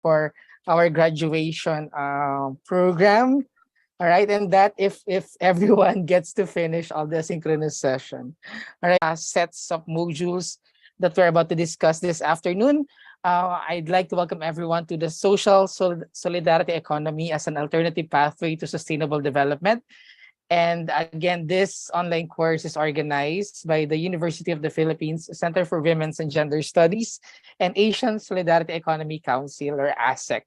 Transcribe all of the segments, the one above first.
for our graduation program. All right, and that if everyone gets to finish all the synchronous session. All right, sets of modules that we're about to discuss this afternoon. I'd like to welcome everyone to the solidarity economy as an alternative pathway to sustainable development. And again, this online course is organized by the University of the Philippines Center for Women's and Gender Studies and Asian Solidarity Economy Council, or ASEC.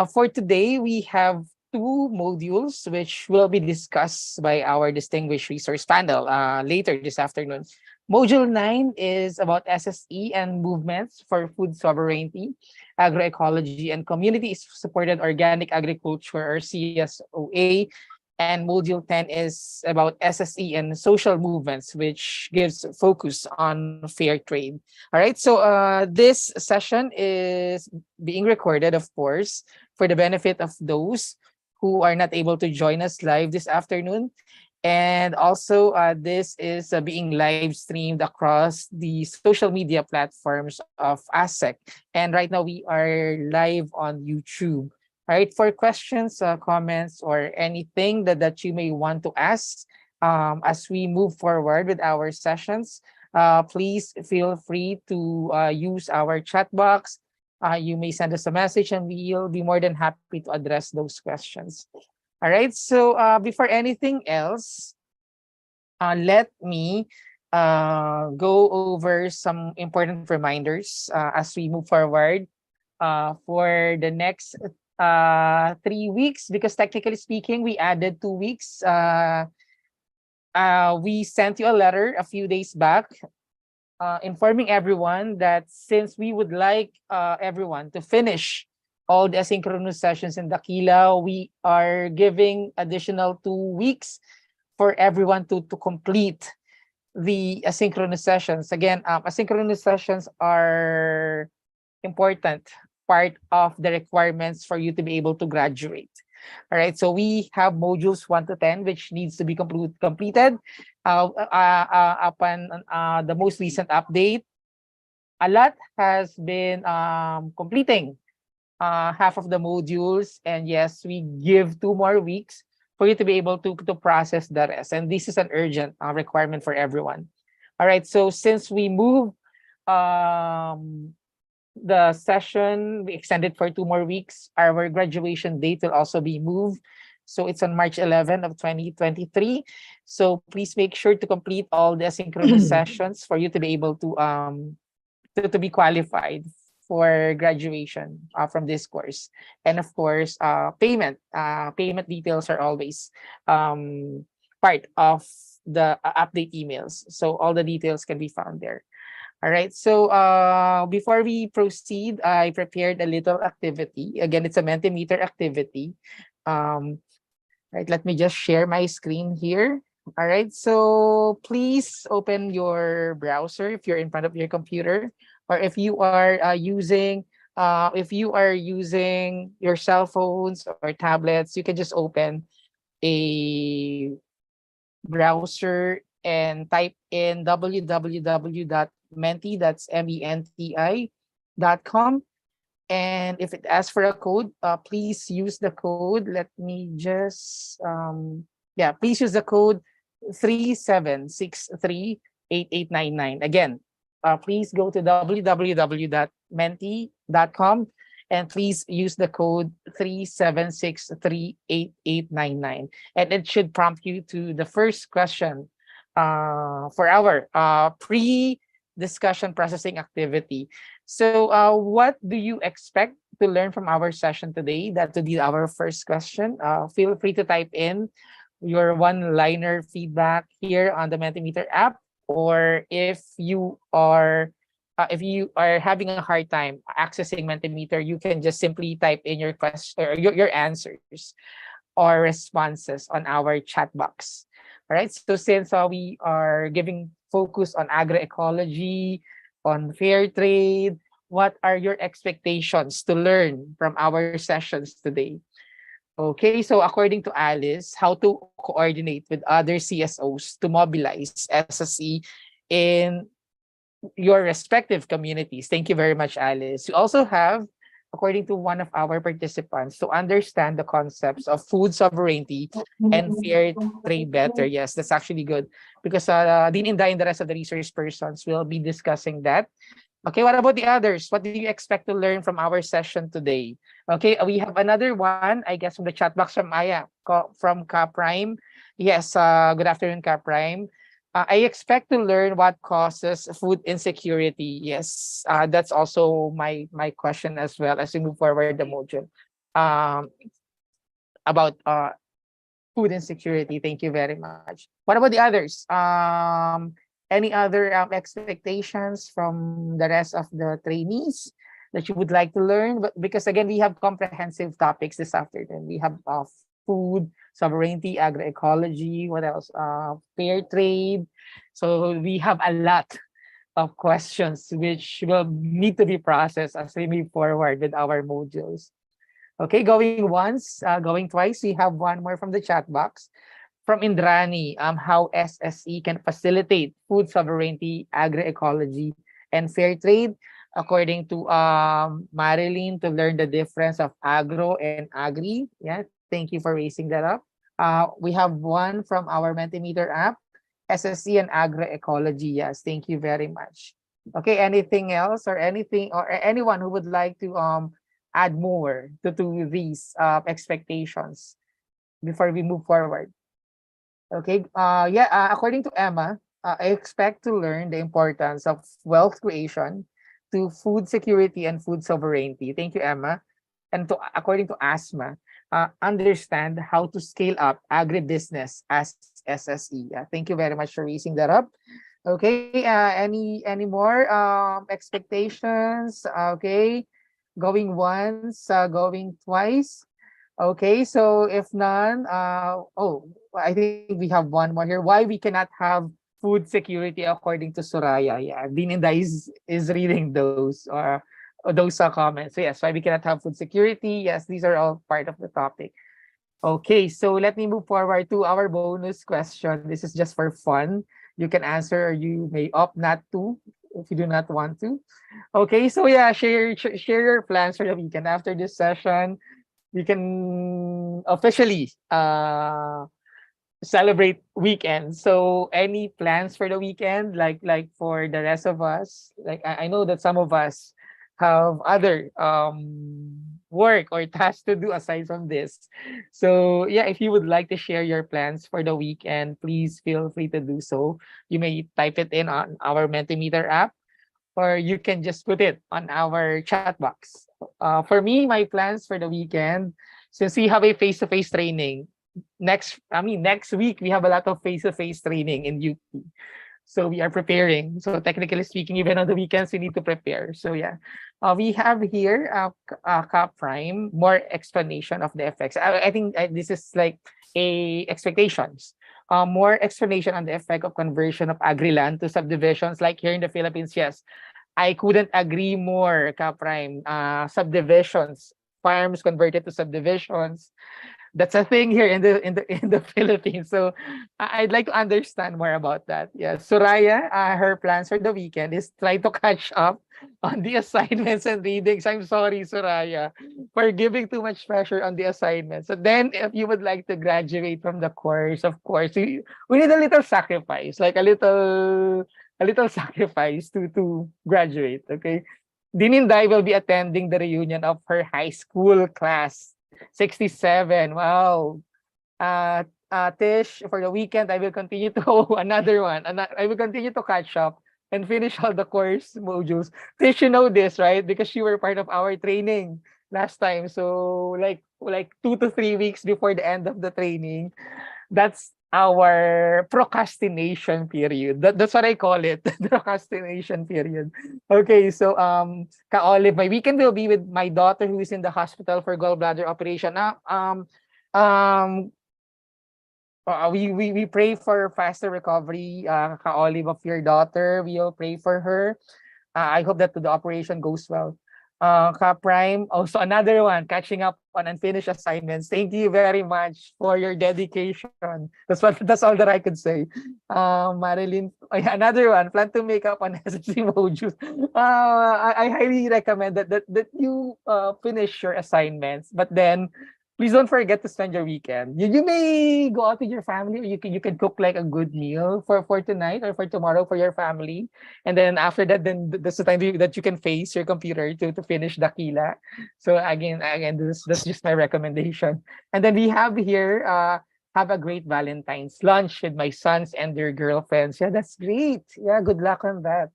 For today, we have two modules which will be discussed by our distinguished resource panel later this afternoon. Module 9 is about SSE and movements for food sovereignty, agroecology, and community-supported organic agriculture, or CSOA. And Module 10 is about SSE and social movements, which gives focus on fair trade. All right, so this session is being recorded, of course, for the benefit of those who are not able to join us live this afternoon. And also, this is being live streamed across the social media platforms of ASEC. And right now, we are live on YouTube. All right, for questions, comments, or anything that you may want to ask as we move forward with our sessions, please feel free to use our chat box. You may send us a message and we'll be more than happy to address those questions. All right, so before anything else, let me go over some important reminders as we move forward for the next 3 weeks, because technically speaking, we added 2 weeks. We sent you a letter a few days back informing everyone that since we would like everyone to finish all the asynchronous sessions in Dakila, we are giving additional 2 weeks for everyone to complete the asynchronous sessions. Again, asynchronous sessions are important part of the requirements for you to be able to graduate. All right, so we have modules 1 to 10, which needs to be completed upon the most recent update. A lot has been completing half of the modules, and yes, we give 2 more weeks for you to be able to process the rest. And this is an urgent requirement for everyone. All right, so since we move the session, we extended for 2 more weeks, our graduation date will also be moved. So it's on March 11 of 2023. So please make sure to complete all the asynchronous sessions for you to be able to be qualified for graduation from this course. And of course, payment details are always part of the update emails. So all the details can be found there. All right, so before we proceed, I prepared a little activity. Again, it's a Mentimeter activity. Right, let me just share my screen here. All right, so please open your browser if you're in front of your computer, or if you are using your cell phones or tablets, you can just open a browser and type in www.menti, that's menti.com. And if it asks for a code, please use the code. Let me just, please use the code 37638899. Again, please go to www.menti.com and please use the code 37638899. And it should prompt you to the first question for our pre-discussion processing activity. So what do you expect to learn from our session today? That would be our first question. Feel free to type in your one-liner feedback here on the Mentimeter app, or if you are having a hard time accessing Mentimeter, you can just simply type in your question or your answers or responses on our chat box. All right, so since we are giving focus on agroecology, on fair trade, what are your expectations to learn from our sessions today? Okay, so according to Alice, how to coordinate with other CSOs to mobilize SSE in your respective communities. Thank you very much, Alice. We also have according to one of our participants, to understand the concepts of food sovereignty and fair trade better. Yes, that's actually good because Dean Inday and the rest of the research persons will be discussing that. Okay, what about the others? What do you expect to learn from our session today? Okay, we have another one, I guess, from the chat box from Aya, from Ka Prime. Yes, good afternoon, Ka Prime. I expect to learn what causes food insecurity. Yes, that's also my question as well as we move forward the module um, about food insecurity. Thank you very much. What about the others? Any other expectations from the rest of the trainees that you would like to learn? But because again, we have comprehensive topics this afternoon. We have food, sovereignty, agroecology, what else? Fair trade. So we have a lot of questions which will need to be processed as we move forward with our modules. Okay, going once, going twice. We have one more from the chat box from Indrani. How SSE can facilitate food sovereignty, agroecology, and fair trade, according to Marilyn, to learn the difference of agro and agri. Yeah, thank you for raising that up. We have one from our Mentimeter app, SSE and agroecology. Yes, thank you very much. Okay, anything else or anything or anyone who would like to add more to these expectations before we move forward? Okay. Yeah. According to Emma, I expect to learn the importance of wealth creation to food security and food sovereignty. Thank you, Emma. And to according to Asma, understand how to scale up agribusiness as SSE. Thank you very much for raising that up. Okay. Any more expectations? Okay. Going once, going twice. Okay, so if none, I think we have one more here. Why we cannot have food security according to Soraya? Yeah, Dininda is reading those comments. So yes, why we cannot have food security? Yes, these are all part of the topic. Okay, so let me move forward to our bonus question. This is just for fun. You can answer or you may opt not to if you do not want to. Okay, so yeah, share your plans for the weekend after this session. We can officially celebrate weekend. So any plans for the weekend, like for the rest of us? Like I know that some of us have other work or tasks to do aside from this. So yeah, if you would like to share your plans for the weekend, please feel free to do so. You may type it in on our Mentimeter app, or you can just put it on our chat box. For me, my plans for the weekend, since we have a face-to-face training, next week, we have a lot of face-to-face training in UP. So we are preparing. So technically speaking, even on the weekends, we need to prepare. So yeah, we have here Cap Prime, more explanation of the effects. I think this is like a expectations. More explanation on the effect of conversion of agri-land to subdivisions, like here in the Philippines. Yes, I couldn't agree more, Cap Prime. Subdivisions, farms converted to subdivisions. That's a thing here in the Philippines. So I'd like to understand more about that. Yeah, Soraya, her plans for the weekend is try to catch up on the assignments and readings. I'm sorry, Soraya, for giving too much pressure on the assignments. So then, if you would like to graduate from the course, of course, we need a little sacrifice, like a little sacrifice to graduate. Okay, Dininday will be attending the reunion of her high school class 67. Wow. Tish, for the weekend, I will continue to another one. And I will continue to catch up and finish all the course modules. Tish, you know this, right? Because you were part of our training last time. So like 2 to 3 weeks before the end of the training, that's our procrastination period. That's what I call it, the procrastination period. Okay, so Ka-Olive, my weekend will be with my daughter who is in the hospital for gallbladder operation. Um, we pray for faster recovery, Ka-Olive, of your daughter. We will pray for her. I hope that the operation goes well. Ka-Prime, also another one, catching up on unfinished assignments. Thank you very much for your dedication. That's all that I could say. Marilyn, another one, plan to make up on SSE modules. I highly recommend that you finish your assignments, but then please don't forget to spend your weekend. You may go out with your family, or you can cook like a good meal for tonight or for tomorrow for your family. And then after that, then that's the time that you can face your computer to finish Dakila. So again, that's just my recommendation. And then we have here, have a great Valentine's lunch with my sons and their girlfriends. Yeah, that's great. Yeah, good luck on that.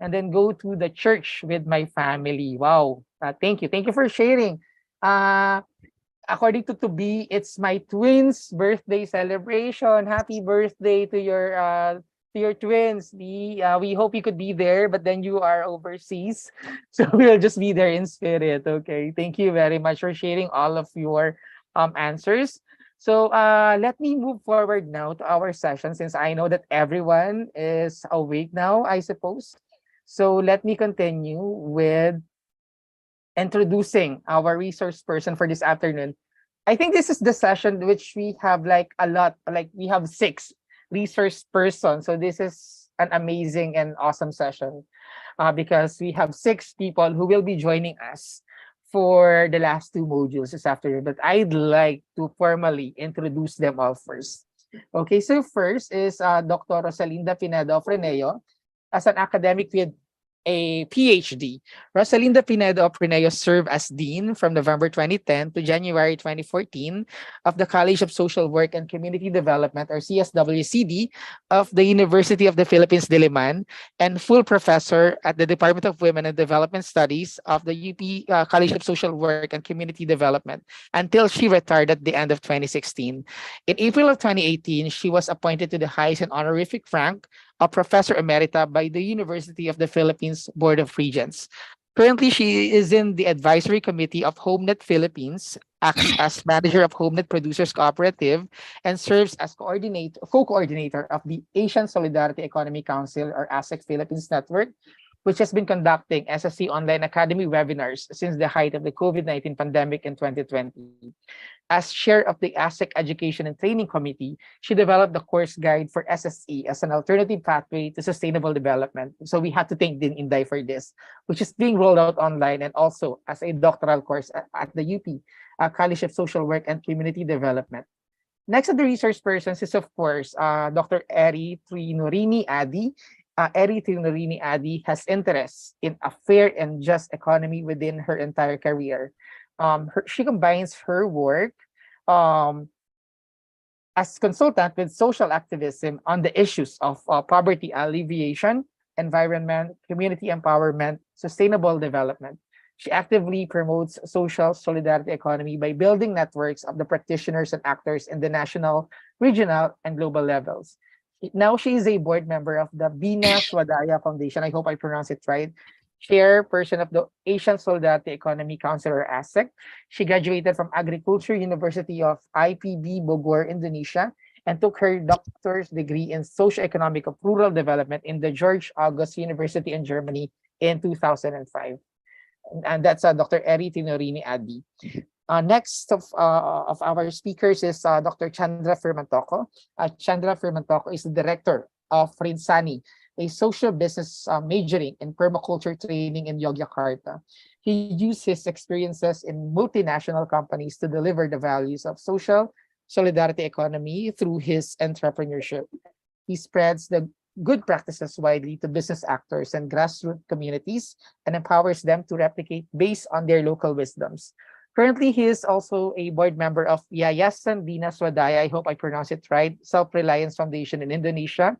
And then go to the church with my family. Wow. Thank you. Thank you for sharing. Uh, According to B, it's my twins' birthday celebration. Happy birthday to your twins, B. We hope you could be there, but then you are overseas. So we'll just be there in spirit. Okay. Thank you very much for sharing all of your answers. So let me move forward now to our session, since I know that everyone is awake now, I suppose. So let me continue with introducing our resource person for this afternoon. I think this is the session which we have like a lot, like we have six resource persons. So this is an amazing and awesome session, because we have six people who will be joining us for the last two modules this afternoon. But I'd like to formally introduce them all first. Okay, so first is Dr. Rosalinda Pinedo of Reneo. As an academic with a PhD, Rosalinda Pinedo of Reneo served as Dean from November 2010 to January 2014 of the College of Social Work and Community Development, or CSWCD, of the University of the Philippines, Diliman, and full professor at the Department of Women and Development Studies of the UP College of Social Work and Community Development until she retired at the end of 2016. In April of 2018, she was appointed to the highest and honorific rank a professor emerita by the University of the Philippines Board of Regents. Currently, she is in the advisory committee of HomeNet Philippines, acts as manager of HomeNet Producers Cooperative, and serves as co-coordinator of the Asian Solidarity Economy Council, or ASEC Philippines Network, which has been conducting SSC Online Academy webinars since the height of the COVID-19 pandemic in 2020. As chair of the ASEC Education and Training Committee, she developed the course guide for SSE as an alternative pathway to sustainable development. So we have to thank Din Inday for this, which is being rolled out online and also as a doctoral course at the UP College of Social Work and Community Development. Next of the resource persons is, of course, Dr. Eri Trinorini Adi. Eri Trinorini Adi has interests in a fair and just economy within her entire career. She combines her work um, as consultant with social activism on the issues of poverty alleviation, environment, community empowerment, sustainable development. She actively promotes social solidarity economy by building networks of the practitioners and actors in the national, regional, and global levels. Now she is a board member of the Bina Swadaya Foundation. I hope I pronounce it right. Chairperson of the Asian Solidarity Economy Council, or ASEC. She graduated from Agriculture University of IPB Bogor, Indonesia, and took her doctor's degree in socioeconomic of rural development in the George August University in Germany in 2005. And that's Dr. Eri Tinorini Adi. Next of our speakers is Dr. Chandra Firmantoco. Chandra Firmantoco is the director of Rinsani, a social business majoring in permaculture training in Yogyakarta. He used his experiences in multinational companies to deliver the values of social solidarity economy through his entrepreneurship. He spreads the good practices widely to business actors and grassroots communities and empowers them to replicate based on their local wisdoms. Currently, he is also a board member of Yayasan Bina Swadaya, I hope I pronounce it right, Self-Reliance Foundation in Indonesia,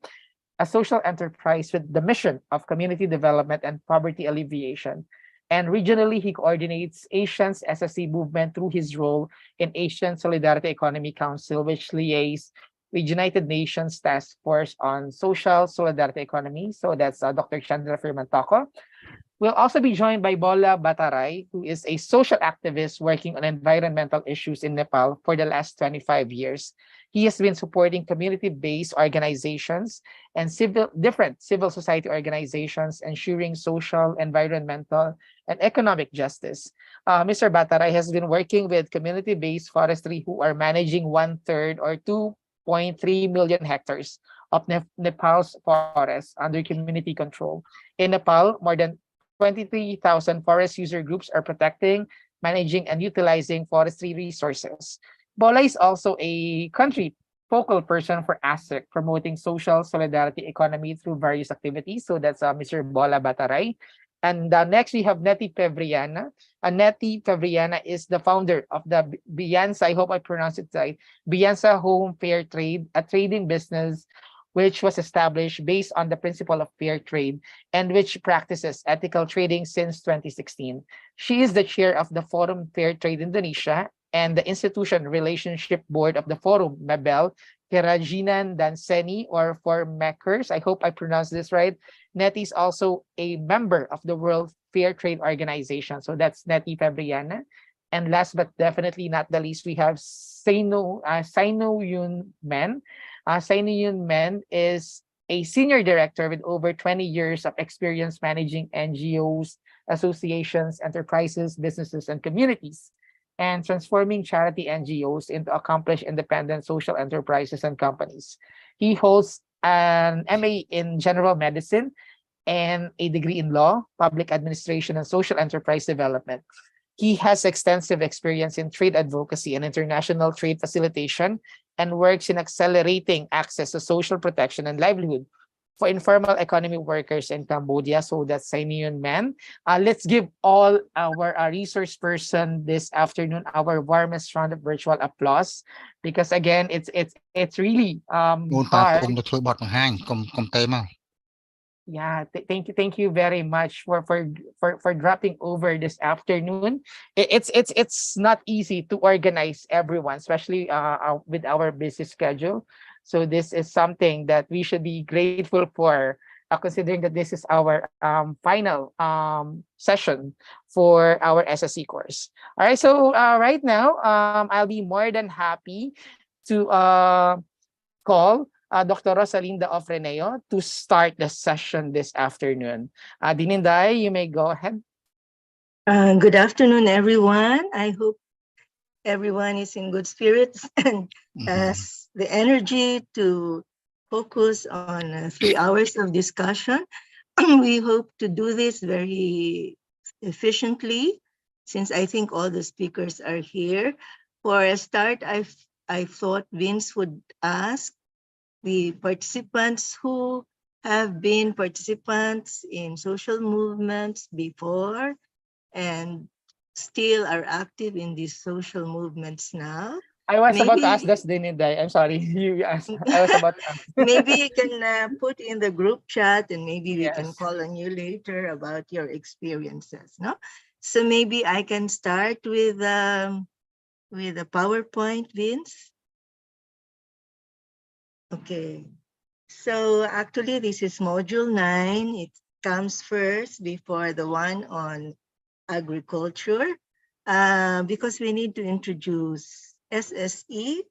a social enterprise with the mission of community development and poverty alleviation. And regionally, he coordinates Asian's SSC movement through his role in Asian Solidarity Economy Council, which liaises with United Nations Task Force on Social Solidarity Economy. So that's Dr. Chandra Firmantoco. We'll also be joined by Bola Bataray, who is a social activist working on environmental issues in Nepal for the last 25 years. He has been supporting community-based organizations and different civil society organizations, ensuring social, environmental, and economic justice. Mr. Bataray has been working with community-based forestry who are managing 1/3 or 2.3 million hectares of Nepal's forests under community control. In Nepal, more than 23,000 forest user groups are protecting, managing, and utilizing forestry resources. Bola is also a country focal person for ASEC, promoting social solidarity economy through various activities. So that's Mr. Bola Bataray. And next we have Neti Fevriana. Neti Fevriana is the founder of the Biansa, I hope I pronounced it right, Biansa Home Fair Trade, a trading business which was established based on the principle of fair trade and which practices ethical trading since 2016. She is the chair of the Forum Fair Trade Indonesia and the institution relationship board of the Forum Mabel Kerajinan dan Seni, or for Makers. I hope I pronounced this right. Neti is also a member of the World Fair Trade Organization. So that's Neti Fabriana. And last but definitely not the least, we have Saino Yun Men. Saino Yun Men is a senior director with over 20 years of experience managing NGOs, associations, enterprises, businesses, and communities, and transforming charity NGOs into accomplished independent social enterprises and companies. He holds an MA in general medicine and a degree in law, public administration, and social enterprise development. He has extensive experience in trade advocacy and international trade facilitation and works in accelerating access to social protection and livelihood for informal economy workers in Cambodia. So that's Sainian Man. Let's give all our resource person this afternoon our warmest round of virtual applause, because again, it's really hard. Yeah, thank you very much for dropping over this afternoon. It's not easy to organize everyone, especially with our busy schedule. So this is something that we should be grateful for, considering that this is our final session for our SSE course. All right, so right now I'll be more than happy to call Dr. Rosalinda Ofreneo to start the session this afternoon. Dininday, you may go ahead. Good afternoon, everyone. I hope everyone is in good spirits and has the energy to focus on 3 hours of discussion. We hope to do this very efficiently, since I think all the speakers are here. For a start, I thought Vince would ask the participants who have been participants in social movements before and still are active in these social movements now. I was about to ask this, Dininday. I'm sorry. You asked. I was about to ask. Maybe you can put in the group chat, and maybe we can call on you later about your experiences. No, so maybe I can start with a PowerPoint, Vince. Okay, so actually this is module 9. It comes first before the one on agriculture, because we need to introduce SSE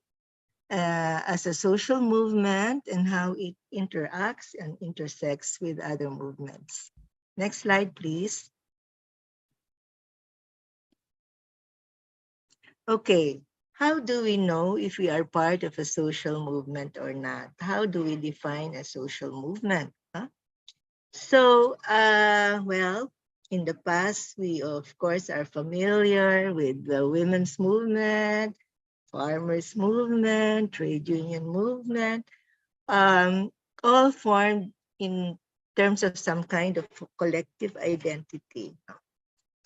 as a social movement and how it interacts and intersects with other movements. Next slide, please. Okay. How do we know if we are part of a social movement or not? How do we define a social movement? Huh? So, well, in the past, we of course are familiar with the women's movement, farmers movement, trade union movement, all formed in terms of some kind of collective identity.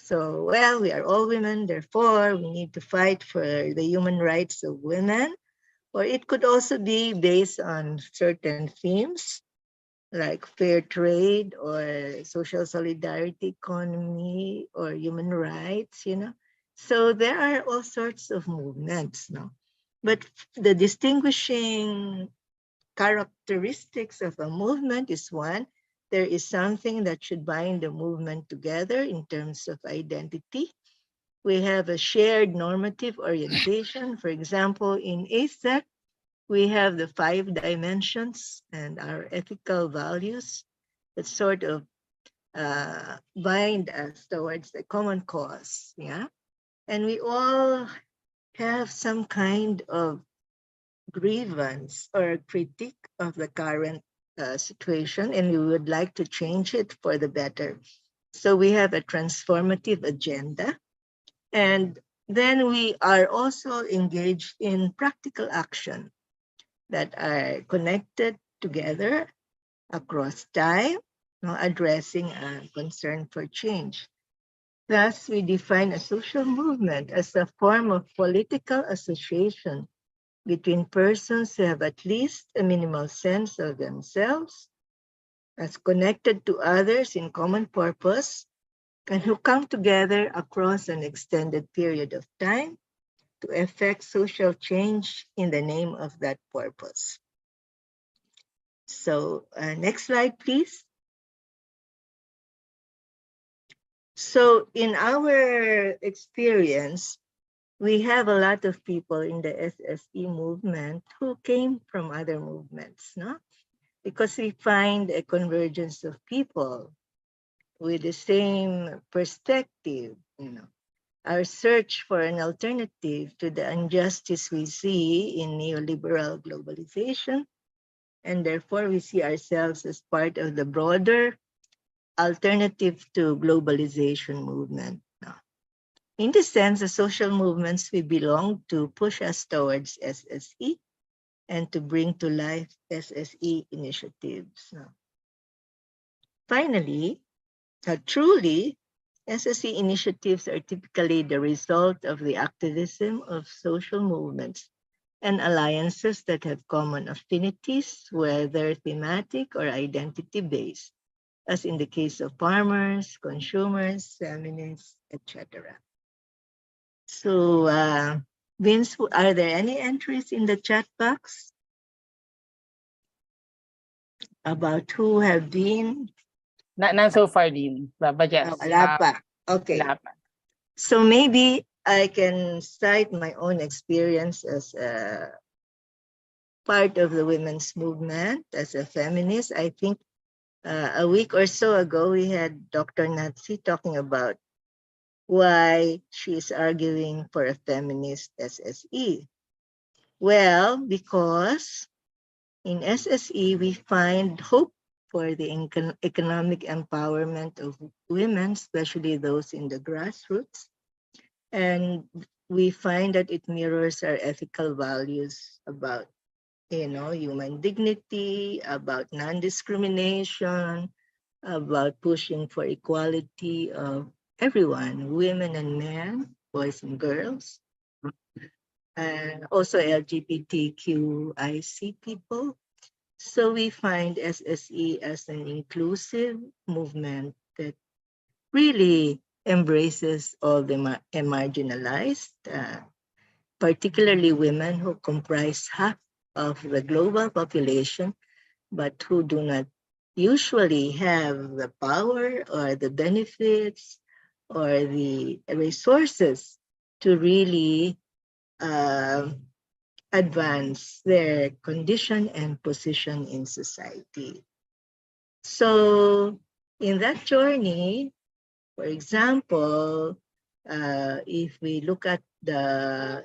So, well, we are all women, therefore we need to fight for the human rights of women. Or it could also be based on certain themes like fair trade or social solidarity economy or human rights, you know. So there are all sorts of movements, no? But the distinguishing characteristics of a movement is one, there is something that should bind the movement together in terms of identity. We have a shared normative orientation. For example, in ASEC, we have the 5 dimensions and our ethical values that sort of bind us towards the common cause. Yeah. And we all have some kind of grievance or critique of the current situation, and we would like to change it for the better. So we have a transformative agenda. And then we are also engaged in practical action that are connected together across time, addressing a concern for change. Thus, we define a social movement as a form of political association between persons who have at least a minimal sense of themselves as connected to others in common purpose and who come together across an extended period of time to effect social change in the name of that purpose. So next slide, please. So in our experience, we have a lot of people in the SSE movement who came from other movements, no? Because we find a convergence of people with the same perspective, Our search for an alternative to the injustice we see in neoliberal globalization, and therefore we see ourselves as part of the broader alternative to globalization movement. In this sense, the social movements we belong to push us towards SSE and to bring to life SSE initiatives. Finally, truly, SSE initiatives are typically the result of the activism of social movements and alliances that have common affinities, whether thematic or identity-based, as in the case of farmers, consumers, feminists, etc. So, Vince, are there any entries in the chat box about who have been? Not so far, Dean, but yes. Wala pa. Okay. Wala pa. So maybe I can cite my own experience as a part of the women's movement, as a feminist. I think a week or so ago, we had Dr. Natsi talking about why she is arguing for a feminist SSE. Well, because in SSE, we find hope for the economic empowerment of women, especially those in the grassroots. And we find that it mirrors our ethical values about, human dignity, about non-discrimination, about pushing for equality of everyone, women and men, boys and girls, and also LGBTQIC people. So we find SSE as an inclusive movement that really embraces all the marginalized, particularly women who comprise half of the global population, but who do not usually have the power or the benefits or the resources to really advance their condition and position in society. So in that journey, for example, if we look at the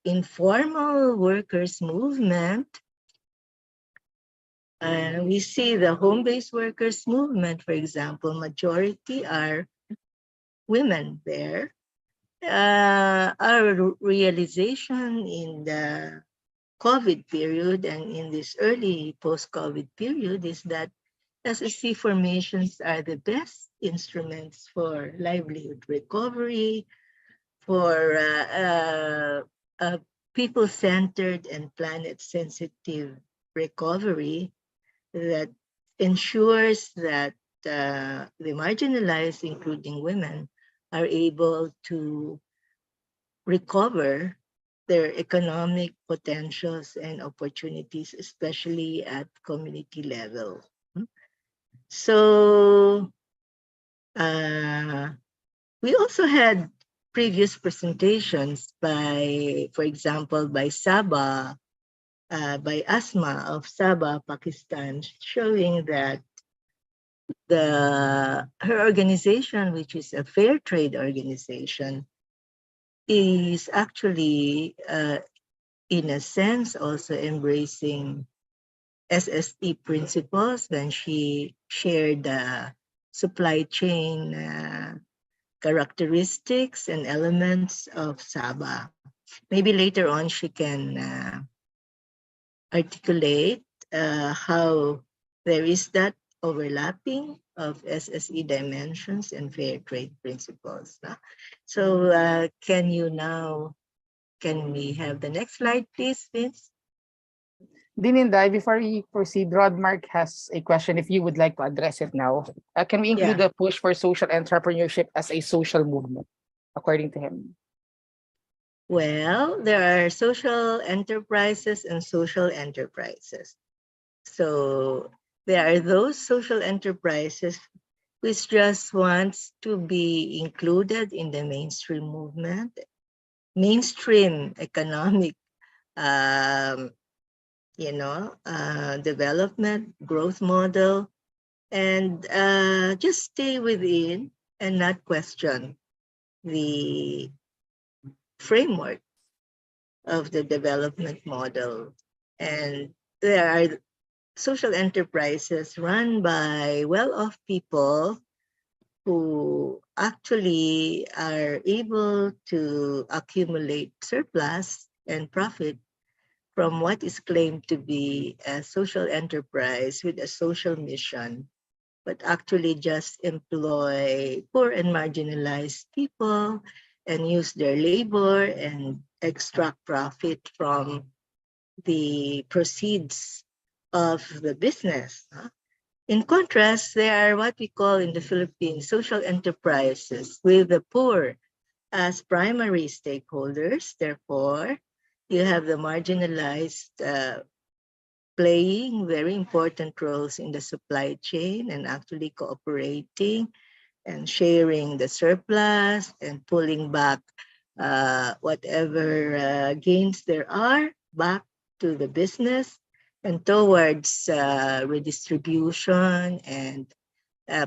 informal workers movement, we see the home-based workers movement, for example, majority are women there. Our realization in the COVID period and in this early post-COVID period is that SSC formations are the best instruments for livelihood recovery, for people-centered and planet-sensitive recovery that ensures that the marginalized, including women, are able to recover their economic potentials and opportunities, especially at community level. So we also had previous presentations by, for example, by Sabah, by Asma of Sabah, Pakistan, showing that her organization, which is a fair trade organization, is actually, in a sense, also embracing SSE principles when she shared the supply chain characteristics and elements of Sabah. Maybe later on she can articulate how there is that overlapping of SSE dimensions and fair trade principles. So can we have the next slide, please, Vince? Dininday, before we proceed, Rodmark has a question if you would like to address it now. Can we include Yeah. the push for social entrepreneurship as a social movement, according to him? Well, there are social enterprises and social enterprises. So there are those social enterprises which just wants to be included in the mainstream movement, mainstream economic, um, development, growth model, and just stay within and not question the framework of the development model. And there are social enterprises run by well-off people who actually are able to accumulate surplus and profit from what is claimed to be a social enterprise with a social mission, but actually just employ poor and marginalized people and use their labor and extract profit from the proceeds of the business. In contrast, there are what we call in the Philippines social enterprises with the poor as primary stakeholders. Therefore, you have the marginalized playing very important roles in the supply chain and actually cooperating and sharing the surplus and pulling back whatever gains there are back to the business and towards redistribution and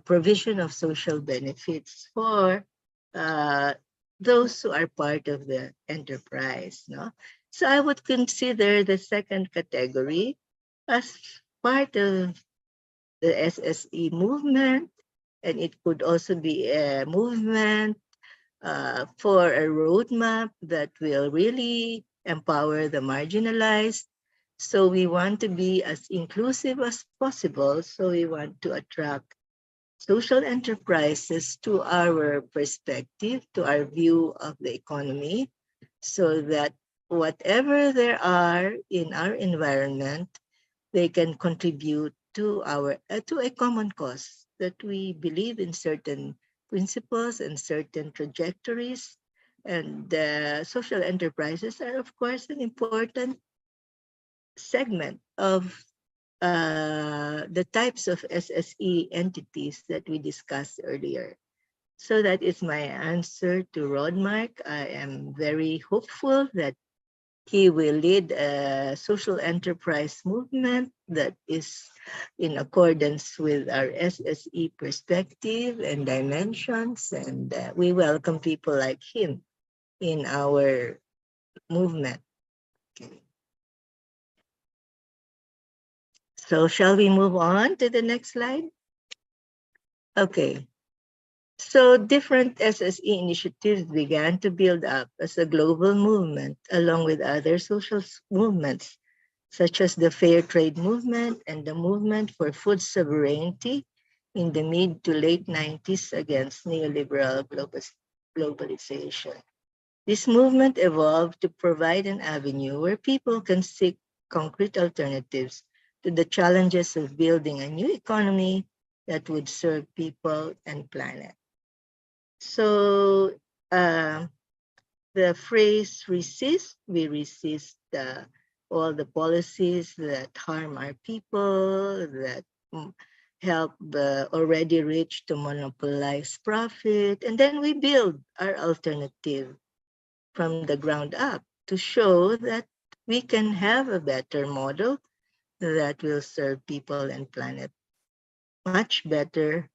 provision of social benefits for uh, those who are part of the enterprise. No? So I would consider the second category as part of the SSE movement, and it could also be a movement for a roadmap that will really empower the marginalized. So we want to be as inclusive as possible. So we want to attract social enterprises to our perspective, to our view of the economy, so that whatever there are in our environment, they can contribute to our to a common cause that we believe in certain principles and certain trajectories. And social enterprises are, of course, an important segment of the types of SSE entities that we discussed earlier. So that is my answer to Rodmark. I am very hopeful that he will lead a social enterprise movement that is in accordance with our SSE perspective and dimensions. And we welcome people like him in our movement. Okay. So shall we move on to the next slide? Okay. So different SSE initiatives began to build up as a global movement along with other social movements, such as the Fair Trade Movement and the Movement for Food Sovereignty in the mid to late 90s against neoliberal globalization. This movement evolved to provide an avenue where people can seek concrete alternatives to the challenges of building a new economy that would serve people and planet. So the phrase resist, we resist all the policies that harm our people, that help the already rich to monopolize profit, and then we build our alternative from the ground up to show that we can have a better model that will serve people and planet much better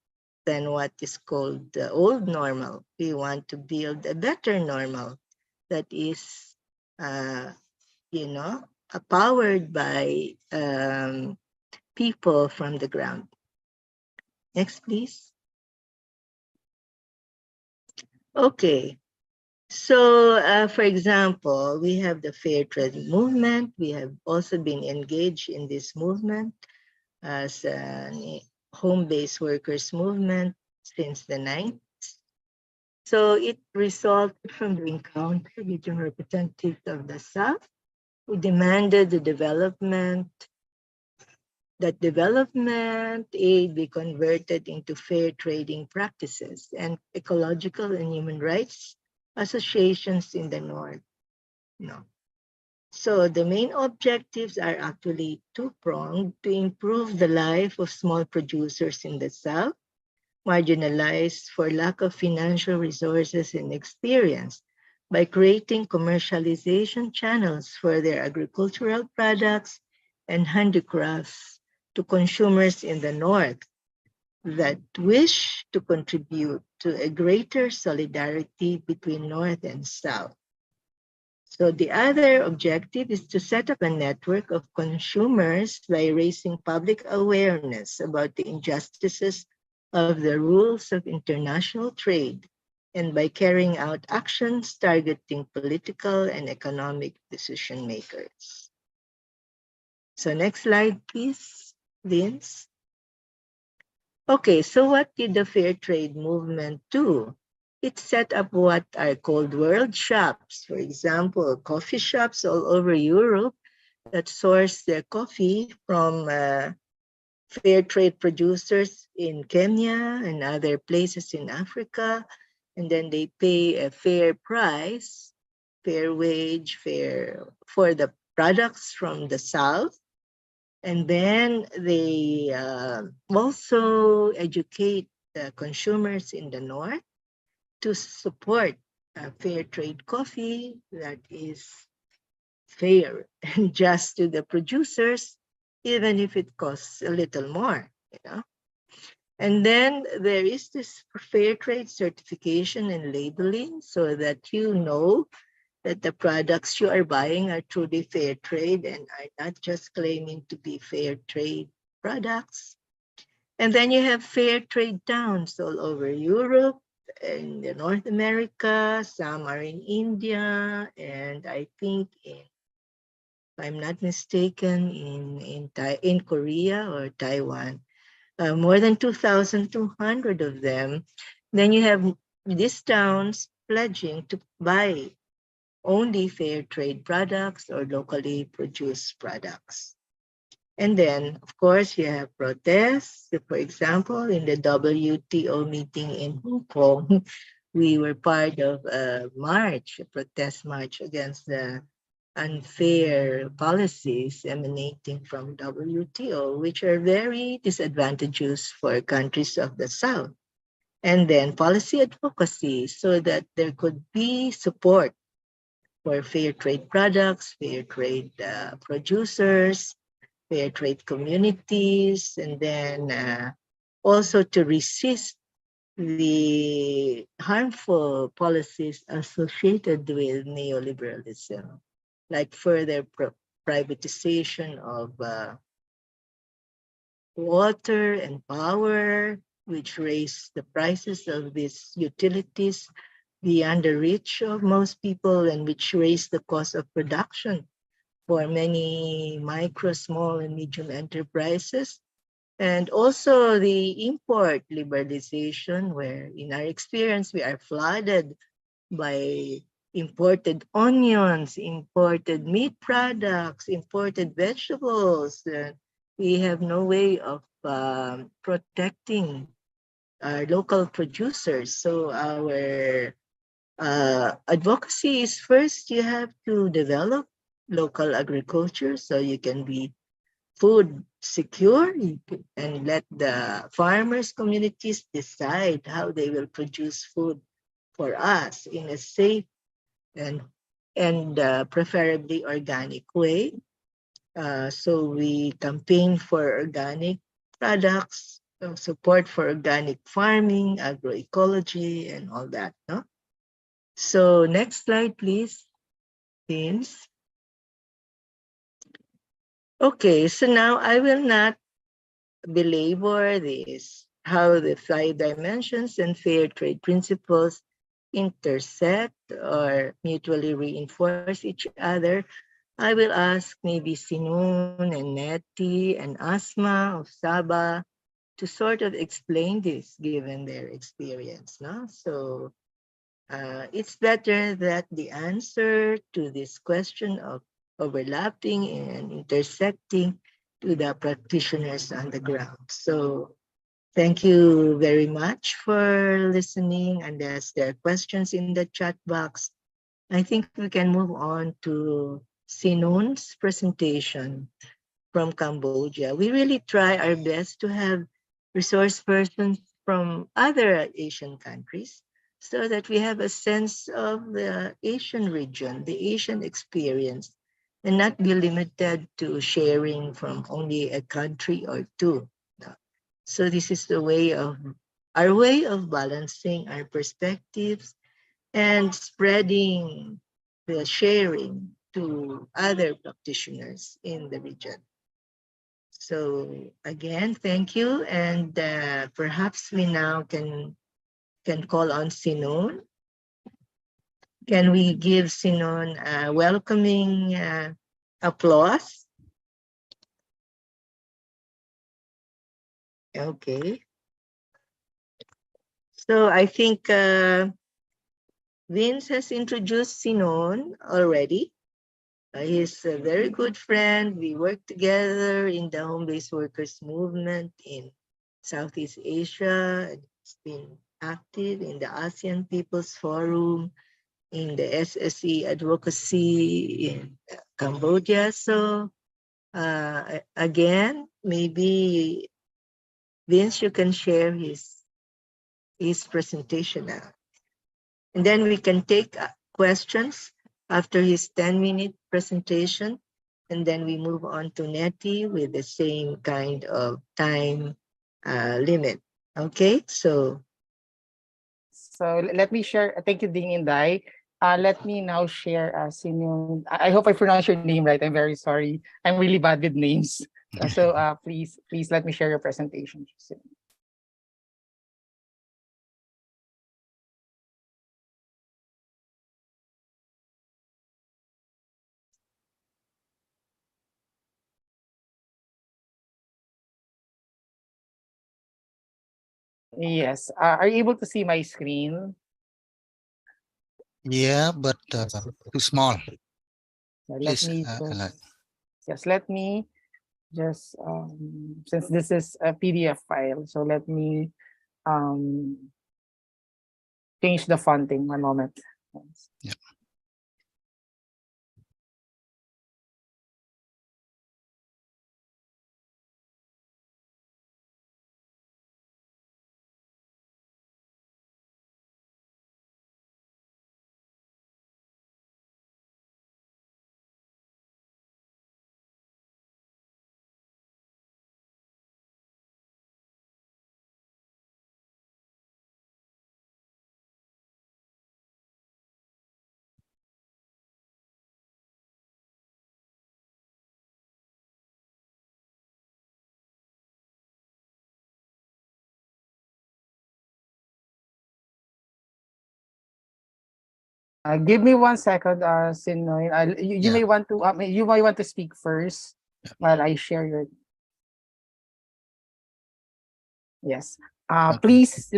than what is called the old normal. We want to build a better normal that is, uh, you know, powered by people from the ground. Next, please. Okay. So, for example, we have the fair trade movement. We have also been engaged in this movement as a home-based workers movement since the 90s. So it resulted from the encounter between representatives of the South who demanded that development aid be converted into fair trading practices and ecological and human rights associations in the North. No. So the main objectives are actually two-pronged: to improve the life of small producers in the South, marginalized for lack of financial resources and experience, by creating commercialization channels for their agricultural products and handicrafts to consumers in the North that wish to contribute to a greater solidarity between North and South. So the other objective is to set up a network of consumers by raising public awareness about the injustices of the rules of international trade and by carrying out actions targeting political and economic decision makers. So next slide, please, Vince. Okay, so what did the fair trade movement do? It set up what are called world shops, for example, coffee shops all over Europe that source their coffee from fair trade producers in Kenya and other places in Africa. And then they pay a fair price, fair wage, fair for the products from the South. And then they also educate the consumers in the North to support fair trade coffee that is fair and just to the producers, even if it costs a little more, you know. And then there is this fair trade certification and labeling so that you know that the products you are buying are truly fair trade and are not just claiming to be fair trade products. And then you have fair trade towns all over Europe and North America. Some are in India, and I think, if I'm not mistaken, in Korea or Taiwan. More than 2,200 of them. Then you have these towns pledging to buy only fair trade products or locally produced products. And then, of course, you have protests. For example, in the WTO meeting in Hong Kong, we were part of a march, a protest march against the unfair policies emanating from WTO, which are very disadvantageous for countries of the South. And then policy advocacy so that there could be support for fair trade products, fair trade producers, fair trade communities, and then also to resist the harmful policies associated with neoliberalism, like further privatization of water and power, which raise the prices of these utilities beyond the reach of most people and which raise the cost of production for many micro, small, and medium enterprises. And also the import liberalization, where in our experience, we are flooded by imported onions, imported meat products, imported vegetables. We have no way of protecting our local producers. So our advocacy is first, you have to develop local agriculture so you can be food secure and let the farmers communities decide how they will produce food for us in a safe and preferably organic way. So we campaign for organic products, support for organic farming, agroecology, and all that. No? So next slide, please, Vince. Okay, so now I will not belabor this, how the 5 dimensions and fair trade principles intersect or mutually reinforce each other. I will ask maybe Sinun and Nettie and Asma of Sabah to sort of explain this given their experience. No? So it's better that the answer to this question of overlapping and intersecting to the practitioners on the ground. So thank you very much for listening. Unless there are questions in the chat box, I think we can move on to Sinun's presentation from Cambodia. We really try our best to have resource persons from other Asian countries so that we have a sense of the Asian region, the Asian experience, and not be limited to sharing from only a country or two. So this is our way of balancing our perspectives and spreading the sharing to other practitioners in the region. So again, thank you, and perhaps we now can call on Sinon. Can we give Sinon a welcoming applause? Okay. So I think Vince has introduced Sinon already. He's a very good friend. We work together in the home-based workers movement in Southeast Asia. He's been active in the ASEAN People's Forum, in the SSE advocacy in Cambodia. So again, maybe Vince, you can share his presentation now. And then we can take questions after his 10-minute presentation. And then we move on to Nettie with the same kind of time limit. Okay, so let me share. Thank you, Ding and Dai. Let me now share I hope I pronounced your name right. I'm very sorry. I'm really bad with names. Please let me share your presentation. Yes. Are you able to see my screen? Yeah, but too small. Let Please, me just let me just since this is a PDF file, so let me um change the fonting. One moment. Yeah. Give me 1 second, Sinoy. You Yeah. may want to you might want to speak first Yeah. while I share your. Yes. Okay.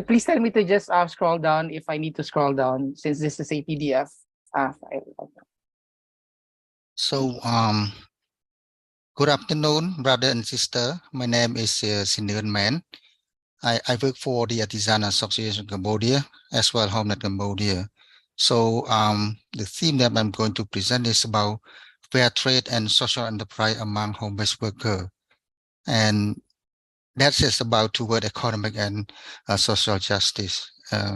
Please tell me to just scroll down if I need to scroll down since this is a PDF file. So, good afternoon, brother and sister. My name is Sinun Man. I work for the Artisan Association of Cambodia as well, Homeland Cambodia. So, the theme that I'm going to present is about fair trade and social enterprise among home-based workers. And that's just about toward economic and social justice.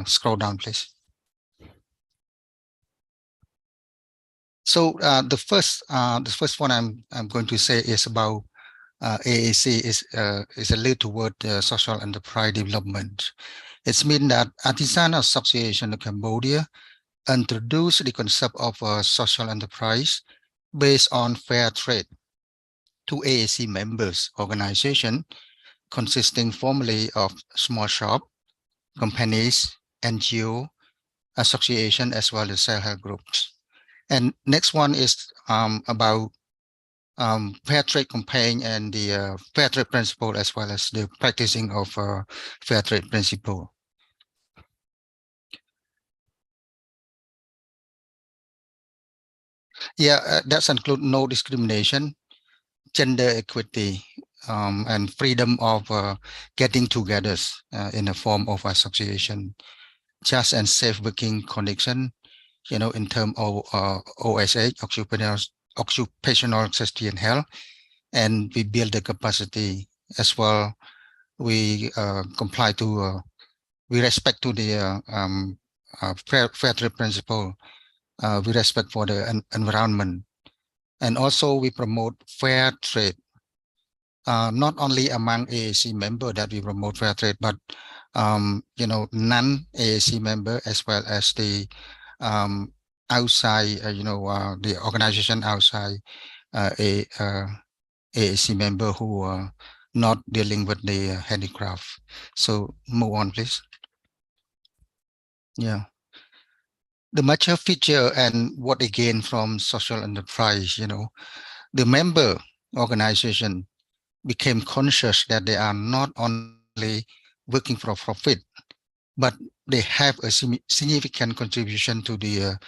Scroll down, please. So the first one I'm going to say is about AAC is a lead toward social enterprise development. It's mean that Artisan Association of Cambodia introduced the concept of a social enterprise based on fair trade to AAC members organization consisting formerly of small shop, companies, NGO, association, as well as self-help groups. And next one is about fair trade campaign and the fair trade principle, as well as the practicing of fair trade principle. Yeah, that's include no discrimination, gender equity, and freedom of getting together in a form of association, just and safe working condition, in terms of OSH, occupational safety and health, and we build the capacity as well. We comply to, we respect to the fair trade principle. We respect for the environment, and also we promote fair trade. Not only among AAC member that we promote fair trade, but non-AAC member as well as the outside, the organization outside AAC member who are not dealing with the handicraft. So move on, please. Yeah. The major feature and what they gain from social enterprise, the member organization became conscious that they are not only working for profit, but they have a significant contribution to the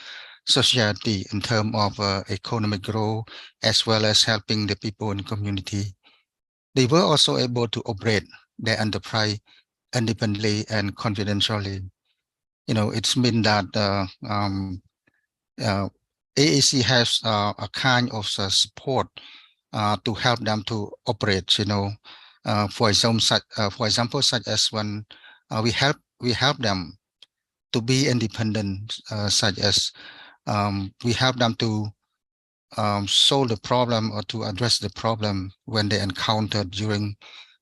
society in terms of economic growth, as well as helping the people in the community. They were also able to operate their enterprise independently and confidentially. It's mean that AAC has a kind of support to help them to operate. For example, such as when we help them to be independent, such as we help them to solve the problem or to address the problem when they encounter during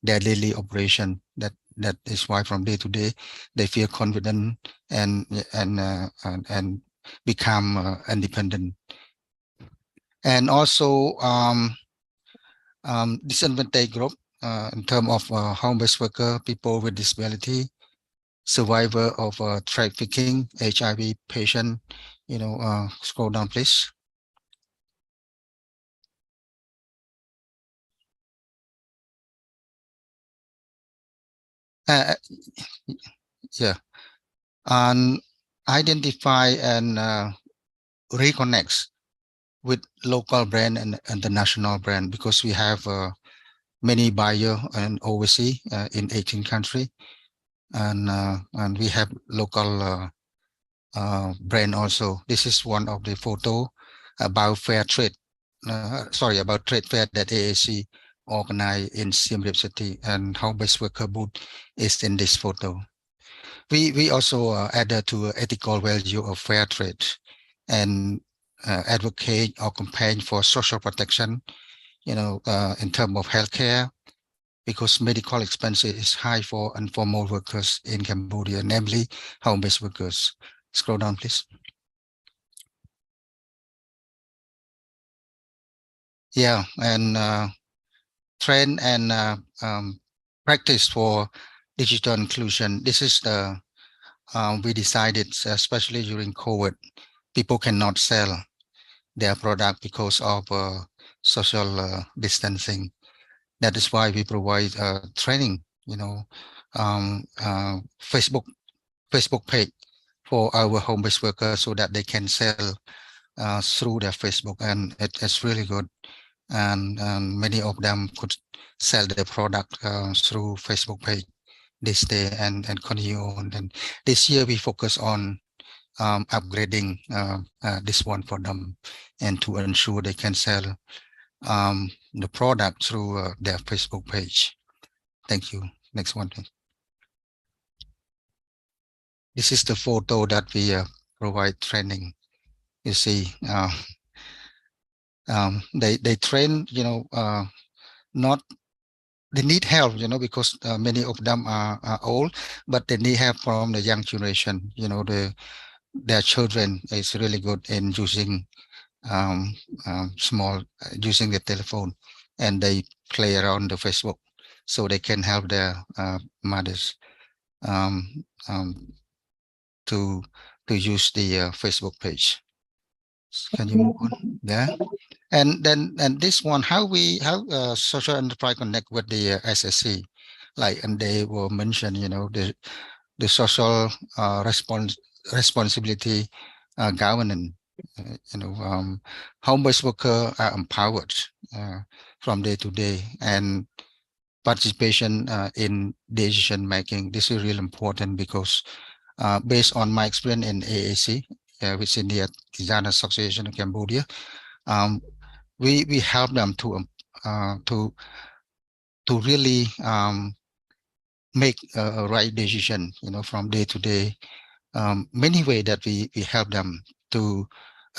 their daily operation. That is why from day to day they feel confident and become independent. And also disadvantaged group in terms of home-based worker, people with disability, survivor of trafficking, HIV patient. Scroll down, please. Yeah, and identify and reconnects with local brand and international brand, because we have many buyer and overseas in 18 countries, and we have local brand also. This is one of the photo about fair trade. About trade fair that AAC organized in Siem Reap City, and home-based worker booth is in this photo. We also added to ethical value of fair trade and advocate or campaign for social protection, in terms of healthcare, because medical expenses is high for informal workers in Cambodia, namely home-based workers. Scroll down, please. Yeah, and trend and practice for digital inclusion. This is the we decided, especially during COVID, people cannot sell their product because of social distancing. That is why we provide training, Facebook page for our home-based workers so that they can sell through their Facebook, and it's really good. And many of them could sell their product through Facebook page this day and continue on. And this year we focus on upgrading this one for them, and to ensure they can sell the product through their Facebook page. Thank you. Next one, please. This is the photo that we provide training. You see, they train, not, they need help, because many of them are old, but they need help from the young generation. Their children is really good in using using the telephone, and they play around the Facebook, so they can help their mothers um, um, to use the Facebook page. Can you move on? Yeah. And this one, how social enterprise connect with the SSE, like, and they will mention, the social responsibility governance. How much workers are empowered from day to day, and participation in decision making. This is really important because based on my experience in AAC, which is the Design Association of Cambodia, we help them to really make a right decision, from day to day. Many ways that we help them to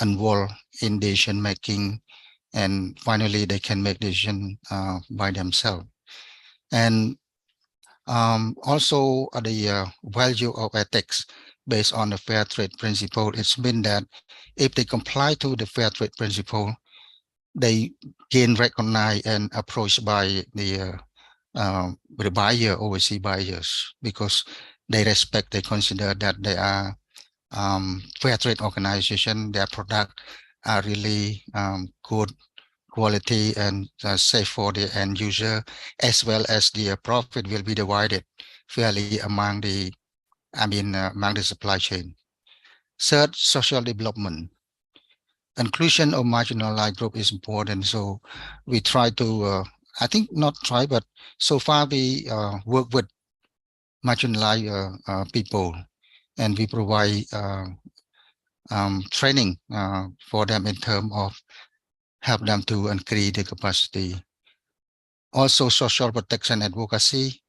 involve in decision making, and finally they can make decision by themselves. And also the value of ethics based on the fair trade principle. It's been that if they comply to the fair trade principle, they gain recognized and approached by the buyer, overseas buyers, because they respect, they consider that they are fair trade organization. Their product are really good quality and safe for the end user, as well as the profit will be divided fairly among the, among the supply chain. Third, social development. Inclusion of marginalized group is important. So we try to, I think not try, but so far we work with marginalized people, and we provide training for them in terms of help them to increase the capacity. Also, social protection advocacy.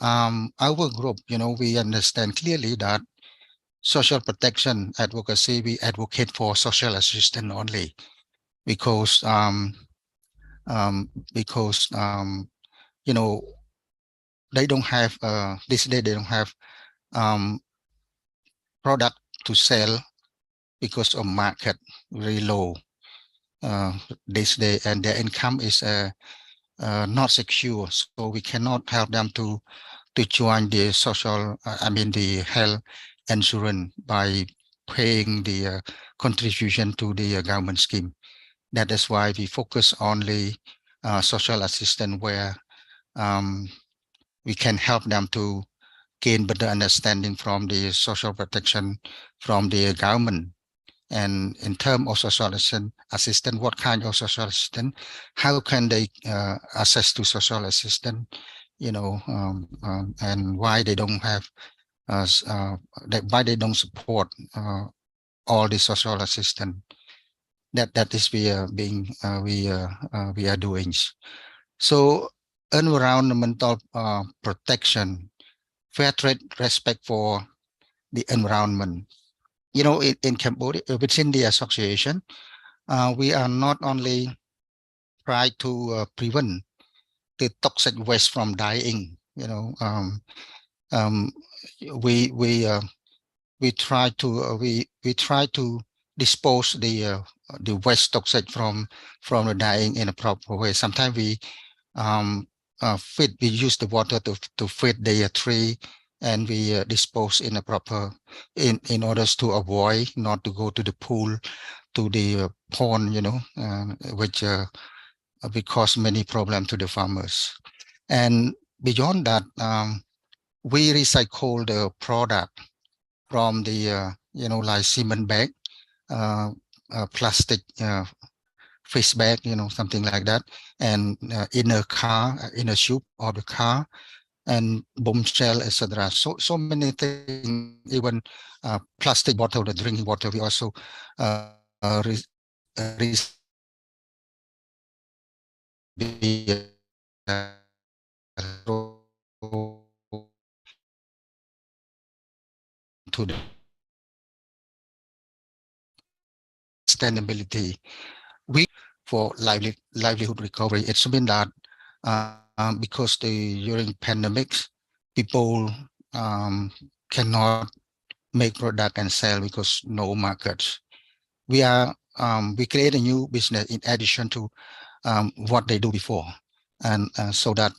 Our group, we understand clearly that social protection advocacy, we advocate for social assistance only, because because they don't have this day they don't have product to sell because of market very low this day, and their income is not secure, so we cannot help them to join the social, the health insurance by paying the contribution to the government scheme. That is why we focus only social assistance, where we can help them to gain better understanding from the social protection from the government. And in terms of social assistance, what kind of social assistance, how can they access to social assistance, and why they don't have, why they don't support all the social assistance. That is we are being we are doing. So environmental protection, fair trade, respect for the environment. In Cambodia, within the association, we are not only try to prevent the toxic waste from dying. We try to we try to dispose the waste toxic from the dying in a proper way. Sometimes we we use the water to feed the tree, and we dispose in a proper, in order to avoid not to go to the pool, to the pond, which will cause many problems to the farmers. And beyond that, we recycle the product from the like cement bag, plastic fish bag, something like that, and in a car, in a tube of the car, and bombshell, etc. So many things, even plastic bottle, the drinking water, we also recycle be to the sustainability. We for livelihood recovery. It's been that because during pandemics, people cannot make product and sell because no markets. We create a new business in addition to what they do before, and so that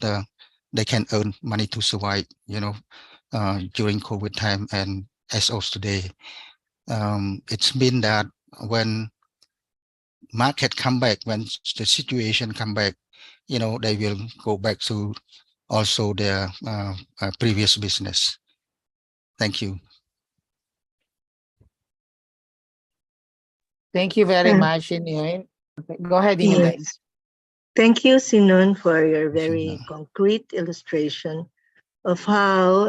they can earn money to survive, during COVID time and as of today. It's been that when market come back, when the situation come back, they will go back to also their previous business. Thank you. Thank you very Yeah. much, Inuin. Go ahead, Ininday. Yes. Thank you, Sinon, for your Thank you. very concrete illustration of how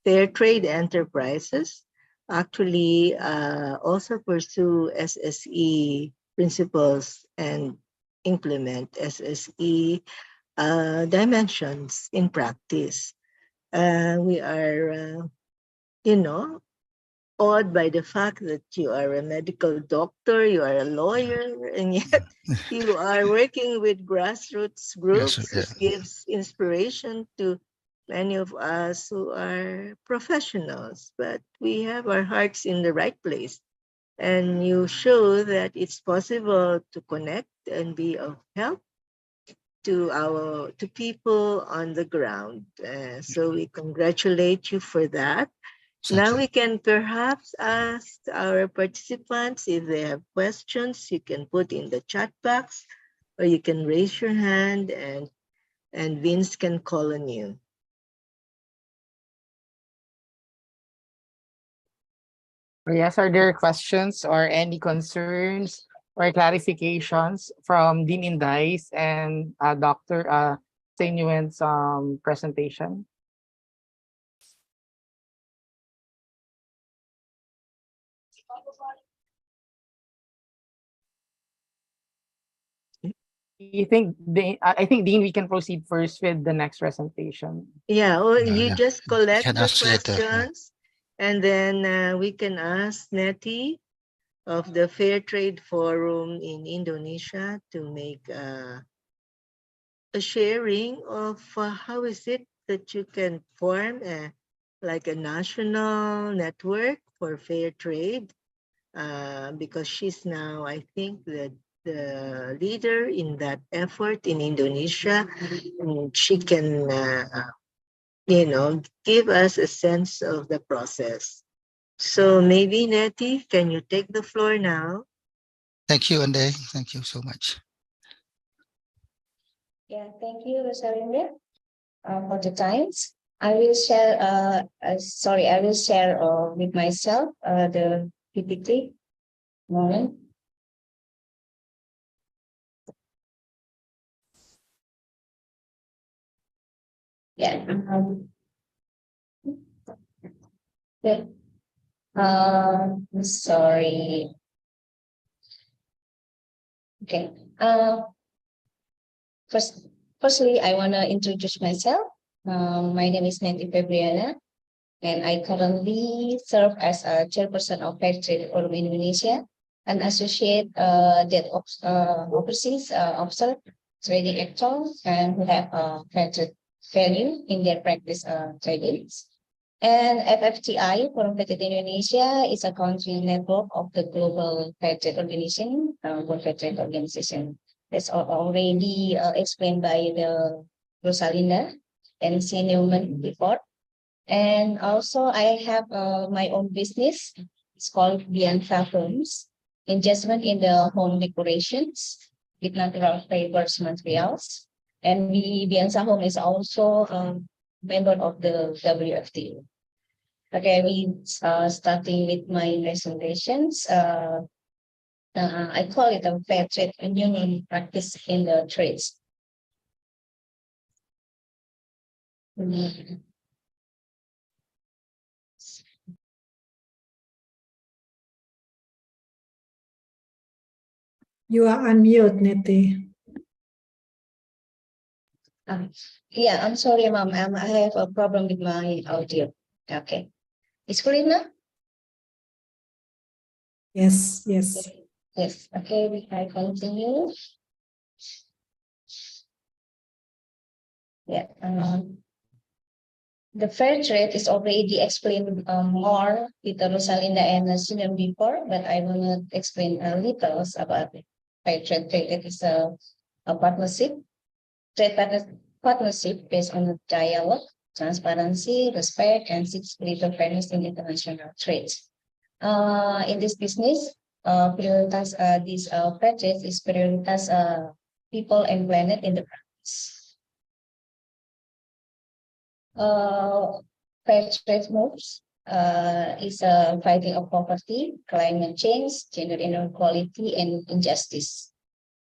fair trade enterprises actually also pursue SSE principles and implement SSE dimensions in practice. We are, awed by the fact that you are a medical doctor, you are a lawyer, and yet you are working with grassroots Yes, groups. yeah. It gives inspiration to many of us who are professionals, but we have our hearts in the right place. And you show that it's possible to connect and be of help to people on the ground. So we congratulate you for that. Thank Now you. we can perhaps ask our participants if they have questions. You can put in the chat box, or you can raise your hand, and Vince can call on you. Yes, are there questions or any concerns or clarifications from Dean Inday's and Dr. Inuin's presentation? You think I think Dean, we can proceed first with the next presentation. Yeah, or you Yeah. just You collect can the ask later. Yeah. questions, and then we can ask Nettie of the Fair Trade Forum in Indonesia to make a sharing of how is it that you can form like a national network for fair trade, because she's now, I think, the leader in that effort in Indonesia. And she can, give us a sense of the process. So maybe, Nettie, can you take the floor now? Thank you, Ande. Thank you so much. Yeah, thank you, Rosalinda, for the times. I will share. I will share with myself the PPT. Moment. Yeah. Yeah. Sorry. Okay. Firstly, I want to introduce myself. My name is 18Feb2023, and I currently serve as a chairperson of Fair Trade Forum Indonesia, an associate that oversees observe trading actors and who have fair trade value in their practice trading. And FFTI, Forum Fair Trade Indonesia, is a country network of the global fair trade organization, World Fair Trade Organization. That's already explained by the Rosalinda and C. Newman before. And also I have my own business. It's called Bianca Homes, investment in the home decorations with natural fibers materials. And Bianca Home is also a member of the WFT. Okay, we starting with my presentations. I call it a fair trade union practice in the trades. You are unmute, Niti. Yeah, I'm sorry, ma'am. I have a problem with my audio. Okay. It's clear now? Yes, yes. Yes. Okay, I continue. Yeah. The fair trade is already explained more with Rosalinda and Sunan before, but I will not explain a little about it. Fair trade. It is a partnership, partnership based on dialogue, transparency, respect, and seeks greater fairness in international trade. In this business, prioritas this fair trade is prioritas people and planet in the practice. Fair trade moves is fighting of poverty, climate change, gender inequality, and injustice.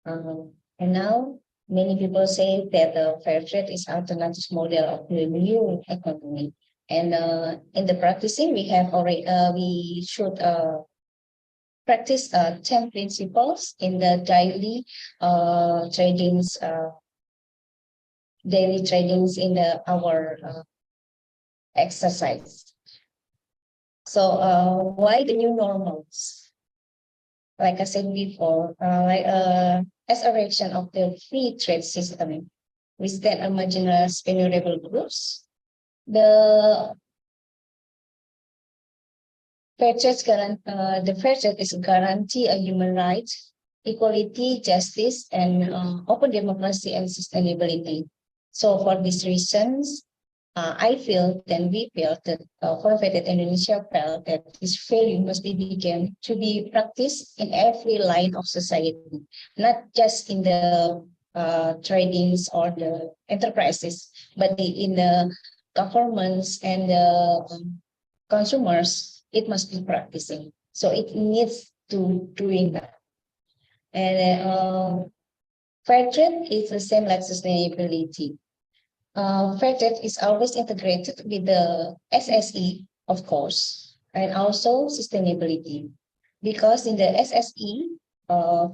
And now many people say that the fair trade is alternative model of the new economy. And in the practicing, we have already we should practice 10 principles in the daily tradings, in our exercise. So why the new normals? Like I said before, as a reaction of the free trade system, we stand on marginalized vulnerable groups. The fair trade is a guarantee of human rights, equality, justice, and open democracy and sustainability. So for these reasons, I feel, and we feel that Forfeited Indonesia felt that this value must be begun to be practiced in every line of society, not just in the tradings or the enterprises, but in the governments and the consumers. It must be practicing. So it needs to doing that. And fair trade is the same like sustainability. Fair trade is always integrated with the SSE, of course, and also sustainability. Because in the SSE,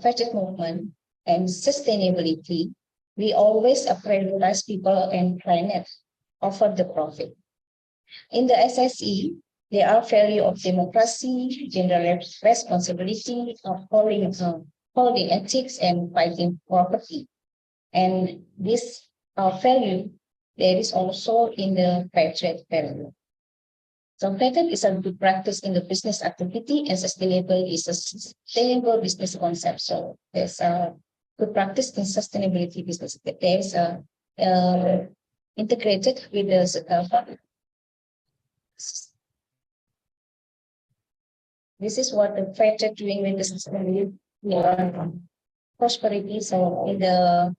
fair trade movement and sustainability, we always prioritize people and planet over the profit. In the SSE, there are value of democracy, gender responsibility, of holding ethics, and fighting poverty. And this value there is also in the fair trade value. So fair trade is a good practice in the business activity, and sustainable is a sustainable business concept. So there's a good practice in sustainability business. There's a integrated with the this is what the fair trade doing with the sustainability prosperity. So in the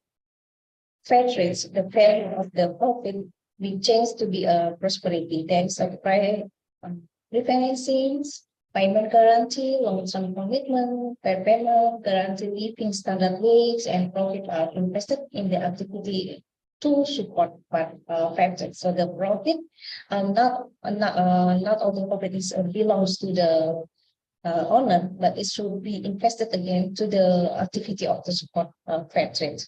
fair trades, the value of the profit we change to be a prosperity. There is a refinancings, payment guarantee, long-term commitment, fair payment, guarantee living standard wage, and profit are invested in the activity to support fair trade. So the profit, not all the profit belongs to the owner, but it should be invested again to the activity of the support fair trade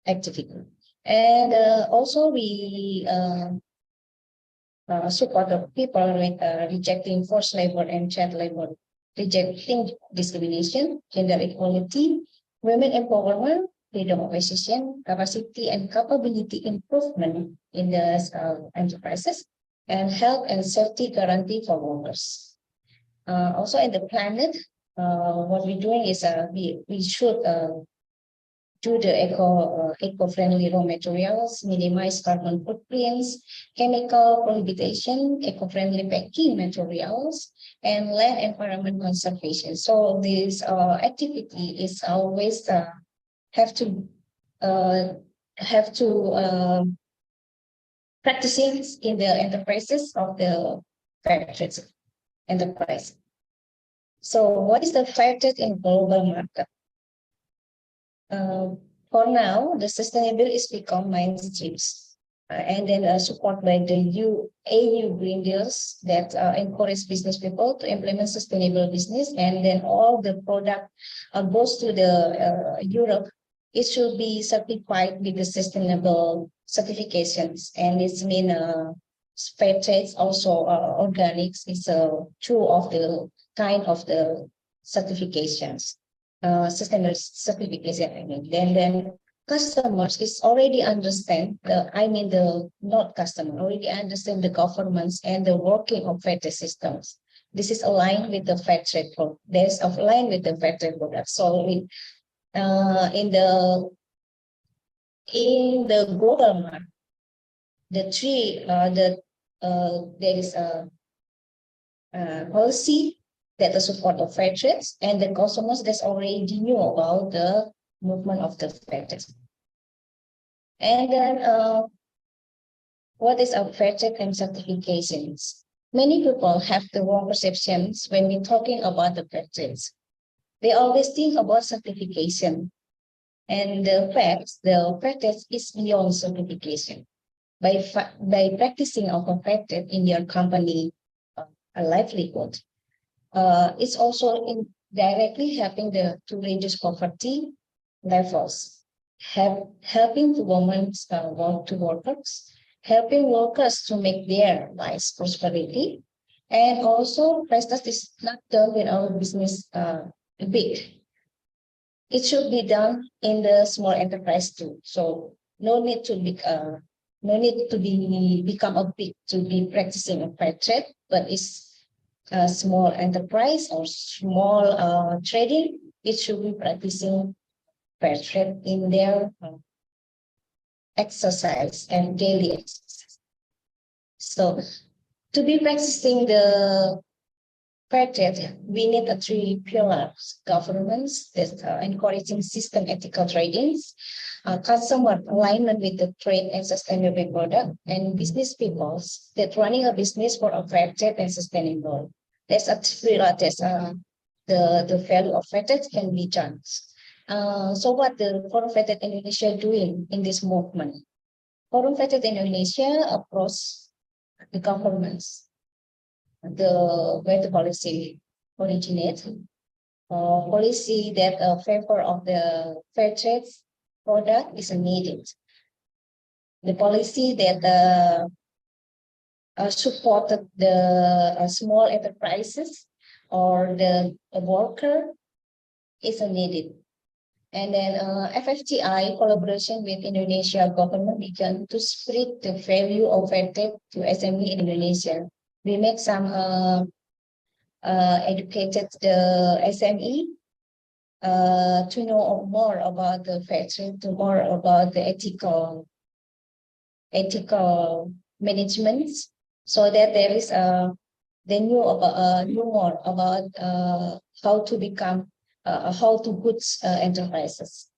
activity. And also we support the people with rejecting forced labor and child labor, rejecting discrimination, gender equality, women empowerment, freedom of decision, capacity and capability improvement in the enterprises, and health and safety guarantee for workers. Also in the planet, what we're doing is we should do the eco-friendly raw materials, minimize carbon footprints, chemical prohibition, eco-friendly packing materials, and land environment conservation. So this activity is always have to practicing in the enterprises of the fair trade enterprise. So what is the fair trade in global market? For now, the sustainable is become mainstream, and then support by the AU Green Deals that encourage business people to implement sustainable business, and then all the product goes to the Europe it should be certified with the sustainable certifications, and it's mean fair trade also organics is two of the kind of the certifications, sustainable certification. I mean, then customers is already understand the not customer already understand the governance and the working of fair trade systems. This is aligned with the fair trade product. This is aligned with the fair trade product. So in the global market, there is a policy that support the fair trade, and the customers that's already knew about the movement of the fair trade. And then what is our fair trade and certifications? Many people have the wrong perceptions when we're talking about the fair trade. They always think about certification, and the fair trade is beyond certification. By practicing of a fair trade in your company, a livelihood, it's also directly helping to reduce poverty levels, helping the women to workers, helping workers to make their lives prosperity, and also Prestas is not done with our business big. It should be done in the small enterprise too. So no need to become a big to be practicing a fair trade, but it's a small enterprise or small trading. It should be practicing fair trade in their exercise and daily exercise. So to be practicing the fair trade, we need the three pillars: governance, that encouraging system ethical trading, customer alignment with the trade and sustainable product, and business people that running a business for a fair trade and sustainable. That's a three that's the value of fair trade can be done. So what the Forum Fair Trade Indonesia doing in this movement? Forum Fair Trade Indonesia approach the governments, where the policy originates, policy that favor of the fair trade product is needed. The policy that supported the small enterprises or the worker is needed. And then FFTI collaboration with Indonesia government began to spread the value of fair trade to SME in Indonesia. We make some educated the SME to know more about the fair trade, to more about the ethical management, so that there is they knew more about how to become how to goods enterprises.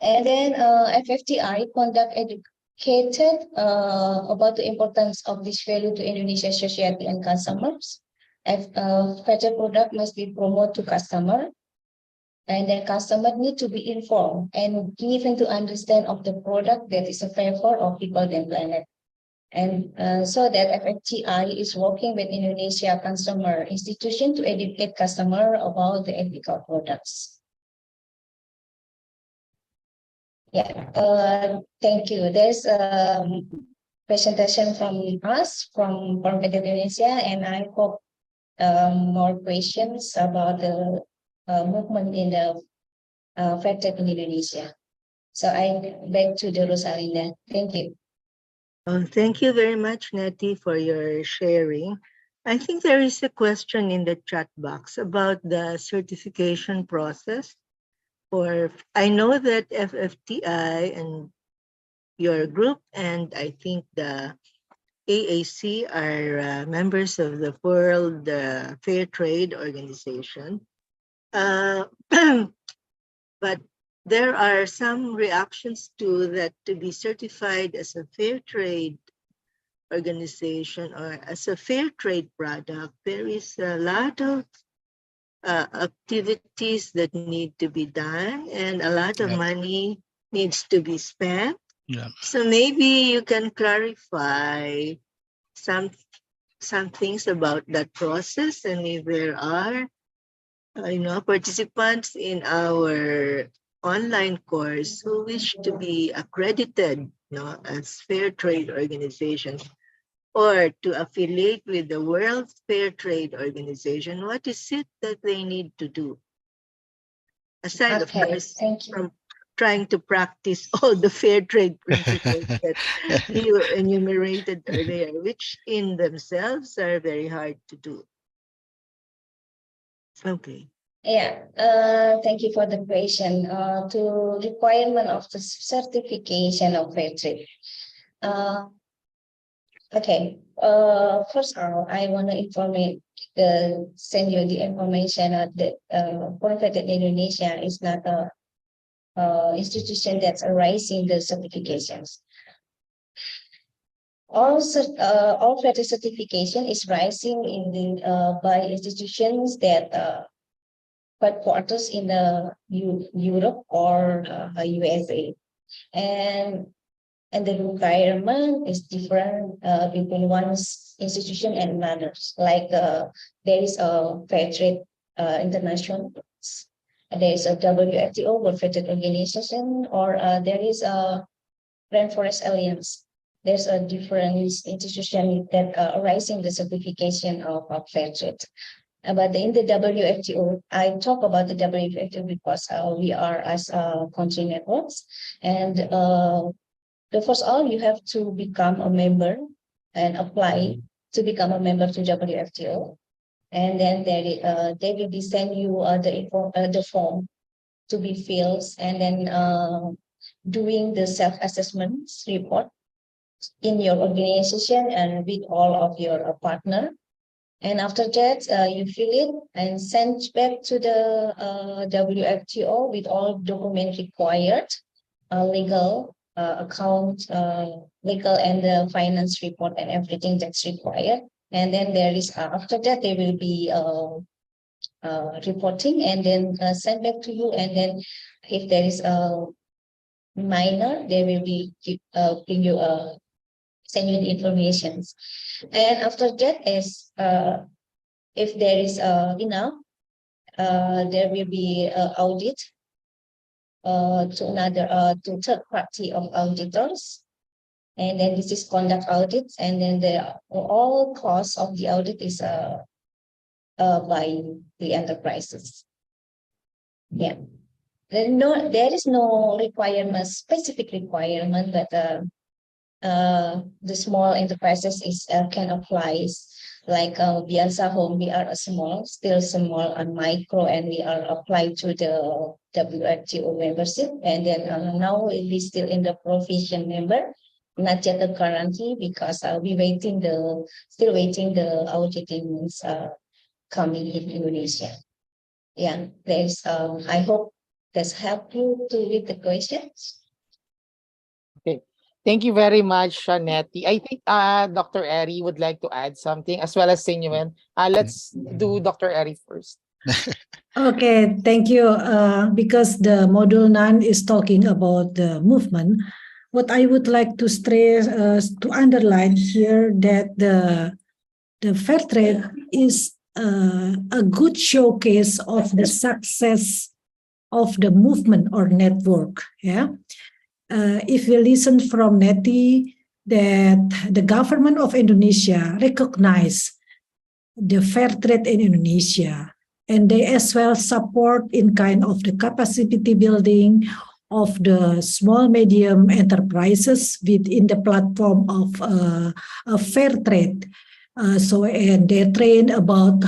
And then FFTI conduct educated about the importance of this value to Indonesian society and consumers. Fair trade product must be promoted to customer, and then customer need to be informed and given to understand of the product that is a favor of people and planet. And so that FFTI is working with Indonesia consumer institution to educate customer about the ethical products. Yeah, thank you. There's a presentation from us from Forum Fair Trade Indonesia, and I hope more questions about the movement in the fair trade in Indonesia. So I back to the Rosalinda. Thank you. Thank you very much, Nettie, for your sharing. I think there is a question in the chat box about the certification process. I know that FFTI and your group, and I think the AAC are members of the World Fair Trade Organization. But there are some reactions to that to be certified as a fair trade organization or as a fair trade product. There is a lot of activities that need to be done, and a lot of money needs to be spent. So maybe you can clarify some things about that process, and if there are participants in our online course who wish to be accredited, as fair trade organizations or to affiliate with the World Fair Trade Organization, what is it that they need to do? Aside, of Okay, course, thank you. from trying to practice all the fair trade principles that you enumerated earlier, which in themselves are very hard to do. Okay. Yeah, thank you for the question. To requirement of the certification of fair trade. Okay. First of all, I want to send you the information that Profit Indonesia is not a institution that's arising the certifications. All fair trade certification is rising in the by institutions that headquarters in Europe or USA, and the requirement is different between one institution and another's. Like there is a fair trade international, there is a WFTO, World Fair Trade Organization, or there is a Rainforest Alliance. There's a different institution that arising the certification of fair trade. But in the WFTO, I talk about the WFTO because we are as country networks, and first of all, you have to become a member and apply to become a member to WFTO, and then they will be send you the form to be filled, and then doing the self-assessments report in your organization and with all of your partner. And after that, you fill it and send back to the WFTO with all documents required, legal, account, legal and the finance report and everything that's required. And then there is, after that, they will be reporting and then send back to you. And then if there is a minor, they will be bring you send you the information. And after that is if there is enough, there will be audit to another to third party of auditors, and then this is conduct audits, and then the all costs of the audit is by the enterprises. Yeah, there is no requirement, specific requirement, but the small enterprises can apply. Like Biansa Home, we are still small and micro, and we are applied to the WFTO membership. And then now we still in the provision member, not yet the currently, because still waiting the auditing coming in Indonesia. Yeah, there's I hope that's helped you to read the questions. Thank you very much, Nettie. I think Dr. Eri would like to add something, as well as Sinuan. Let's do Dr. Eri first. Okay, thank you. Because the module 9 is talking about the movement, what I would like to stress, to underline here, that the fair trade is a good showcase of the success of the movement or network. Yeah. If we listen from Nettie, that the government of Indonesia recognize the fair trade in Indonesia, and they as well support in kind of the capacity building of the small medium enterprises within the platform of fair trade. And they train about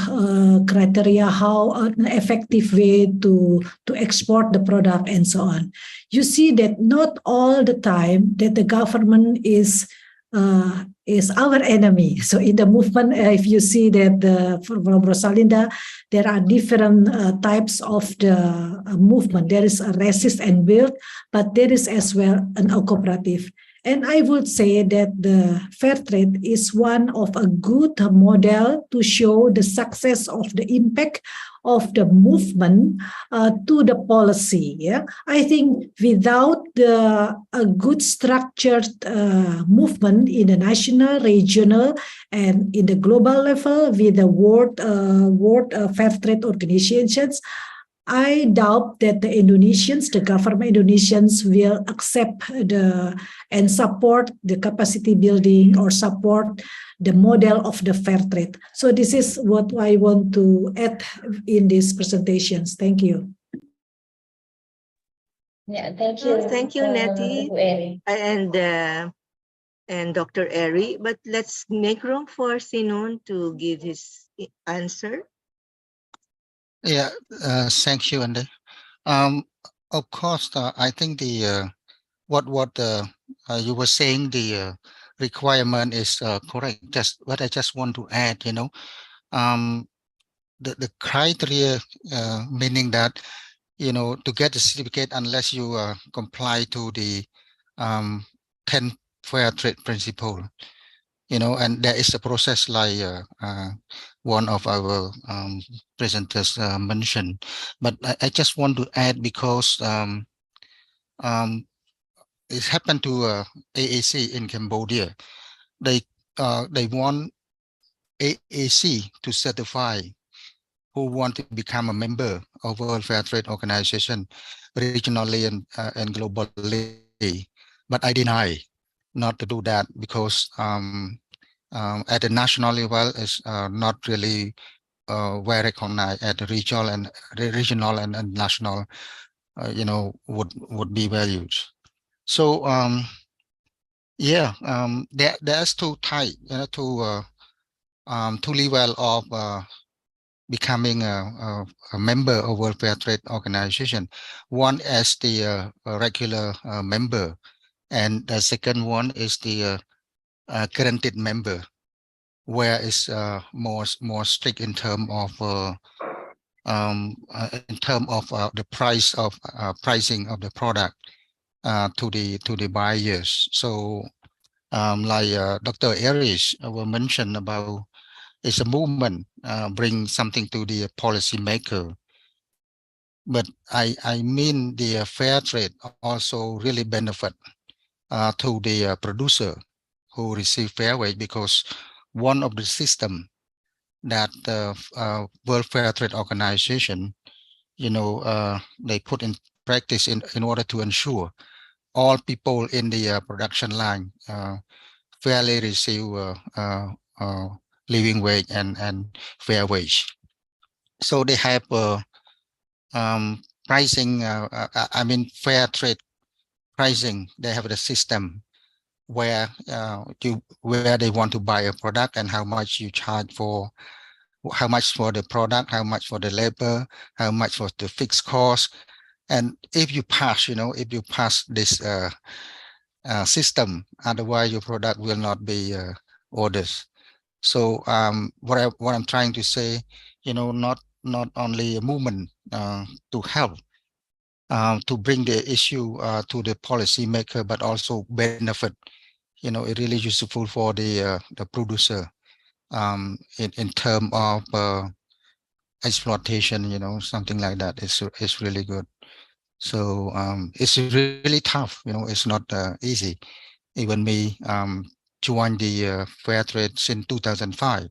criteria, how an effective way to export the product and so on. You see that not all the time that the government is our enemy. So in the movement, if you see that from Rosalinda, there are different types of the movement. There is a resist and build, but there is as well an cooperative. And I would say that the fair trade is one of a good model to show the success of the impact of the movement to the policy. Yeah, I think without a good structured movement in the national, regional, and in the global level with the world fair trade organizations, I doubt that the Indonesians, the government Indonesians, will accept and support the capacity building or support the model of the fair trade. So this is what I want to add in these presentations. Thank you. Yeah, thank you. Thank you, Nettie, Bu Eri. and Dr. Eri. But let's make room for Sinon to give his answer. Yeah, thank you, Andy. Of course, I think what you were saying, the requirement is correct. Just what I just want to add, um, the criteria, meaning that, to get the certificate, unless you comply to the 10 fair trade principle, and there is a process like one of our presenters mentioned. But I just want to add, because it happened to AAC in Cambodia. They want AAC to certify who want to become a member of World Fair Trade Organization regionally and globally. But I deny not to do that, because at the national level is not really well recognized. At the regional and national, would be valued. So yeah, there's two type, two level of becoming a member of World Fair Trade Organization. One is the regular member, and the second one is the guaranteed member, where it's more strict in term of the pricing of the product to the buyers. So like Dr. Erich will mention about, it's a movement, bring something to the policy maker. But I mean the fair trade also really benefit to the producer who receive fair wage, because one of the system that the World Fair Trade Organization, they put in practice in order to ensure all people in the production line fairly receive living wage and fair wage. So they have pricing, fair trade pricing. They have the system where where they want to buy a product and how much you charge for, how much for the product, how much for the labor, how much for the fixed cost. And if you pass, this system, otherwise your product will not be ordered. So what I'm trying to say, not only a movement to help to bring the issue to the policymaker, but also benefit. It really useful for the producer in term of exploitation, something like that. It's really good. So it's really tough, it's not easy. Even me joined the fair trade since 2005,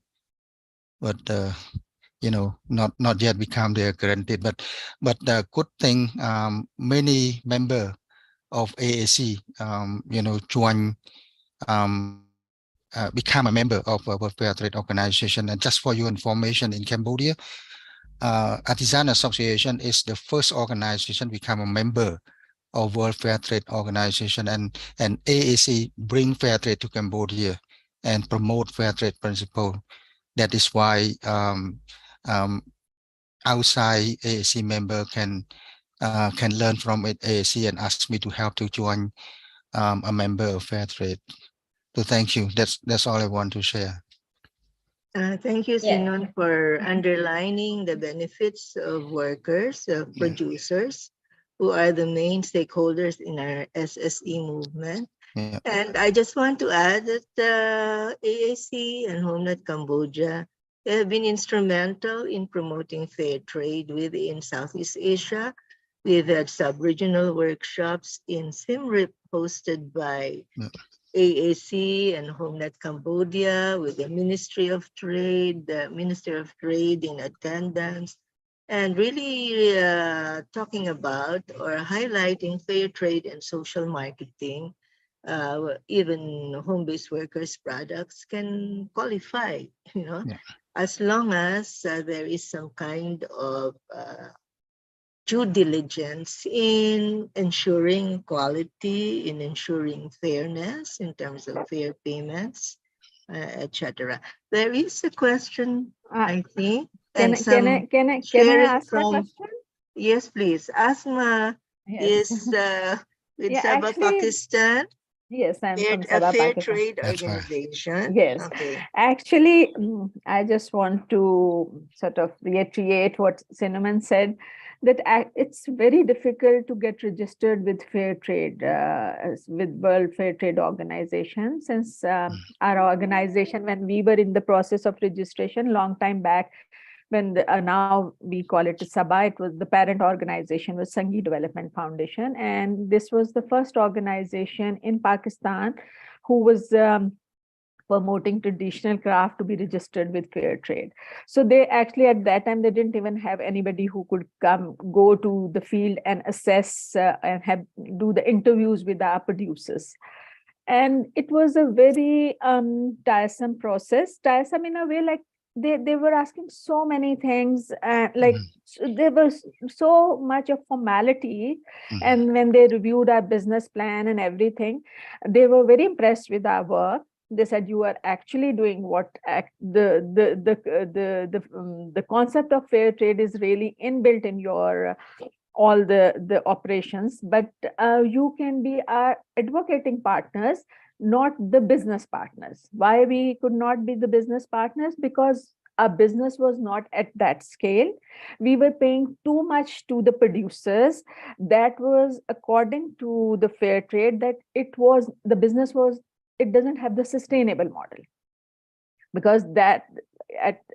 but not yet become the guaranteed. But the good thing, many member of AAC join, become a member of World Fair Trade Organization. And just for your information, in Cambodia, Artisan Association is the first organization become a member of World Fair Trade Organization, and AAC bring fair trade to Cambodia and promote fair trade principle. That is why outside AAC member can learn from it, AAC, and ask me to help to join a member of fair trade. So thank you. That's all I want to share. Thank you, Yeah. Sinon, for underlining the benefits of workers, of producers, who are the main stakeholders in our SSE movement. Yeah. And I just want to add that AAC and HomeNet Cambodia have been instrumental in promoting fair trade within Southeast Asia. We've had sub-regional workshops in Siem Reap hosted by AAC and HomeNet Cambodia, with the Ministry of Trade, the Minister of Trade in attendance, and really talking about or highlighting fair trade and social marketing. Even home-based workers products can qualify, you know, Yeah. as long as there is some kind of due diligence in ensuring quality, in ensuring fairness in terms of fair payments, etc. There is a question, Uh, I think, can and I can I some can I can I sharing ask my from, question? yes, please. Asma Yes. is with Yeah, Sabah, actually, Pakistan, yes, I'm from a Sabah, fair Pakistan. trade That's right. organization. Yes, Okay. actually, I just want to sort of reiterate what Cinnamon said, that it's very difficult to get registered with Fair Trade, with World Fair Trade Organization, since our organization, when we were in the process of registration long time back, when now we call it Sabha, it was the parent organization was Sangi Development Foundation, and this was the first organization in Pakistan who was promoting traditional craft to be registered with fair trade. So they actually at that time they didn't even have anybody who could come go to the field and assess and have do the interviews with our producers. And it was a very tiresome process, tiresome in a way, like they were asking so many things, like there was so much of formality. And when they reviewed our business plan and everything, they were very impressed with our work. They said you are actually doing what the concept of fair trade is really inbuilt in your all the operations, but you can be our advocating partners, not the business partners. Why we could not be the business partners? Because our business was not at that scale. We were paying too much to the producers. That was according to the fair trade, that it was the business was, it doesn't have the sustainable model, because that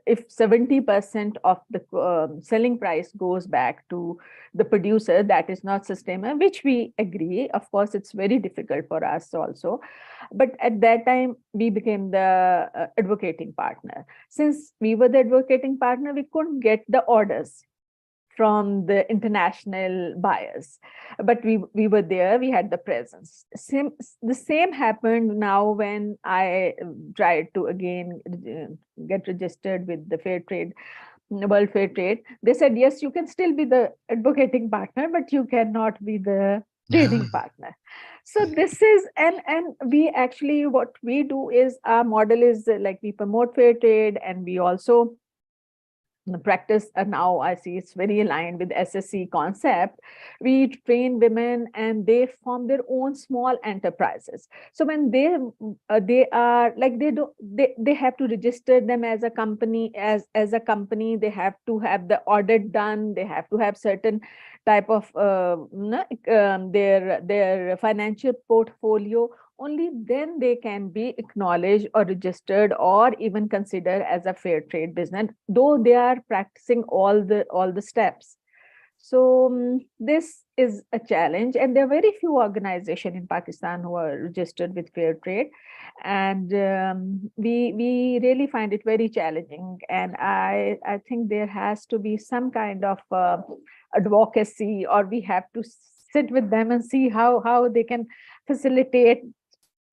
if 70% of the selling price goes back to the producer, that is not sustainable, which we agree. Of course, it's very difficult for us also, but at that time we became the advocating partner. Since we were the advocating partner, we couldn't get the orders from the international buyers, but we were there, we had the presence. The same happened now when I tried to again get registered with the fair trade, World Fair Trade. They said yes, you can still be the advocating partner, but you cannot be the trading partner. So this is, and we actually, what we do is, our model is like we promote fair trade, and we also the practice now I see it's very aligned with SSE concept. We train women and they form their own small enterprises. So when they are like, they have to register them as a company, as a company. They have to have the audit done. They have to have certain type of their financial portfolio. Only then they can be acknowledged or registered or even considered as a fair trade business, though they are practicing all the steps. So this is a challenge, and there are very few organizations in Pakistan who are registered with fair trade, and we really find it very challenging. And I think there has to be some kind of advocacy, or we have to sit with them and see how they can facilitate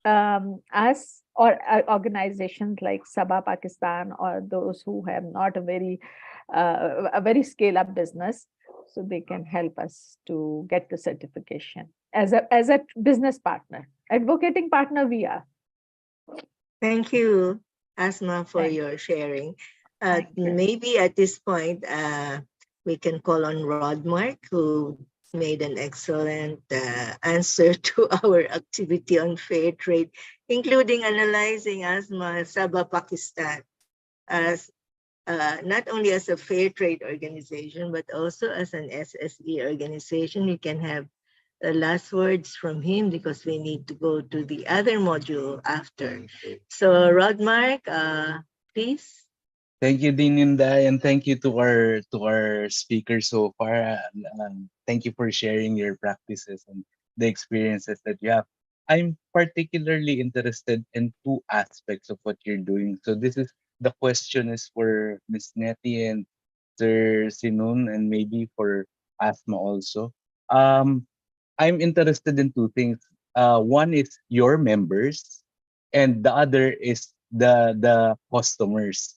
us, or organizations like Sabah Pakistan, or those who have not a very scale up business, so they can help us to get the certification as a business partner, advocating partner we are. Thank you, Asma, for Thank your sharing. Thank you. Maybe at this point, we can call on Rodmark, who made an excellent answer to our activity on fair trade, including analyzing Asma Sabah Pakistan as not only as a fair trade organization, but also as an SSE organization. We can have the last words from him because we need to go to the other module after. So Rodmark, please. Thank you, Dean Inday, and thank you to our speakers so far. Thank you for sharing your practices and the experiences that you have. I'm particularly interested in two aspects of what you're doing. So this is the question is for Miss Nettie and Sir Sinun, and maybe for Asma also. Um, I'm interested in two things. One is your members, and the other is the customers.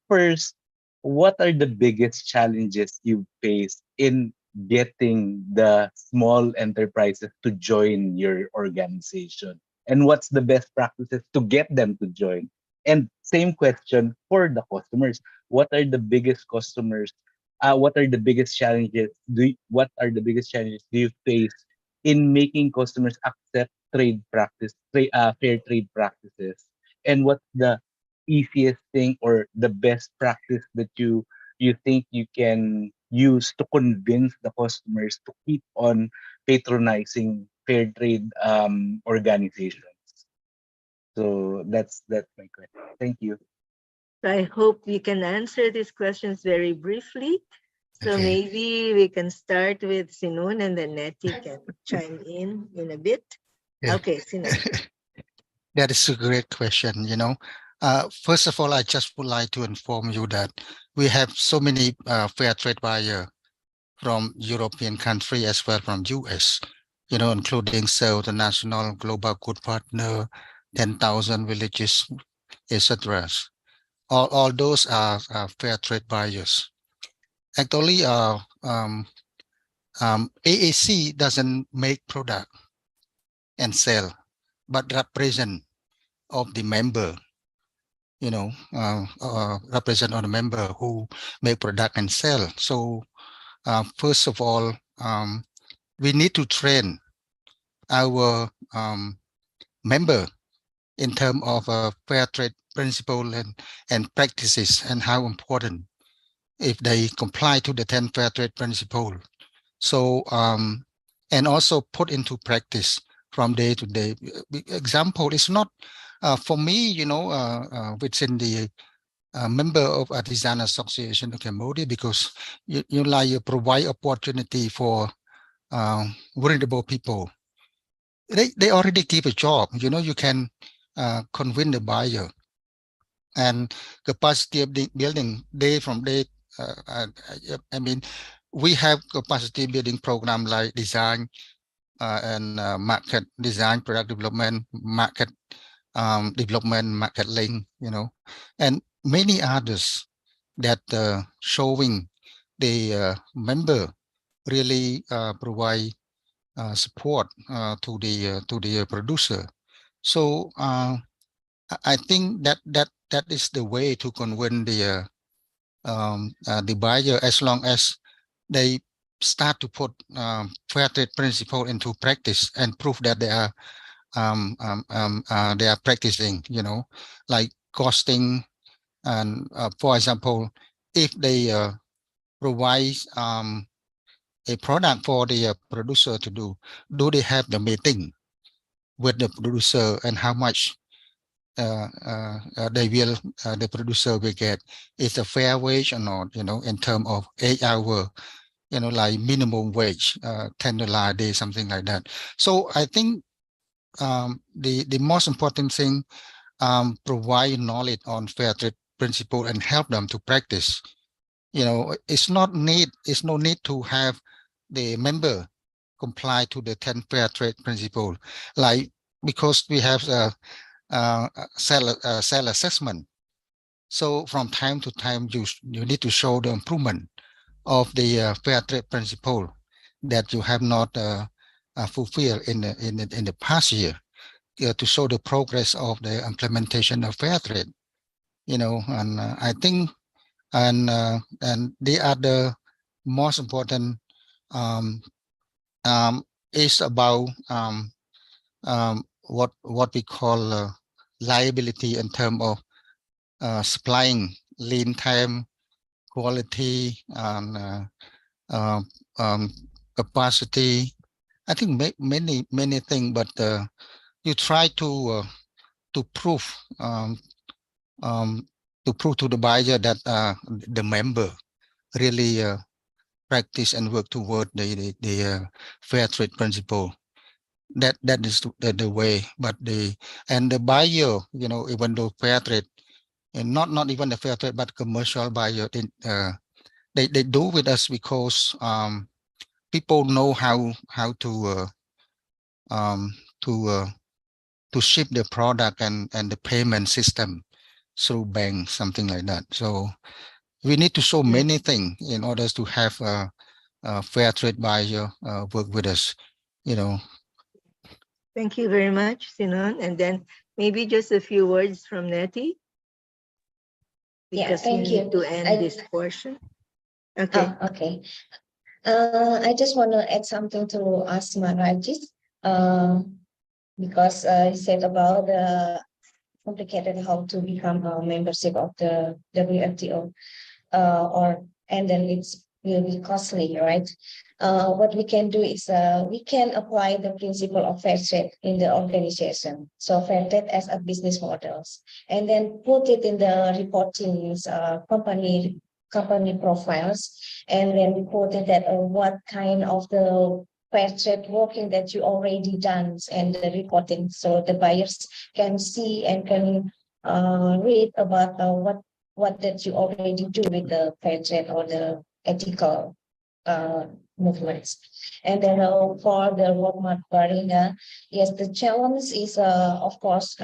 First, what are the biggest challenges you face in getting the small enterprises to join your organization? And what's the best practices to get them to join? And same question for the customers. What are the biggest customers? What are the biggest challenges? What are the biggest challenges do you face in making customers accept fair trade practices? And what's the easiest thing or the best practice that you think you can use to convince the customers to keep on patronizing fair trade organizations? So that's my question. Thank you. I hope we can answer these questions very briefly. So Okay. maybe we can start with Sinun and then Nettie can chime in a bit. Yeah. Okay, Sinun. That is a great question. First of all, I just would like to inform you that we have so many fair trade buyer from European country as well from US, including Sale the National Global Good Partner, 10,000 Villages, etc. All those are fair trade buyers. Actually, AAC doesn't make product and sell, but represent of the member, represent on the member who make product and sell. So first of all, we need to train our member in terms of fair trade principle and practices and how important if they comply to the 10 fair trade principle. So, and also put into practice from day to day. Example is not for me, within the member of Artisan Association of Cambodia, because you provide opportunity for vulnerable people. They already give a job. You can convince the buyer and capacity building day from day. I mean, we have capacity building program like design and market design, product development, market development, market link, and many others that showing the member really provide support to the producer. So I think that is the way to convince the buyer, as long as they start to put fair trade principle into practice and prove that they are practicing, like costing. And for example, if they provide a product for the producer to do they have the meeting with the producer and how much the producer will get? Is a fair wage or not, in terms of 8 hour, like minimum wage, $10 a day, something like that. So I think the most important thing, provide knowledge on fair trade principle and help them to practice. It's no need to have the member comply to the 10 fair trade principle, like, because we have sell assessment. So from time to time, you need to show the improvement of the fair trade principle that you have not fulfilled in the past year, to show the progress of the implementation of fair trade. And I think and the other most important is about what we call liability in terms of supplying lean time, quality, and capacity. I think many things, but you try to prove to the buyer that the member really practice and work toward the fair trade principle. That is the way. But the buyer, even though fair trade, and not even the fair trade, but commercial buyer. They do with us because people know how to um, to uh, to ship the product and the payment system through bank, something like that. So we need to show many things in order to have a fair trade buyer work with us. You know. Thank you very much, Sinon. And then maybe just a few words from Nettie. Yeah, Because we thank need you. to end this portion. Okay. Okay. I just want to add something to Asma Rajis, because he said about the complicated how to become a membership of the WFTO, and then it's will be costly, right? What we can do is we can apply the principle of fair trade in the organization. So fair trade as a business models, and then put it in the reporting company profiles, and then put it that what kind of the fair trade working that you already done and the reporting, so the buyers can see and can read about what that you already do with the fair trade or the ethical uh, movements. And then for the roadmap arena, yes, the challenge is of course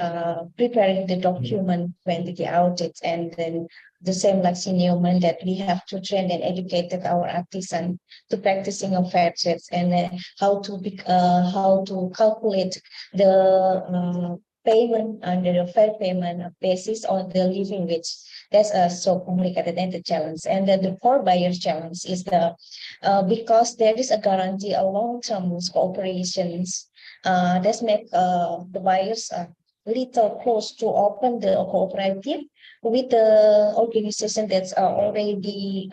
preparing the document when the audit, and then the same like Newman, that we have to train and educate our artisan to practicing of fair trades, and how to calculate the payment under the fair payment basis on the living wage. That's so complicated and the challenge. And then the core buyer challenge is because there is a guarantee a long-term cooperations. That's make the buyers little close to open the cooperative with the organization that's already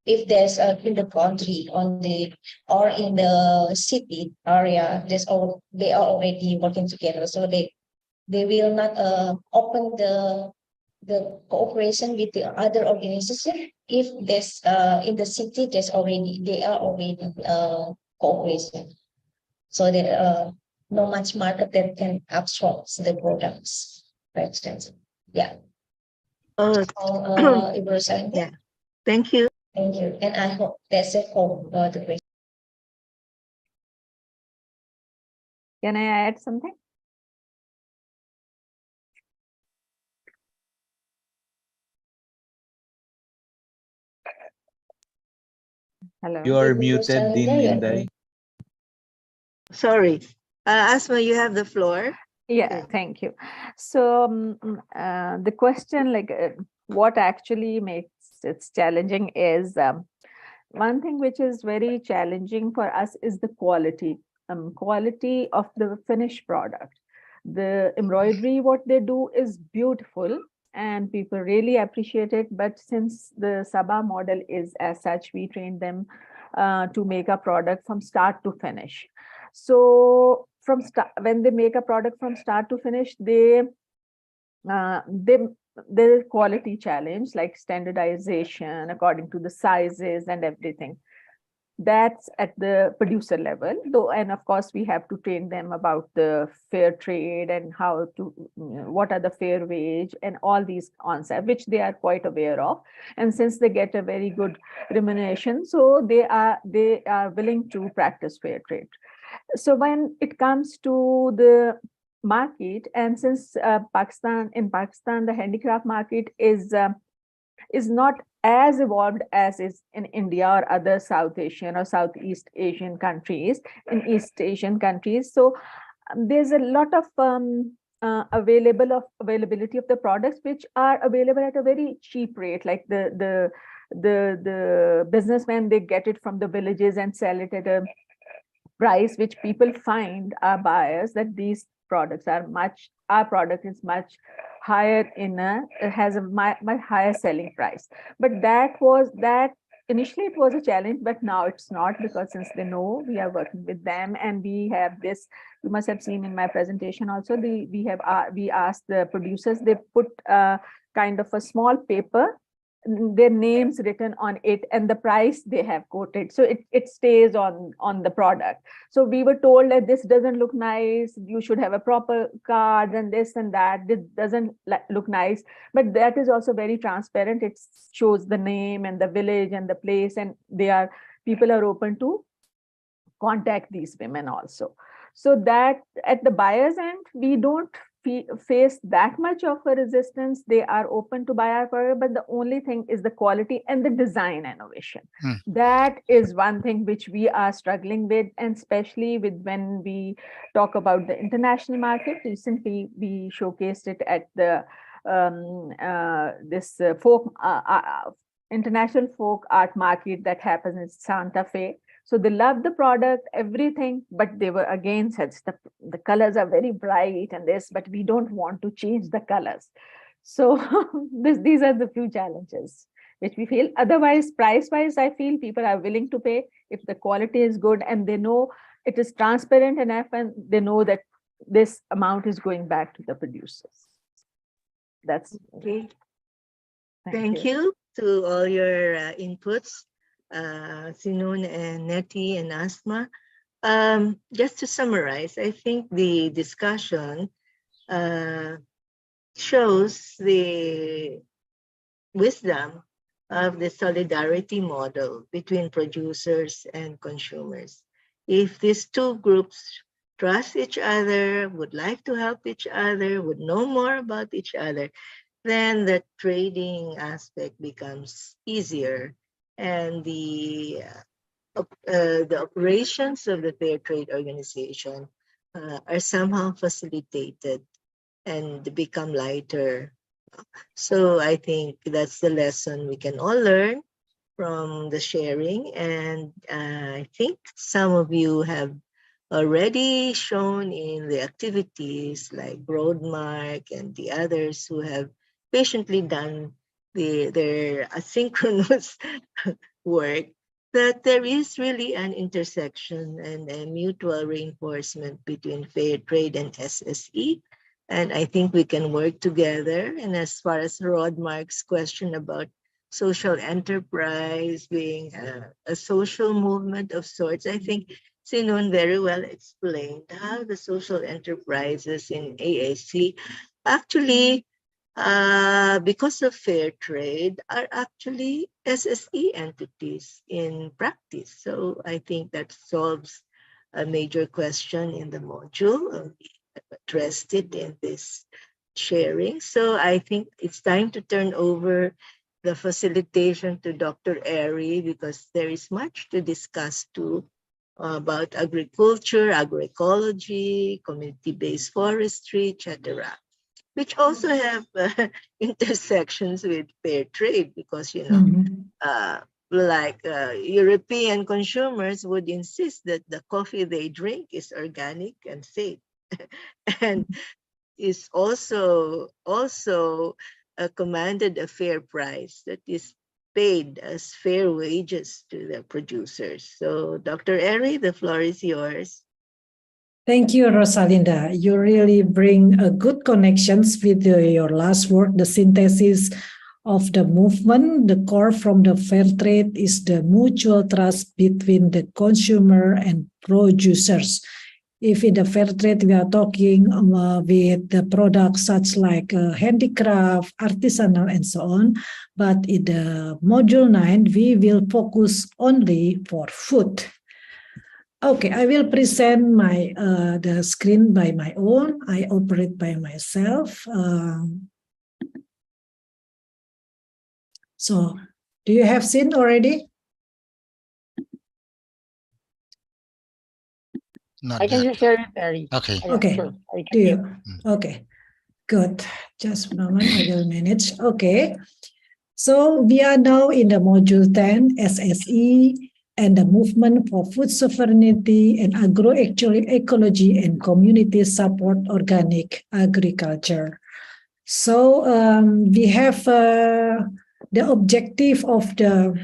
if there's in the country on the or in the city area, they are already working together, so they will not open the cooperation with the other organization if there's in the city they are already cooperation, so that no much market that can absorb the products, for instance. Yeah. Oh, It was yeah. Thank you. Thank you, and I hope that's it for the question. Can I add something? Hello. You are It was muted, Din Inday. Sorry. Asma, you have the floor. Yeah, thank you. So the question, like what actually makes it challenging is one thing which is very challenging for us is the quality of the finished product. The embroidery, what they do is beautiful and people really appreciate it. But since the Sabah model is as such, we train them to make a product from start to finish. So when they make a product from start to finish, the quality challenge like standardization according to the sizes and everything. That's at the producer level, though, and of course we have to train them about the fair trade and how to, what are the fair wage and all these concepts, which they are quite aware of. And since they get a very good remuneration, so they are willing to practice fair trade. So when it comes to the market, and since in Pakistan, the handicraft market is not as evolved as is in India or other South Asian or Southeast Asian countries, in East Asian countries. So there's a lot of availability of the products which are available at a very cheap rate, like the businessmen, they get it from the villages and sell it at a price which people find are buyers that these products are our product is much higher has a much higher selling price. But initially it was a challenge, but now it's not, because since they know we are working with them, and we have this, you must have seen in my presentation also, we asked the producers, they put kind of a small paper their names written on it and the price they have quoted. So it stays on the product. So we were told that this doesn't look nice, you should have a proper card and this and that, this doesn't look nice. But that is also very transparent. It shows the name and the village and the place, and people are open to contact these women also. So that at the buyer's end, we don't face that much of a resistance. They are open to buy our product, but the only thing is the quality and the design innovation. That is one thing which we are struggling with, and especially with when we talk about the international market. Recently, we showcased it at the international folk art market that happens in Santa Fe. So they love the product, everything, but they were again said the colors are very bright and this, but we don't want to change the colors. So these are the few challenges which we feel. Otherwise, price-wise, I feel people are willing to pay if the quality is good and they know it is transparent enough and they know that this amount is going back to the producers. That's okay. Thank you to all your inputs. Sinun and Nettie and Asma. Just to summarize, I think the discussion shows the wisdom of the solidarity model between producers and consumers. If these two groups trust each other, would like to help each other, would know more about each other, then the trading aspect becomes easier. And the operations of the Fair Trade Organization are somehow facilitated and become lighter. So I think that's the lesson we can all learn from the sharing. And I think some of you have already shown in the activities like Roadmark and the others who have patiently done their asynchronous work, that there is really an intersection and a mutual reinforcement between fair trade and SSE. And I think we can work together. And as far as Rodmark's question about social enterprise being a social movement of sorts, I think Sinun very well explained how the social enterprises in AAC actually because of fair trade, are actually SSE entities in practice. So I think that solves a major question in the module. We addressed it in this sharing. So I think it's time to turn over the facilitation to Dr. Airy, because there is much to discuss too about agriculture, agroecology, community-based forestry, etc., which also have intersections with fair trade, because, you know, European consumers would insist that the coffee they drink is organic and safe, and is also commanded a fair price that is paid as fair wages to the producers. So, Dr. Airy, the floor is yours. Thank you, Rosalinda. You really bring good connections with your last work, the synthesis of the movement. The core from the fair trade is the mutual trust between the consumer and producers. If in the fair trade, we are talking with the products such like handicraft, artisanal, and so on. But in the module 9, we will focus only for food. Okay, I will present my the screen by my own. I operate by myself. So, do you have seen already? Not I can yet. just share it, Terry. Okay. Okay. Sure. Do you? Okay, good. Just a moment, I will manage. Okay. So we are now in the module 10, SSE, and the movement for food sovereignty and agroecology and community support organic agriculture. So we have the objective of the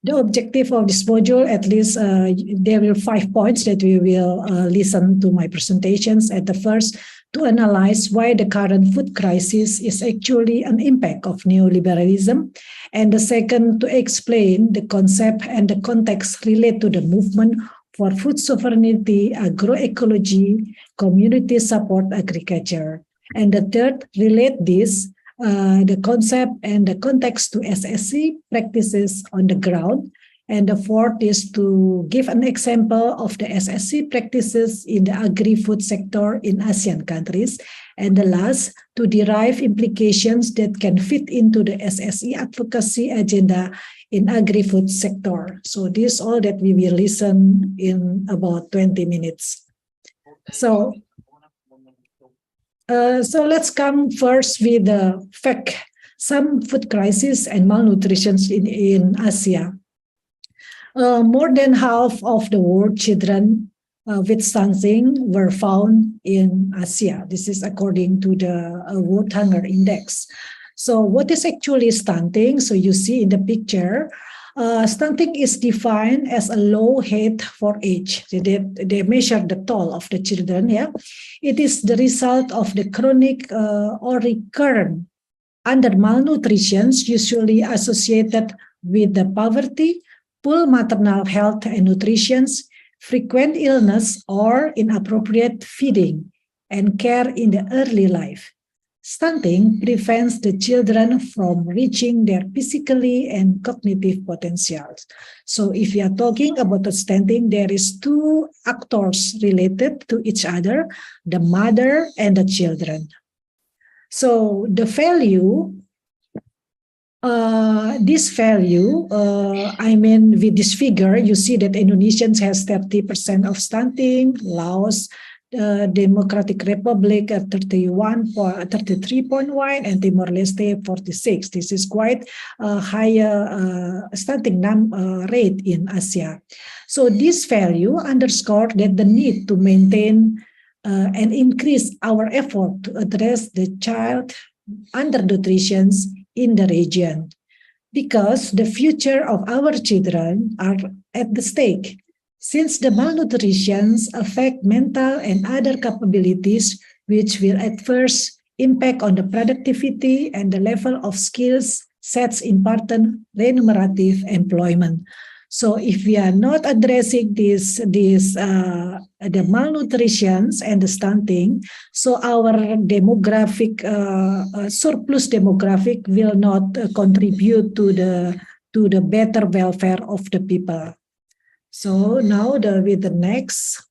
The objective of this module, at least there will 5 points that we will listen to my presentations. At the first, to analyze why the current food crisis is actually an impact of neoliberalism. And the second, to explain the concept and the context related to the movement for food sovereignty, agroecology, community support agriculture. And the third, relate this the concept and the context to SSE practices on the ground. And the fourth is to give an example of the SSE practices in the agri-food sector in ASEAN countries. And the last, to derive implications that can fit into the SSE advocacy agenda in agri-food sector. So this all that we will listen in about 20 minutes. So let's come first with the fact. Some food crisis and malnutrition in Asia. More than half of the world children with stunting were found in Asia. This is according to the World Hunger Index. So what is actually stunting? So you see in the picture, stunting is defined as a low height for age. They measure the tall of the children. Yeah, it is the result of the chronic or recurrent under malnutrition, usually associated with the poverty, poor maternal health and nutrition, frequent illness or inappropriate feeding and care in the early life. Stunting prevents the children from reaching their physically and cognitive potentials. So if you are talking about the stunting, there is two actors related to each other, the mother and the children. So the value, this value, with this figure, you see that Indonesians has 30% of stunting, Laos, Democratic Republic at 33.1, and Timor-Leste 46. This is quite a higher stunting rate in Asia. So this value underscores that the need to maintain and increase our effort to address the child undernutrition in the region, because the future of our children are at the stake. Since the malnutrition affect mental and other capabilities, which will at first impact on the productivity and the level of skills sets important remunerative employment. So if we are not addressing the malnutrition and the stunting, so our demographic surplus demographic will not contribute to the better welfare of the people. So now with the next.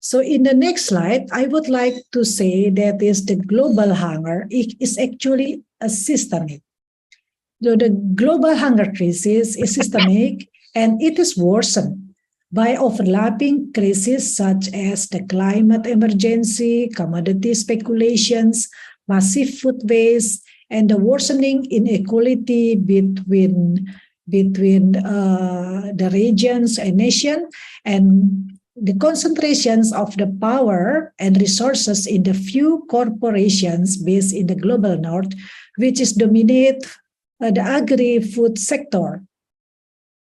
So in the next slide, I would like to say that the global hunger is actually a systemic. So the global hunger crisis is systemic and it is worsened by overlapping crises such as the climate emergency, commodity speculations, massive food waste, and the worsening inequality between the regions and nations, and the concentrations of the power and resources in the few corporations based in the global north, which is dominate the agri-food sector.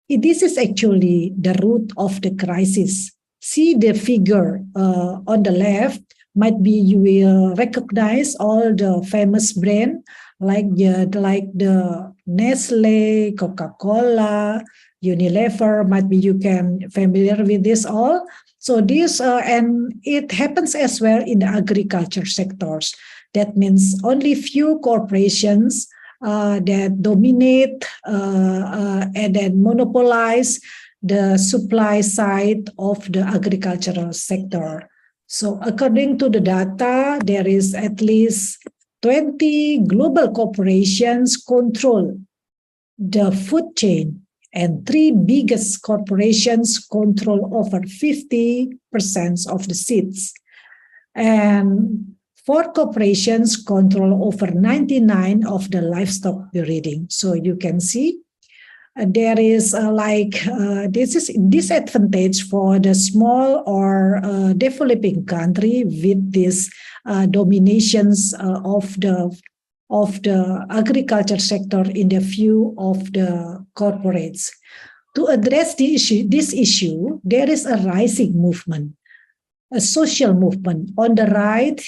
This is actually the root of the crisis. See the figure on the left, might be you will recognize all the famous brands like the Nestle, Coca-Cola, Unilever, might be you can familiar with this all. So this, and it happens as well in the agriculture sectors. That means only few corporations that dominate and then monopolize the supply side of the agricultural sector. So according to the data, there is at least 20 global corporations control the food chain, and 3 biggest corporations control over 50% of the seeds. And 4 corporations control over 99% of the livestock breeding. So you can see there is this is disadvantage for the small or developing country with this dominations of the of the agriculture sector in the view of the corporates. To address this issue, there is a rising movement, a social movement on the right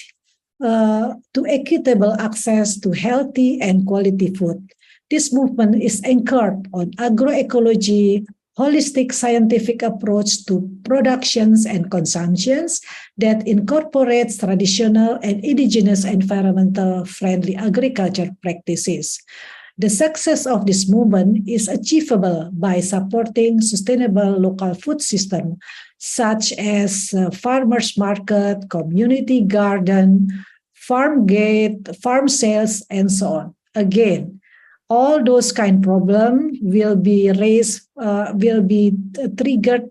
to equitable access to healthy and quality food. This movement is anchored on agroecology, holistic scientific approach to productions and consumptions that incorporates traditional and indigenous environmental friendly agriculture practices. The success of this movement is achievable by supporting sustainable local food system, such as farmers market, community garden, farm gate, farm sales, and so on. Again, all those kind of problems will be raised, will be triggered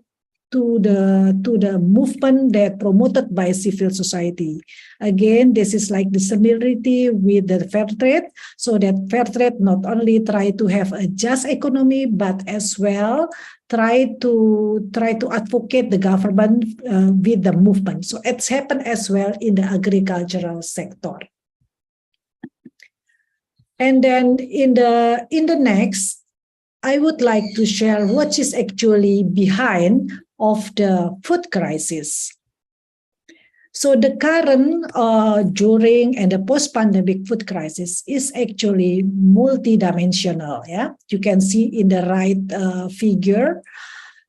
to the movement that promoted by civil society. Again, this is like the similarity with the fair trade, so that fair trade not only try to have a just economy, but as well try to advocate the government with the movement. So it's happened as well in the agricultural sector. And then in the next, I would like to share what is actually behind of the food crisis. So the current, during, and the post-pandemic food crisis is actually multidimensional. Yeah, you can see in the right figure.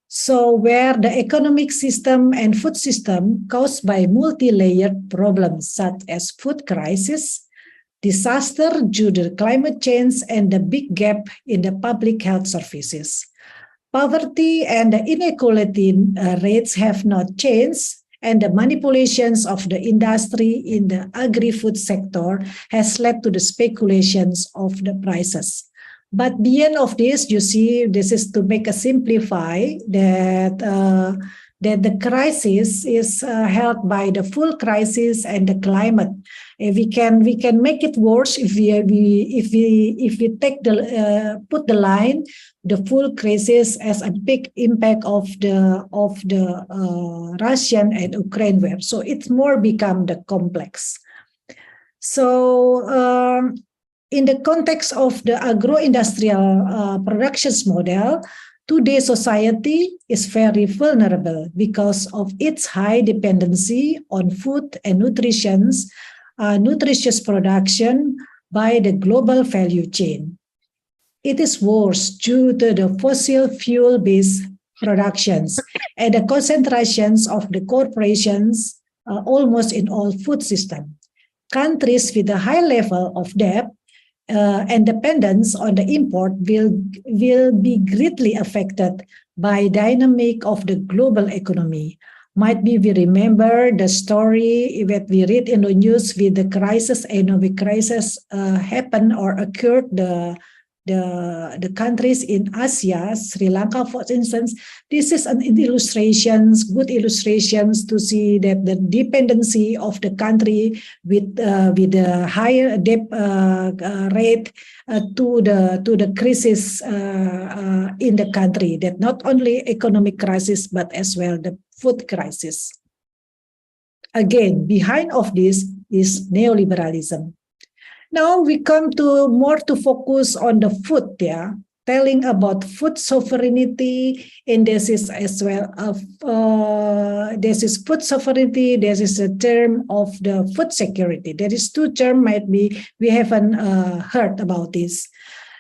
So where the economic system and food system caused by multi-layered problems such as food crisis, disaster due to climate change, and the big gap in the public health services. Poverty and the inequality rates have not changed, and the manipulations of the industry in the agri-food sector has led to the speculations of the prices. But beyond of this, you see, this is to make a simplify that the crisis is held by the full crisis and the climate. We can make it worse if we take the put the line the full crisis as a big impact of the Russian and Ukraine war. So it's more become the complex. So in the context of the agro-industrial productions model, today's society is very vulnerable because of its high dependency on food and nutritious production by the global value chain. It is worse due to the fossil fuel-based productions and the concentrations of the corporations almost in all food systems. Countries with a high level of debt and dependence on the import will be greatly affected by dynamic of the global economy. Might be we remember the story that we read in the news with the crisis, economic crisis happened or occurred the countries in Asia, Sri Lanka, for instance. This is an illustrations, good illustrations to see that the dependency of the country with the higher debt rate to the crisis in the country. That not only economic crisis but as well the food crisis. Again, behind of this is neoliberalism. Now we come to more to focus on the food, yeah, telling about food sovereignty, and this is as well this is food sovereignty. This is a term of the food security. There is two terms might be we haven't heard about this.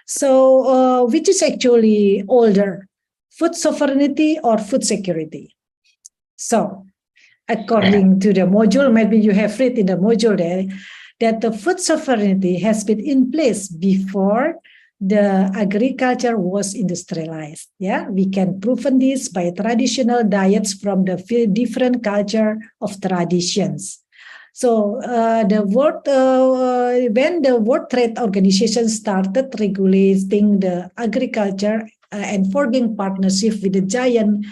So which is actually older, food sovereignty or food security? So according to the module, maybe you have read in the module there, that the food sovereignty has been in place before the agriculture was industrialized. Yeah, we can prove this by traditional diets from the different culture of traditions. So the world, when the World Trade Organization started regulating the agriculture and forging partnership with the giant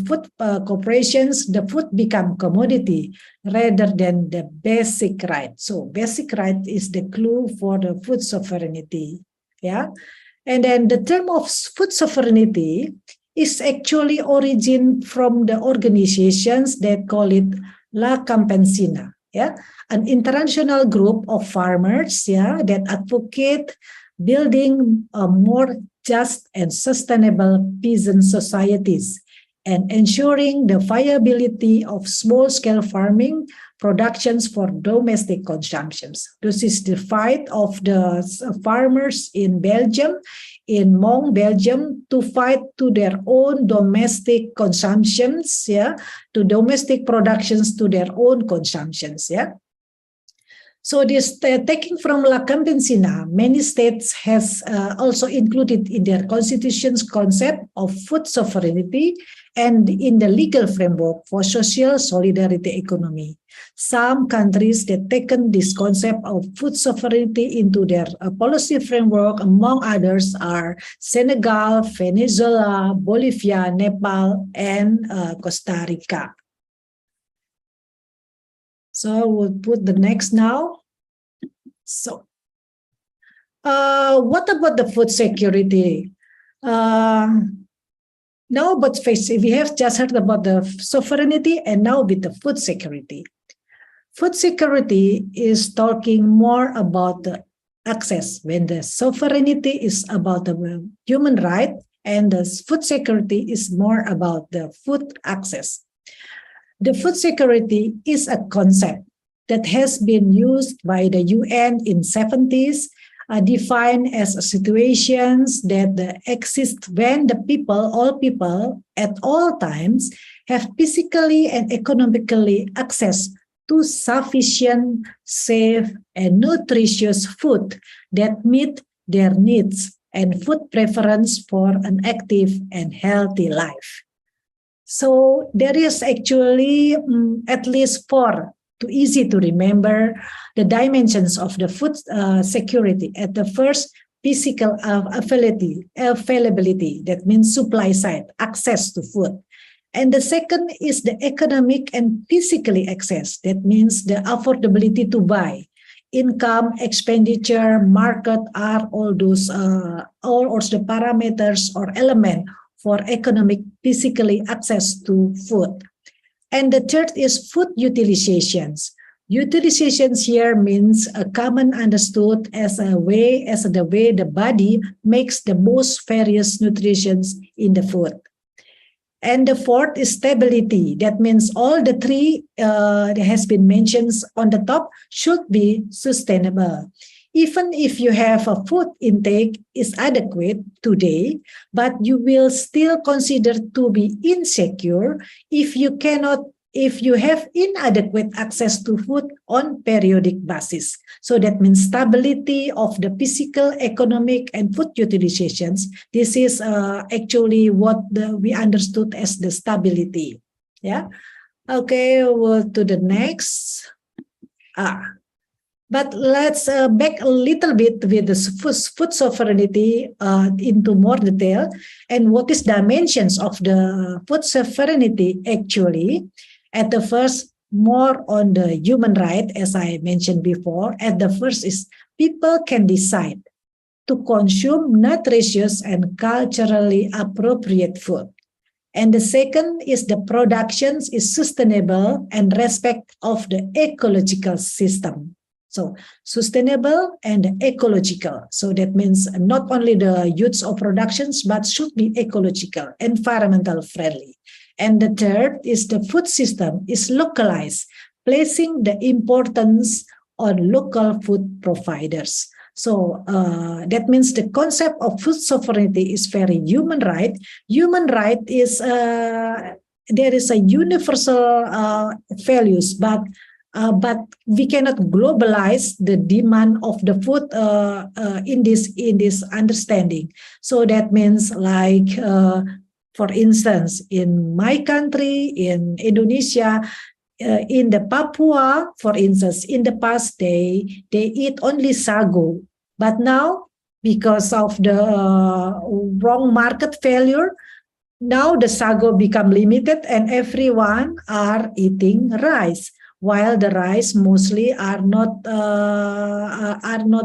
food corporations, the food become commodity rather than the basic right. So basic right is the clue for the food sovereignty. Yeah, and then the term of food sovereignty is actually origin from the organizations that call it La Campesina. Yeah, an international group of farmers, yeah, that advocate building a more just and sustainable peasant societies and ensuring the viability of small-scale farming productions for domestic consumptions. This is the fight of the farmers in Belgium, in Mont, Belgium, to fight to their own domestic consumptions, yeah, to domestic productions to their own consumptions, yeah. So this taking from La Campesina, many states has also included in their constitution's concept of food sovereignty and in the legal framework for social solidarity economy. Some countries that taken this concept of food sovereignty into their policy framework, among others, are Senegal, Venezuela, Bolivia, Nepal, and Costa Rica. So we'll put the next now. So, what about the food security? Now, but we have just heard about the sovereignty and now with the food security. Food security is talking more about the access when the sovereignty is about the human right and the food security is more about the food access. The food security is a concept that has been used by the UN in 70s, defined as situations that exist when the people, all people, at all times, have physically and economically access to sufficient, safe, and nutritious food that meet their needs and food preference for an active and healthy life. So there is actually at least 4, too easy to remember, the dimensions of the food security. At the first, physical availability, that means supply side, access to food. And the second is the economic and physically access, that means the affordability to buy. Income, expenditure, market are all those all the parameters or element for economic physically access to food. And the third is food utilizations. Utilizations here means a common understood as the way the body makes the most various nutrients in the food. And the fourth is stability. That means all the three that has been mentioned on the top should be sustainable. Even if you have a food intake is adequate today, but you will still consider to be insecure if you have inadequate access to food on periodic basis. So that means stability of the physical, economic, and food utilizations. This is actually what we understood as the stability. Yeah. Okay, we'll to the next. But let's back a little bit with the food sovereignty into more detail. And what is dimensions of the food sovereignty actually? At the first, more on the human right, as I mentioned before. At the first is people can decide to consume nutritious and culturally appropriate food. And the second is the production is sustainable and respect of the ecological system. So sustainable and ecological. So that means not only the use of productions, but should be ecological, environmental friendly. And the third is the food system is localized, placing the importance on local food providers. So that means the concept of food sovereignty is very human right. Human right is there is a universal values, but we cannot globalize the demand of the food in this understanding. So that means like. For instance, in my country, in Indonesia, in the Papua, for instance, in the past they eat only sago. But now, because of the wrong market failure, now the sago become limited and everyone are eating rice. While the rice mostly are not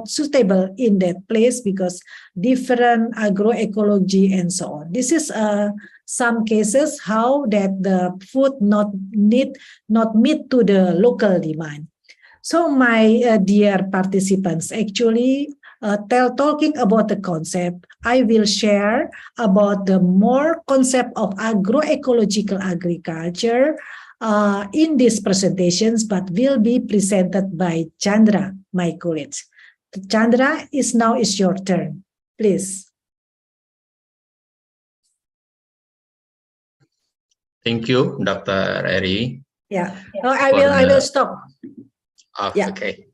suitable in that place because different agroecology and so on. This is some cases how that the food not meet to the local demand. So my dear participants, actually, talking about the concept, I will share about the more concept of agroecological agriculture in these presentations, but will be presented by Chandra, my colleague. Chandra, now is your turn, please. Thank you, Dr. Eri. Yeah, I will stop. Okay.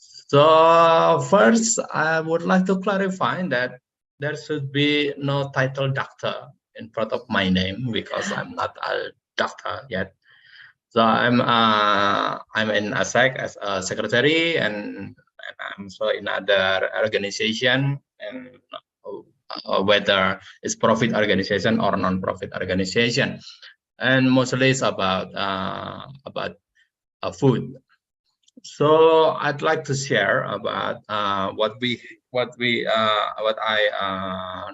So first, I would like to clarify that there should be no title doctor in front of my name because I'm not a doctor yet. So I'm in ASEC as a secretary, and I'm also in other organization, and whether it's profit organization or non-profit organization, and mostly it's about food. So I'd like to share about what I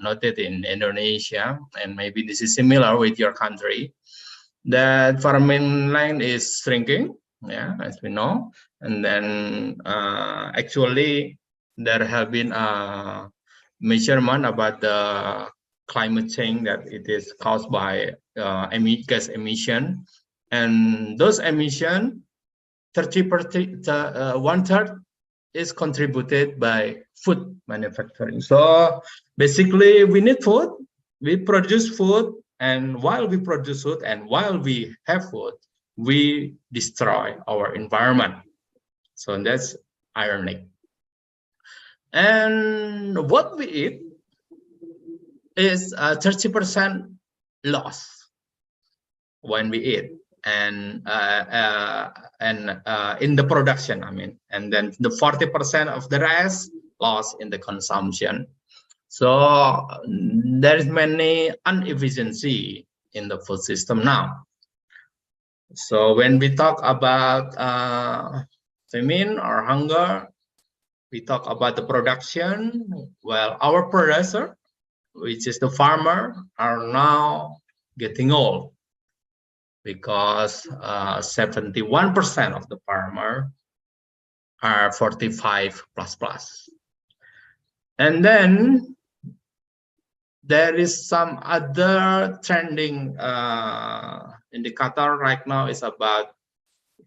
noted in Indonesia, and maybe this is similar with your country. That farming land is shrinking, yeah, as we know, and then actually there have been a measurement about the climate change that it is caused by gas emission, and those emission 30%, 1/3 is contributed by food manufacturing. So basically, we need food, we produce food, and while we produce food and while we have food, we destroy our environment. So that's ironic. And what we eat is 30% loss when we eat. And in the production, I mean, and then the 40% of the rest lost in the consumption. So there is many inefficiency in the food system now. So when we talk about famine or hunger, we talk about the production. Well, our producer, which is the farmer, are now getting old, because 71% of the farmer are 45 plus. And then there is some other trending indicator right now is about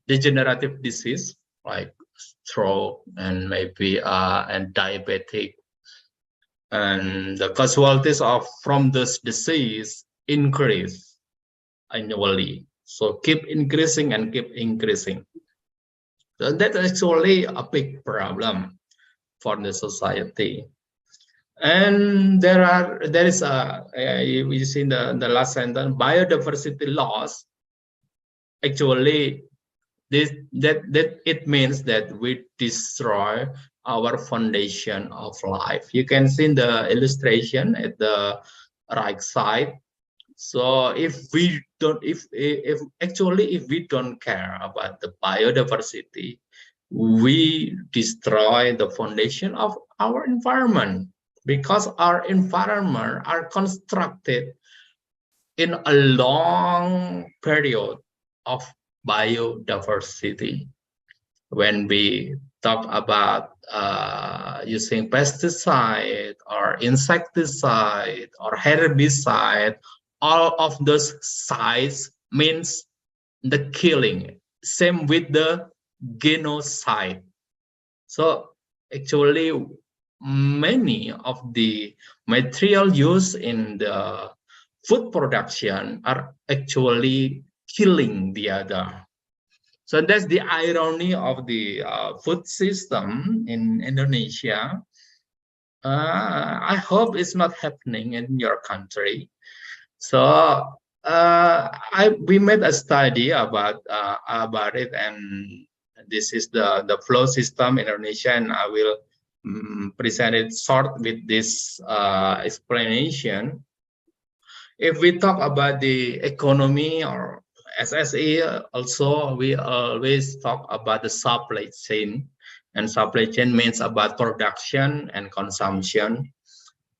degenerative disease like stroke and maybe and diabetic, and the casualties from this disease increase annually. So keep increasing and keep increasing. So that's actually a big problem for the society. And there is we see in the last sentence, biodiversity loss. Actually, that it means that we destroy our foundation of life. You can see in the illustration at the right side. So if we don't care about the biodiversity, we destroy the foundation of our environment, because our environment are constructed in a long period of biodiversity. When we talk about using pesticide or insecticide or herbicide, all of those sides means the killing. Same with the genocide. So actually, many of the material used in the food production are actually killing the other. So that's the irony of the food system in Indonesia. I hope it's not happening in your country. So we made a study about it, and this is the flow system in Indonesia, and I will present it short with this explanation. If we talk about the economy or SSE, also we always talk about the supply chain, and supply chain means about production and consumption.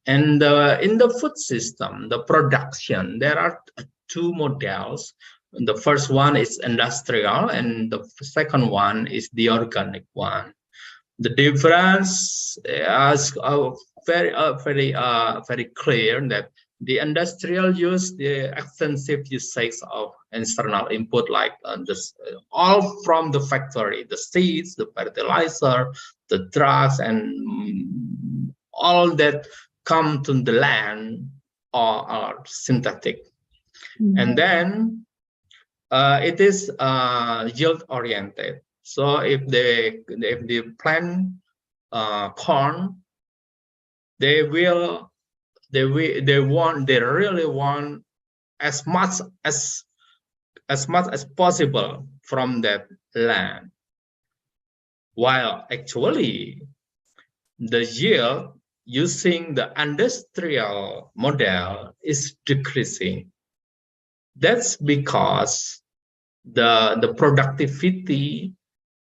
And in the food system, the production, there are two models. The first one is industrial, and the second one is the organic one. The difference is very clear that the industrial use the extensive usage of external input like all from the factory, the seeds, the fertilizer, the drugs, and all that come to the land are synthetic. And then it is yield oriented. So if they plant corn, they really want as much as possible from that land, while actually the yield using the industrial model is decreasing. That's because the productivity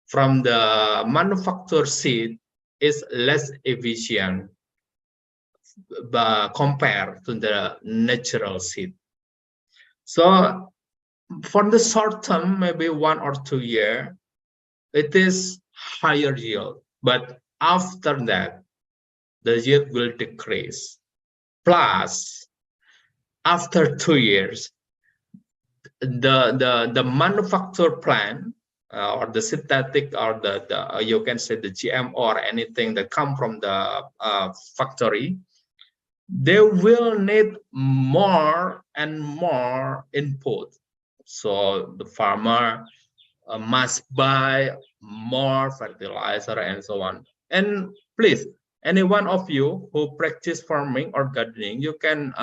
from the manufactured seed is less efficient compared to the natural seed. So for the short term, maybe 1 or 2 years, it is higher yield, but after that, the yield will decrease. Plus, after 2 years, the manufactured plant or the synthetic or the you can say the GM or anything that come from the factory, they will need more and more input. So the farmer must buy more fertilizer and so on. And please, any one of you who practice farming or gardening, you can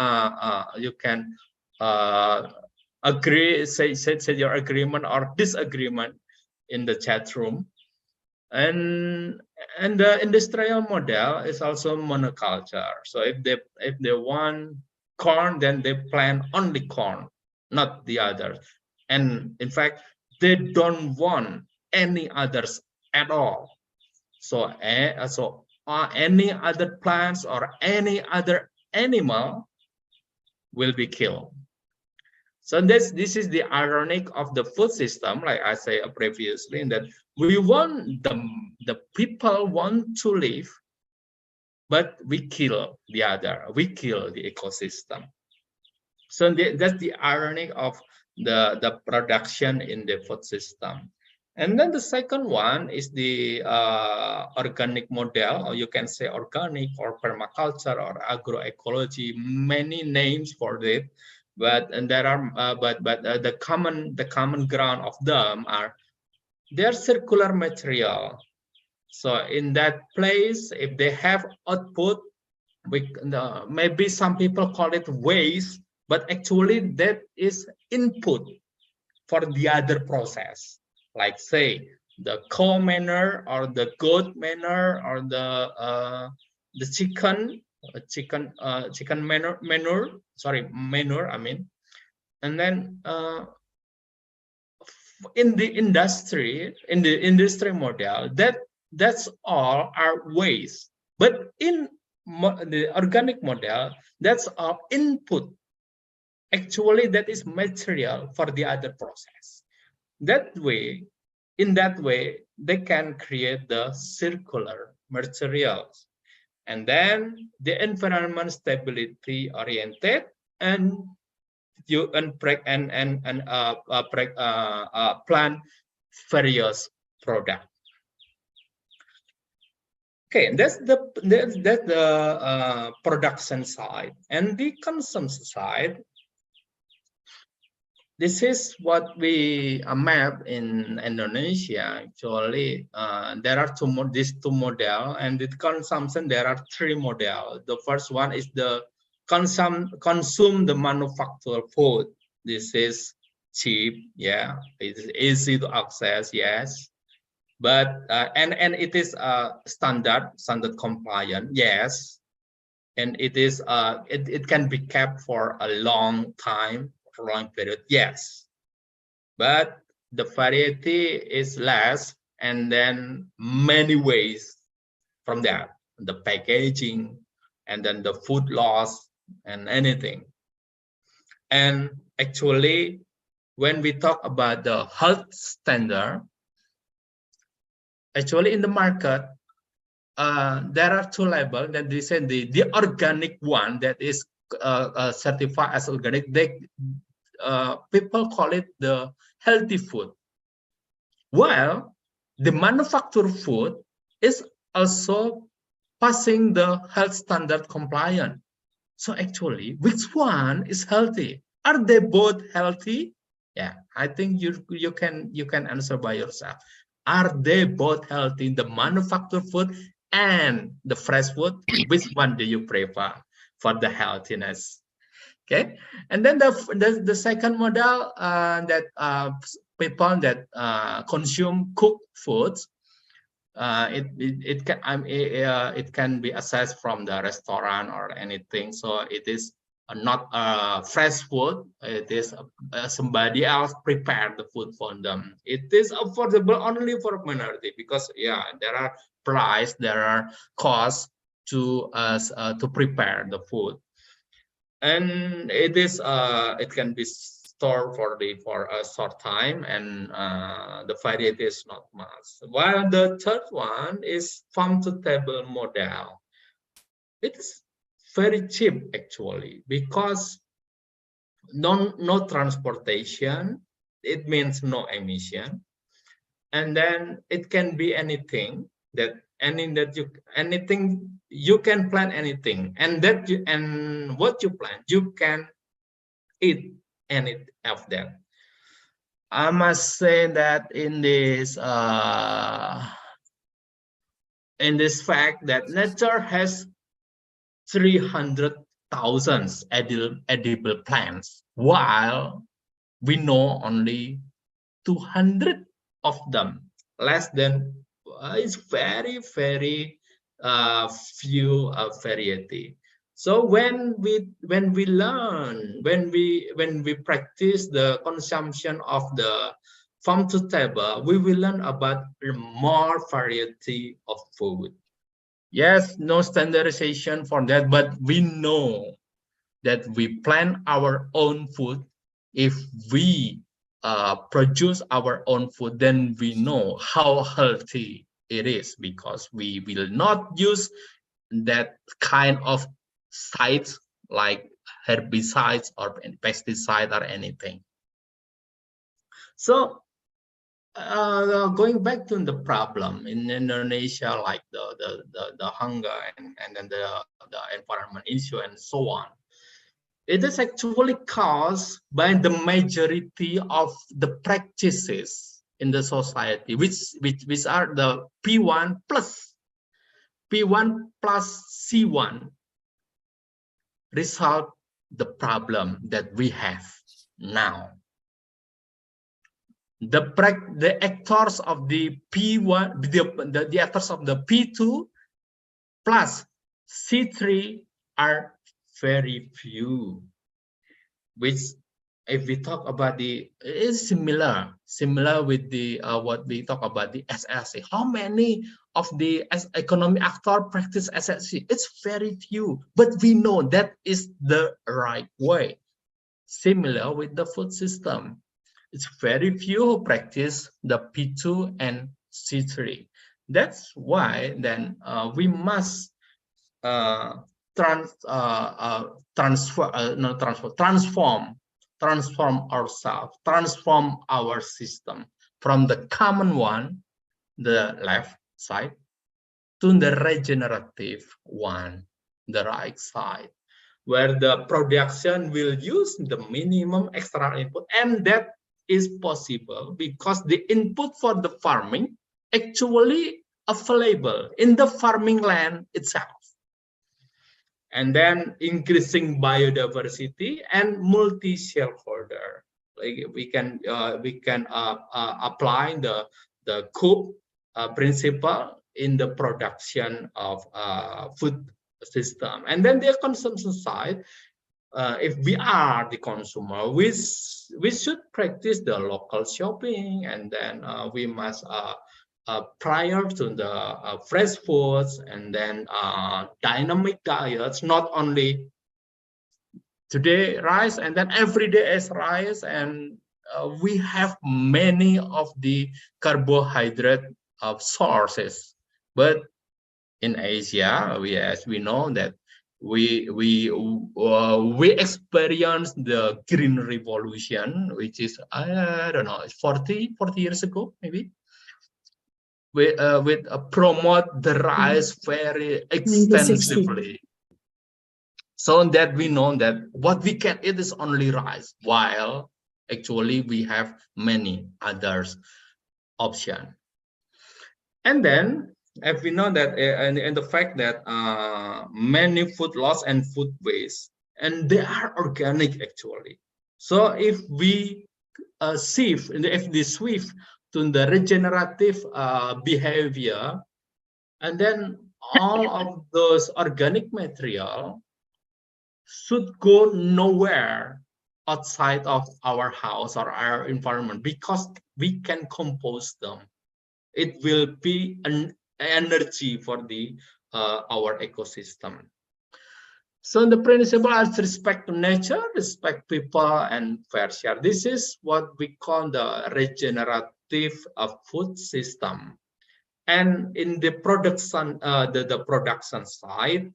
agree, say your agreement or disagreement in the chat room. And the industrial model is also monoculture. So if they want corn, then they plant only corn, not the others. And in fact, they don't want any others at all. So any other plants or any other animal will be killed. So this is the ironic of the food system, like I said previously, in that we want the people want to live, but we kill the other, we kill the ecosystem. So that's the irony of the production in the food system. And then the second one is the organic model, or you can say organic or permaculture or agroecology, many names for it. But there are the common ground of them are they're circular material. So in that place, if they have output, maybe some people call it waste, but actually that is input for the other process. Like say the cow manure or the goat manure or the chicken manure, I mean. And then in the industry model, that's all our waste. But in the organic model, that's our input. Actually, that is material for the other process. In that way, they can create the circular materials. And then the environment stability oriented, and you plant various products. Okay, that's the production side. And the consumption side, this is what we map in Indonesia. Actually, there are these two models, and the consumption there are 3 models. The first one is the consume the manufactured food. This is cheap, yeah. It is easy to access, yes. But and it is standard compliant, yes. And it is it can be kept for a long time. Long period, yes, but the variety is less, and then many ways from that, the packaging, and then the food loss and anything. And actually when we talk about the health standard, actually in the market, there are two labels that they say the organic one that is certified as organic. People call it the healthy food. While the manufactured food is also passing the health standard compliant. So actually, which one is healthy? Are they both healthy? Yeah, I think you can answer by yourself. Are they both healthy, the manufactured food and the fresh food? Which one do you prefer for the healthiness? Okay, and then the second model that people that consume cooked foods, it can be accessed from the restaurant or anything. So it is not fresh food. It is somebody else prepared the food for them. It is affordable only for minority because yeah, there are price, there are costs to prepare the food, and it is it can be stored for a short time, and the variety is not much. While the third one is farm to table model. It is very cheap actually because no transportation. It means no emission, and then it can be anything anything you can plan anything, and what you plan you can eat any of them. I must say that in this fact that nature has 300,000 edible plants, while we know only 200 of them, less than it's very few variety. So when we learn, when we practice the consumption of the farm to table, we will learn about more variety of food. Yes, no standardization for that, but we know that we plan our own food. If we produce our own food, then we know how healthy it is, because we will not use that kind of sites like herbicides or pesticides or anything. So going back to the problem in Indonesia, like the hunger and then the environment issue and so on, it is actually caused by the majority of the practices in the society, which are the P1 plus C1 result the problem that we have now. The actors of the P1, the actors of the P2 plus C3 are very few, which if we talk about is similar with the what we talk about the SSE. How many of the economic actor practice SSE? It's very few, but we know that is the right way. Similar with the food system, it's very few who practice the P2 and C3. That's why then we must transform ourselves, transform our system from the common one, the left side, to the regenerative one, the right side, where the production will use the minimum external input, and that is possible because the input for the farming actually available in the farming land itself. And then increasing biodiversity and multi-shareholder. Like we can apply the COOP principle in the production of food system. And then the consumption side, if we are the consumer, we should practice the local shopping, and then we must prior to the fresh foods, and then dynamic diets, not only today rice and then every day is rice, and we have many of the carbohydrate sources, but in Asia, as we know that we experienced the Green Revolution, which is, I don't know, 40 years ago, maybe. We promote the rice very 1960. extensively, so that we know that what we can eat is only rice, while actually we have many others options. And then, if we know that, and the fact that many food loss and food waste, and they are organic actually. So if we shift, if we shift to the regenerative behavior, and then all of those organic material should go nowhere outside of our house or our environment, because we can compose them. It will be an energy for the our ecosystem. So the principle is respect to nature, respect people, and fair share. This is what we call the regenerative food system. And in the production, the production side,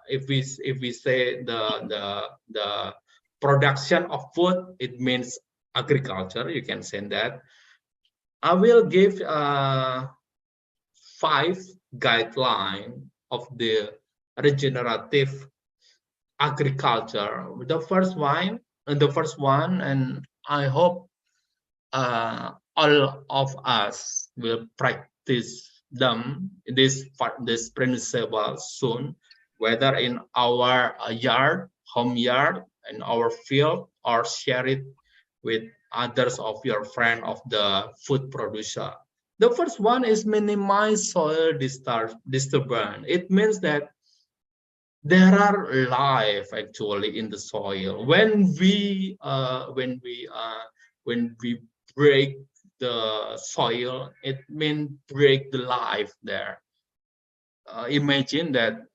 if we say the production of food, it means agriculture. You can say that. I will give 5 guidelines of the regenerative agriculture. The first one, and I hope all of us will practice them, this principle soon, whether in our yard, home yard, in our field, or share it with others of your friend of the food producer. The first one is minimize soil disturbance. It means that there are life actually in the soil. When we break the soil, it means break the life there. Imagine that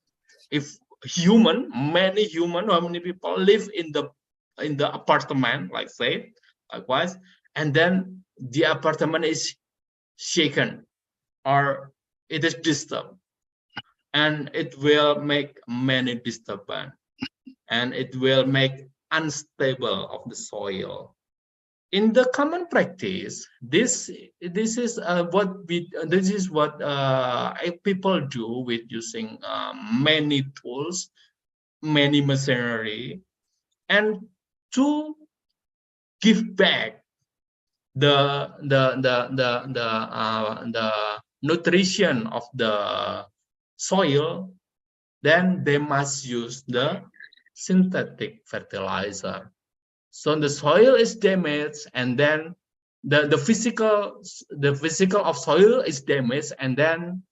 if many human, how many people live in the apartment, like say, likewise, and then the apartment is shaken or it is disturbed, and it will make many disturbance, and it will make unstable of the soil. In the common practice, this is what people do with using many tools, many machinery, and to give back the nutrition of the soil, then they must use the synthetic fertilizer. So the soil is damaged, and then the physical of soil is damaged, and then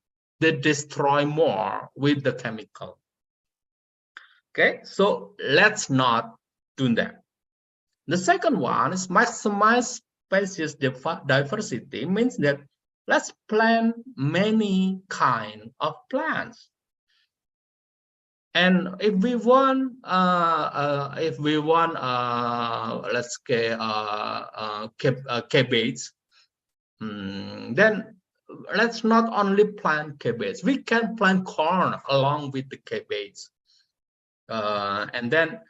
they destroy more with the chemical. Okay, so let's not do that. The second one is maximize species diversity, means that let's plant many kind of plants. And if we want, let's say cabbage, then let's not only plant cabbage. We can plant corn along with the cabbage, and then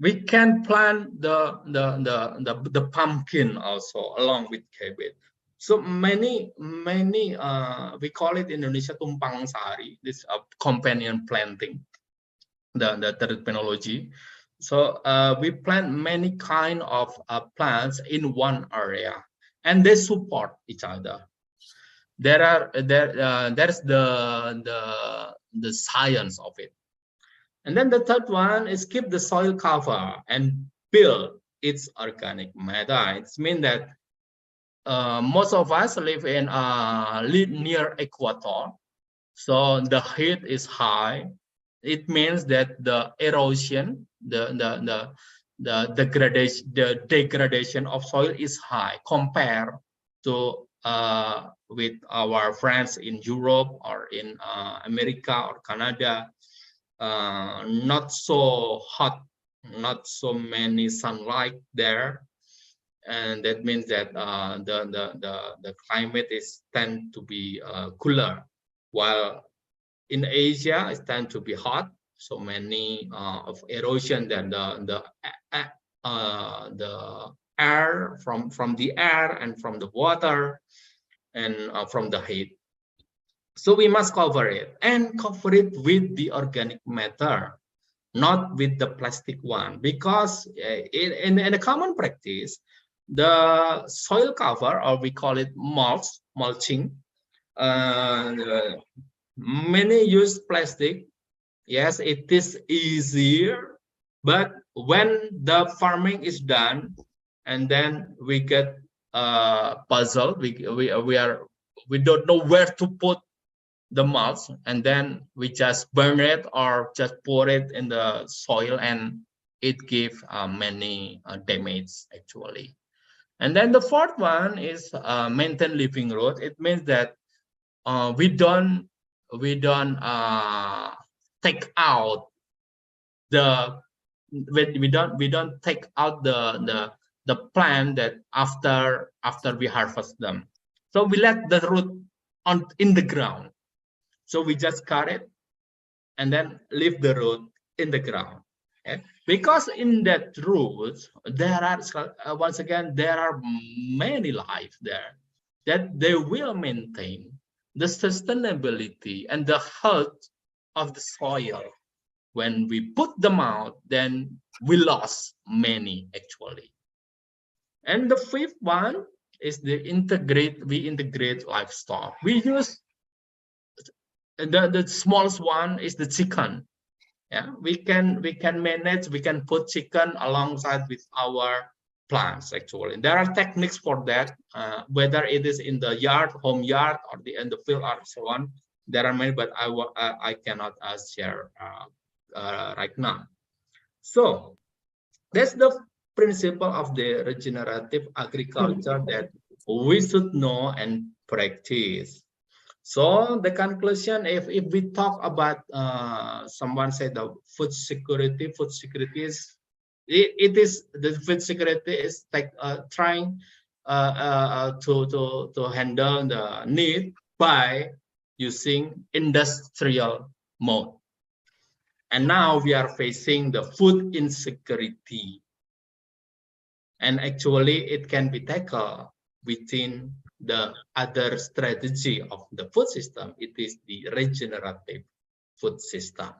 we can plant the pumpkin also along with cabbage. So many we call it in Indonesia tumpang sari, this companion planting, the terminology. So we plant many kind of plants in one area, and they support each other. There's the science of it. And then the third one is keep the soil cover and build its organic matter. It means that most of us live near equator, so the heat is high. It means that the erosion, the degradation of soil is high compared to with our friends in Europe or in America or Canada. Not so hot, not so many sunlight there, and that means that the climate is tend to be cooler, while in Asia it tend to be hot. So many of erosion, then the air from the air and from the water and from the heat. So we must cover it, and cover it with the organic matter, not with the plastic one, because in a common practice, the soil cover, or we call it mulching, many use plastic. Yes, it is easier, but when the farming is done, and then we get puzzled, we don't know where to put the mulch, and then we just burn it or just pour it in the soil, and it gives many damage actually. And then the fourth one is maintain living root. It means that we don't take out the we don't take out the plant that after we harvest them. So we let the root in the ground. So we just cut it and then leave the root in the ground. Okay? Because in that root, there are, once again, there are many life there that they will maintain the sustainability and the health of the soil. When we put them out, then we lost many actually. And the fifth one is we integrate livestock. We use the smallest one is the chicken. Yeah, we can manage, we can put chicken alongside with our plants actually. There are techniques for that, whether it is in the yard, home yard, or in the field, or so on. There are many, but I cannot share right now. So that's the principle of the regenerative agriculture that we should know and practice. So the conclusion, if we talk about, someone said the food security is, the food security is like trying to handle the need by using industrial mode. And now we are facing the food insecurity. And actually it can be tackled within the other strategy of the food system. It is the regenerative food system.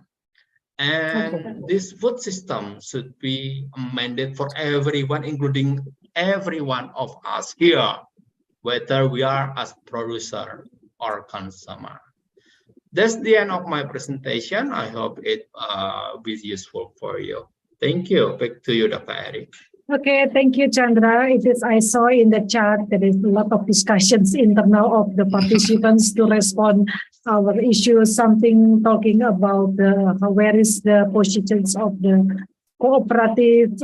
And this food system should be a mandate for everyone, including every one of us here, whether we are as producer or consumer. That's the end of my presentation. I hope it will be useful for you. Thank you. Back to you, Dr. Eric. Okay, thank you, Chandra. I saw in the chat there is a lot of discussions internal of the participants to respond our issues. Something talking about where is the positions of the cooperative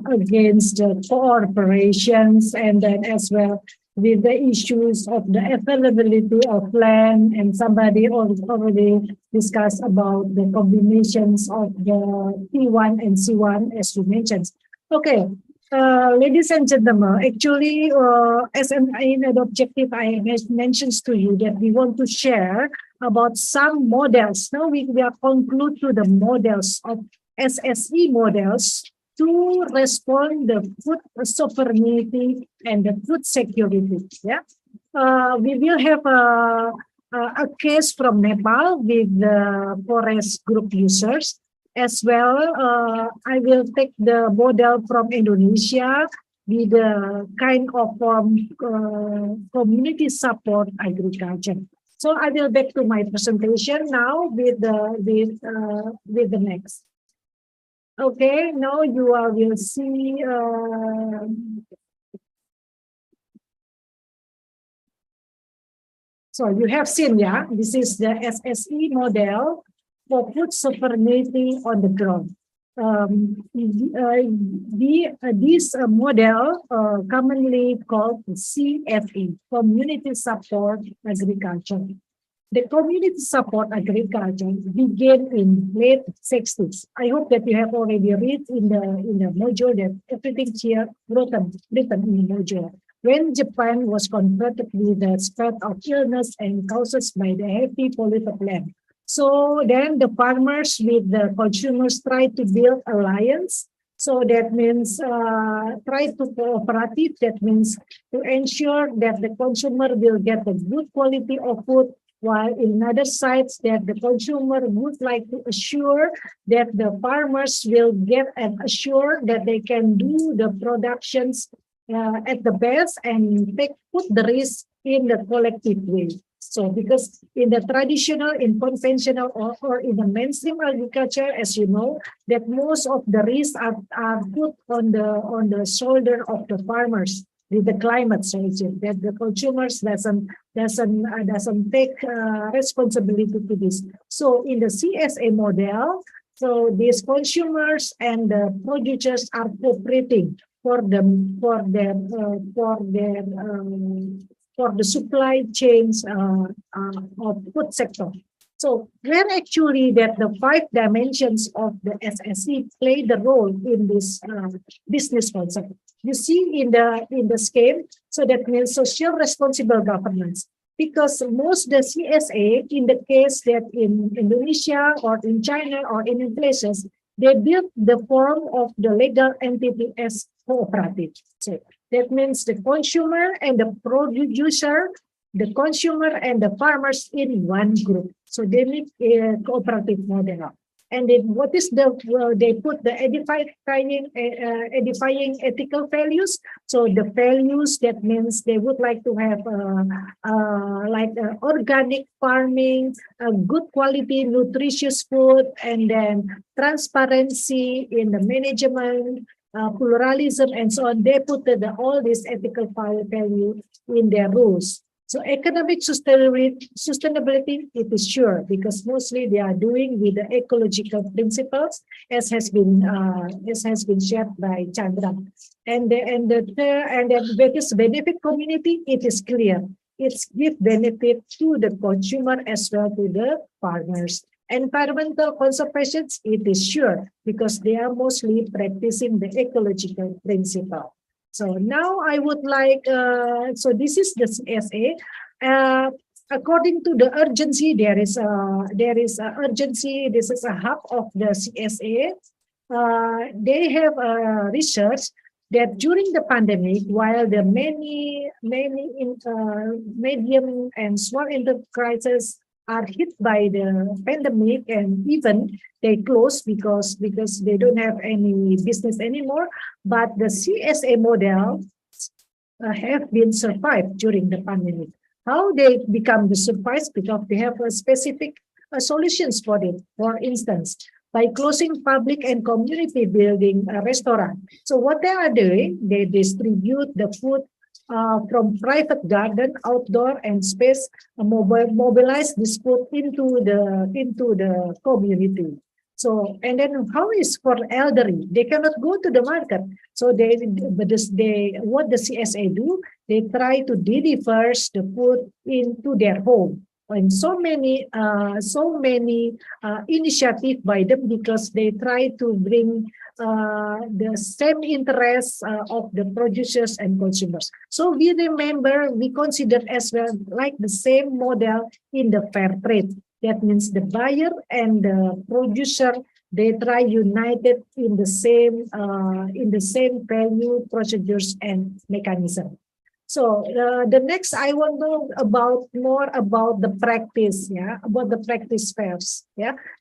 against the corporations, and then as well with the issues of the availability of land, and somebody already discussed about the combinations of the P1 and C1 as you mentioned. Okay, ladies and gentlemen, actually, as an objective, I mentioned to you that we want to share about some models. Now we are conclude to the models of SSE models to respond the food sovereignty and the food security. Yeah, we will have a case from Nepal with the forest group users. As well, I will take the model from Indonesia with the kind of community support agriculture. So I will back to my presentation now with the next. Okay, now you will see. So you have seen, yeah, this is the SSE model for food sovereignty on the ground. This model commonly called CFE, Community Support Agriculture. The community support agriculture began in late 60s. I hope that you have already read in the module that everything here written in the module. When Japan was confronted with the spread of illness and causes by the heavy polluted land. So then the farmers with the consumers try to build alliance. So that means try to cooperative. That means to ensure that the consumer will get a good quality of food, while in other sides that the consumer would like to assure that the farmers will get and assure that they can do the productions at the best and put the risk in the collective way. So because in the traditional, in conventional or in the mainstream agriculture, as you know, that most of the risks are put on the shoulder of the farmers with the climate change, that the consumers doesn't take responsibility to this. So in the CSA model, so these consumers and the producers are cooperating for the supply chains of food sector. So where actually that the 5 dimensions of the SSE play the role in this business concept. You see in the scheme, so that means social responsible governance. Because most the CSA, in the case that in Indonesia or in China or in places, they build the form of the legal entity as cooperative. So that means the consumer and the producer, the consumer and the farmers in one group. So they make a cooperative model. And then what is they put the edifying ethical values. So the values, that means they would like to have organic farming, good quality nutritious food, and then transparency in the management, pluralism, and so on. They put all these ethical value in their rules. So economic sustainability, it is sure, because mostly they are doing with the ecological principles, as has been shared by Chandra. And with this benefit community, it is clear. It's give benefit to the consumer as well to the farmers. Environmental conservation, it is sure, because they are mostly practicing the ecological principle. So now I would like, so this is the CSA. According to the urgency, there is urgency. This is a hub of the CSA. They have research that during the pandemic, while the many medium and small enterprises are hit by the pandemic, and even they close because they don't have any business anymore. But the CSA model have been survived during the pandemic. How they become the survive? Because they have a specific solutions for it. For instance, by closing public and community building restaurant. So what they are doing, they distribute the food from private garden, outdoor, and space, mobilize this food into the community. So, and then how is for elderly? They cannot go to the market. So what the CSA do? They try to deliver the food into their home. And so many initiative by them, because they try to bring the same interests of the producers and consumers. So we consider as well like the same model in the fair trade. That means the buyer and the producer, they try united in the same value, procedures, and mechanism. So the next I want to know more about the practice, about the practice fairs,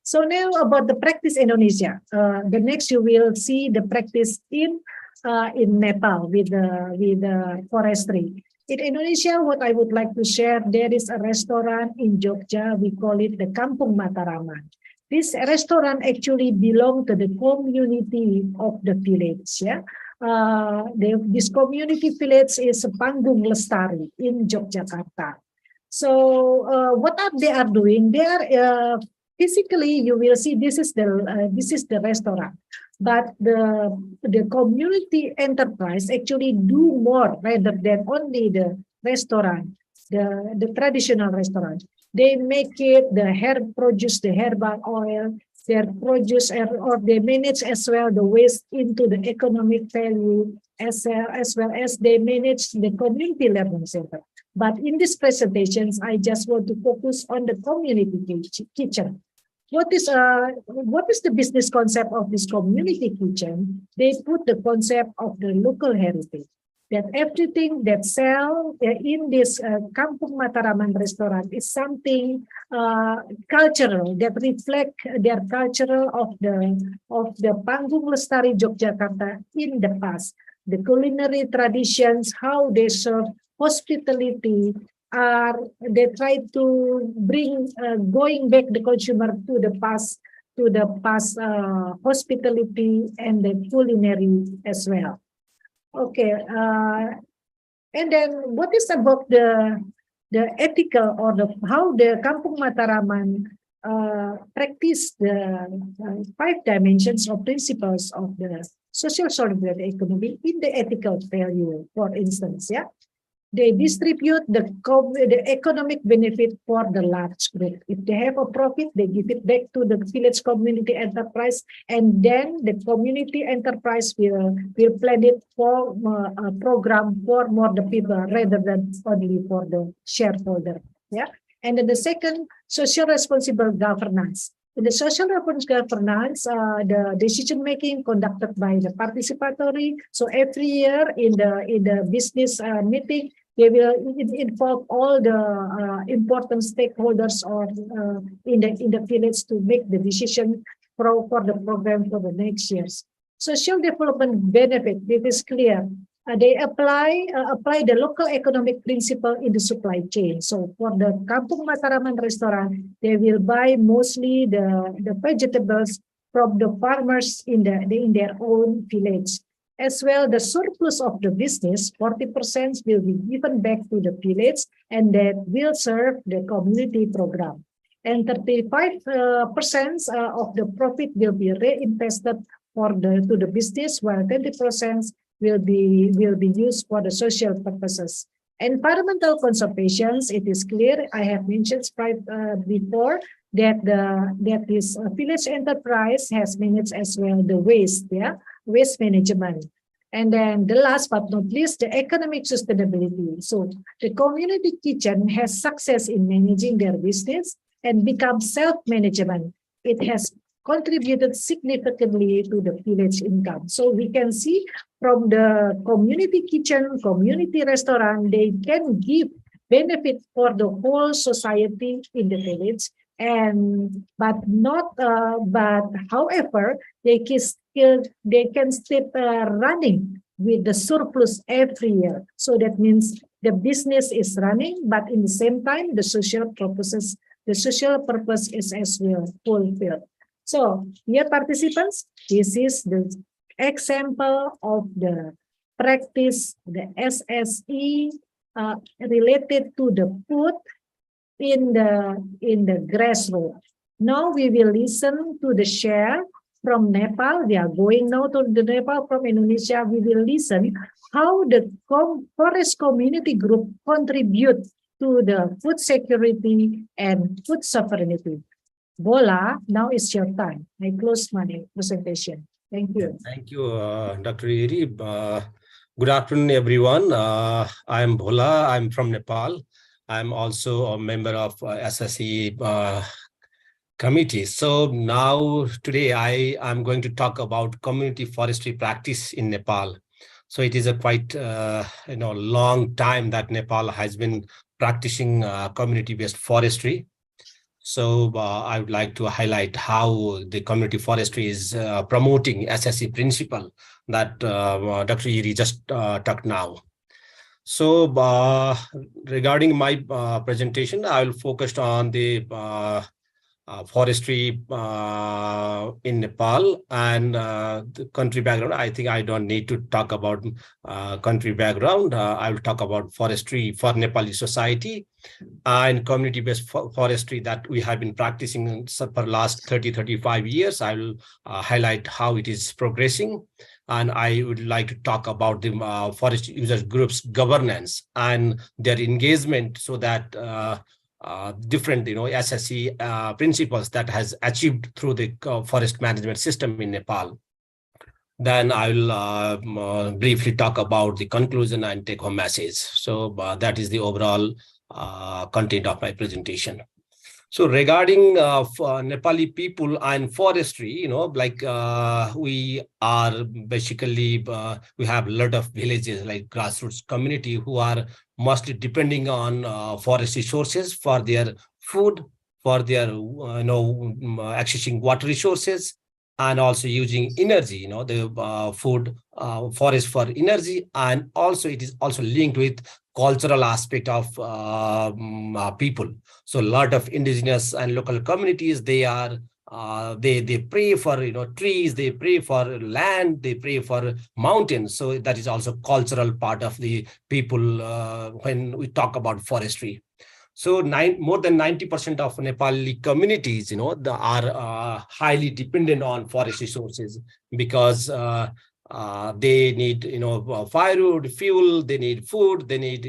So now about the practice Indonesia. The next you will see the practice in Nepal with the forestry. In Indonesia, what I would like to share, there is a restaurant in Jogja. We call it the Kampung Mataraman. This restaurant actually belongs to the community of the village, this community village is Panggung Lestari in Yogyakarta. So what they are doing? They are physically, you will see this is the restaurant, but the community enterprise actually do more rather than only the restaurant, the traditional restaurant. They make it, the herb produce the herbal oil, they produce or they manage as well the waste into the economic value, as well as they manage the community learning center. But in these presentations, I just want to focus on the community kitchen. What is the business concept of this community kitchen? They put the concept of the local heritage, that everything that sell in this Kampung Mataraman restaurant is something cultural that reflect their cultural of the Panggung Lestari Yogyakarta in the past. The culinary traditions, how they serve hospitality, they try to bring going back the consumer to the past hospitality and the culinary as well. Okay, and then what is about the ethical or how the Kampung Mataraman practice the 5 dimensions or principles of the social solidarity economy in the ethical value, for instance, yeah. They distribute the economic benefit for the large group. If they have a profit, they give it back to the village community enterprise, and then the community enterprise will plan it for a program for more the people rather than only for the shareholder. Yeah, and then the second, social responsible governance. In the social governance, the decision making conducted by the participatory. So every year in the business meeting, they will involve all the important stakeholders or in the village to make the decision for the program for the next years. Social development benefit, it is clear. They apply the local economic principle in the supply chain. So for the Kampung Mataraman restaurant, they will buy mostly the vegetables from the farmers in their own village. As well, the surplus of the business, 40% will be given back to the village, and that will serve the community program. And 35% of the profit will be reinvested to the business, while 20% will be used for the social purposes. Environmental conservation, it is clear. I have mentioned before that this village enterprise has managed as well the waste, waste management. And then the last but not least, the economic sustainability. So the community kitchen has success in managing their business and become self-management. It has contributed significantly to the village income. So we can see from the community kitchen, community restaurant, they can give benefit for the whole society in the village. But however, they can still running with the surplus every year. So that means the business is running, but in the same time, the social purpose is as well fulfilled. So, dear participants, this is the example of the practice, the SSE related to the food in the grassroots. Now we will listen to the share from Nepal. We are going now to the Nepal from Indonesia. We will listen how the forest community group contribute to the food security and food sovereignty. Bola, now it's your time. I close my presentation. Thank you. Thank you, Dr. Iri. Good afternoon, everyone. I'm Bola. I'm from Nepal. I'm also a member of SSE committee. So now today I'm going to talk about community forestry practice in Nepal. So it is a quite long time that Nepal has been practicing community-based forestry. So I would like to highlight how the community forestry is promoting SSE principle that Dr. Iri just talked now. So regarding my presentation, I will focus on the forestry in Nepal and the country background. I think I don't need to talk about country background. I will talk about forestry for Nepali society and community-based forestry that we have been practicing for the last 30-35 years. I will highlight how it is progressing. And I would like to talk about the forest user groups governance and their engagement so that different, SSE principles that has achieved through the forest management system in Nepal. Then I will briefly talk about the conclusion and take-home message. So that is the overall content of my presentation. So regarding Nepali people and forestry, we are basically, we have a lot of villages like grassroots community who are mostly depending on forest resources for their food, for their, accessing water resources, and also using energy, the food, forest for energy. And also it is also linked with cultural aspect of people. So a lot of indigenous and local communities, they are they pray for trees, they pray for land, they pray for mountains. So that is also cultural part of the people when we talk about forestry. So more than 90% of Nepali communities, are highly dependent on forest resources because they need, firewood, fuel, they need food, they need,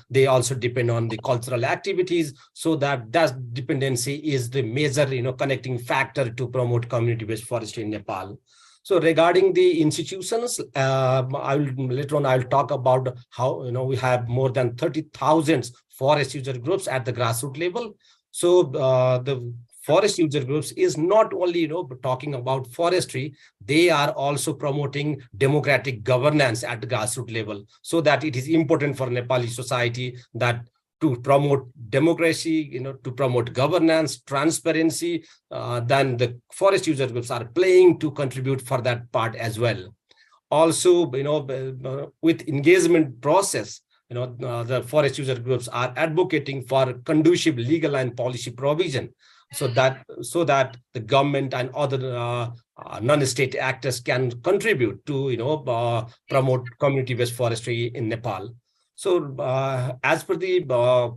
they also depend on the cultural activities. So that dependency is the major, connecting factor to promote community-based forestry in Nepal. So regarding the institutions, later on I'll talk about how we have more than 30,000 forest user groups at the grassroots level. So the forest user groups is not only talking about forestry, they are also promoting democratic governance at the grassroots level. So that it is important for Nepali society that to promote democracy, to promote governance, transparency, then the forest user groups are playing to contribute for that part as well. Also, with engagement process, the forest user groups are advocating for conducive legal and policy provision, so that the government and other non-state actors can contribute to promote community-based forestry in Nepal. So as per the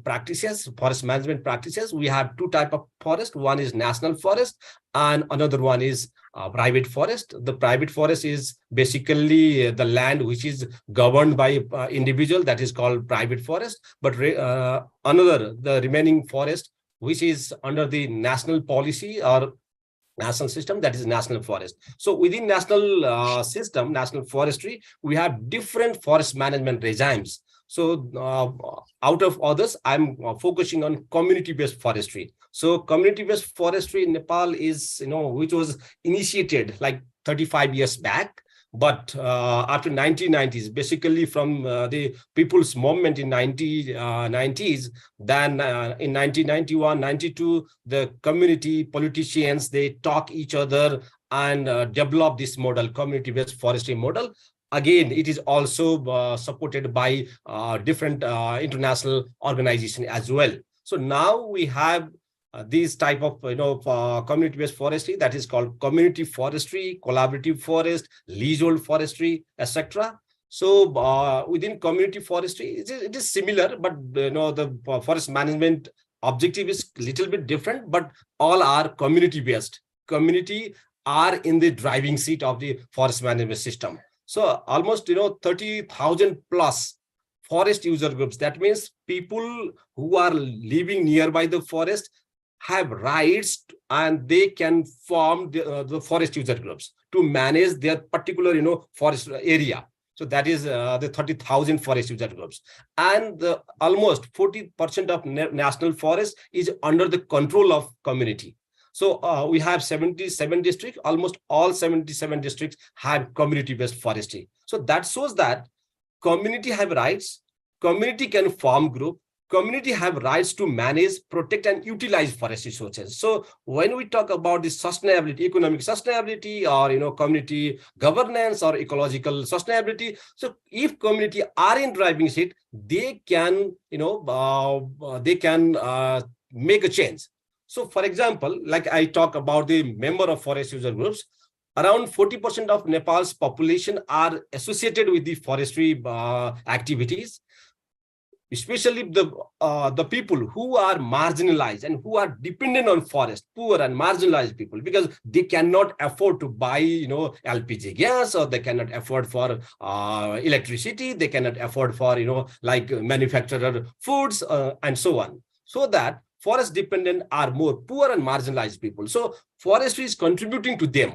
practices, forest management practices, we have two types of forest. One is national forest and another one is private forest. The private forest is basically the land which is governed by individual, that is called private forest. But the remaining forest which is under the national policy or national system, that is national forest. So within national system, national forestry, we have different forest management regimes. So out of others, I'm focusing on community-based forestry. So community-based forestry in Nepal is, which was initiated like 35 years back. But after 1990s, basically from the people's movement in 1990s, then in 1991, 92, the community politicians, they talk each other and develop this model, community-based forestry model. Again, it is also supported by different international organizations as well. So now we have these type of community-based forestry, that is called community forestry, collaborative forest, leasehold forestry, etc. So within community forestry, it is similar, but the forest management objective is a little bit different, but all are community-based. Community are in the driving seat of the forest management system. So almost 30,000 plus forest user groups. That means people who are living nearby the forest have rights and they can form the forest user groups to manage their particular forest area. So that is the 30,000 forest user groups, and almost 40% of national forest is under the control of community. So we have 77 districts, almost all 77 districts have community-based forestry. So that shows that community have rights, community can form group, community have rights to manage, protect, and utilize forest resources. So when we talk about this sustainability, economic sustainability, or community governance or ecological sustainability, so if community are in driving seat, they can make a change. So for example, like I talk about the member of forest user groups, around 40% of Nepal's population are associated with the forestry activities, especially the people who are marginalized and who are dependent on forest, poor and marginalized people, because they cannot afford to buy LPG gas, or they cannot afford for electricity, they cannot afford for like manufacturer foods and so on. So that forest dependent are more poor and marginalized people. So forestry is contributing to them.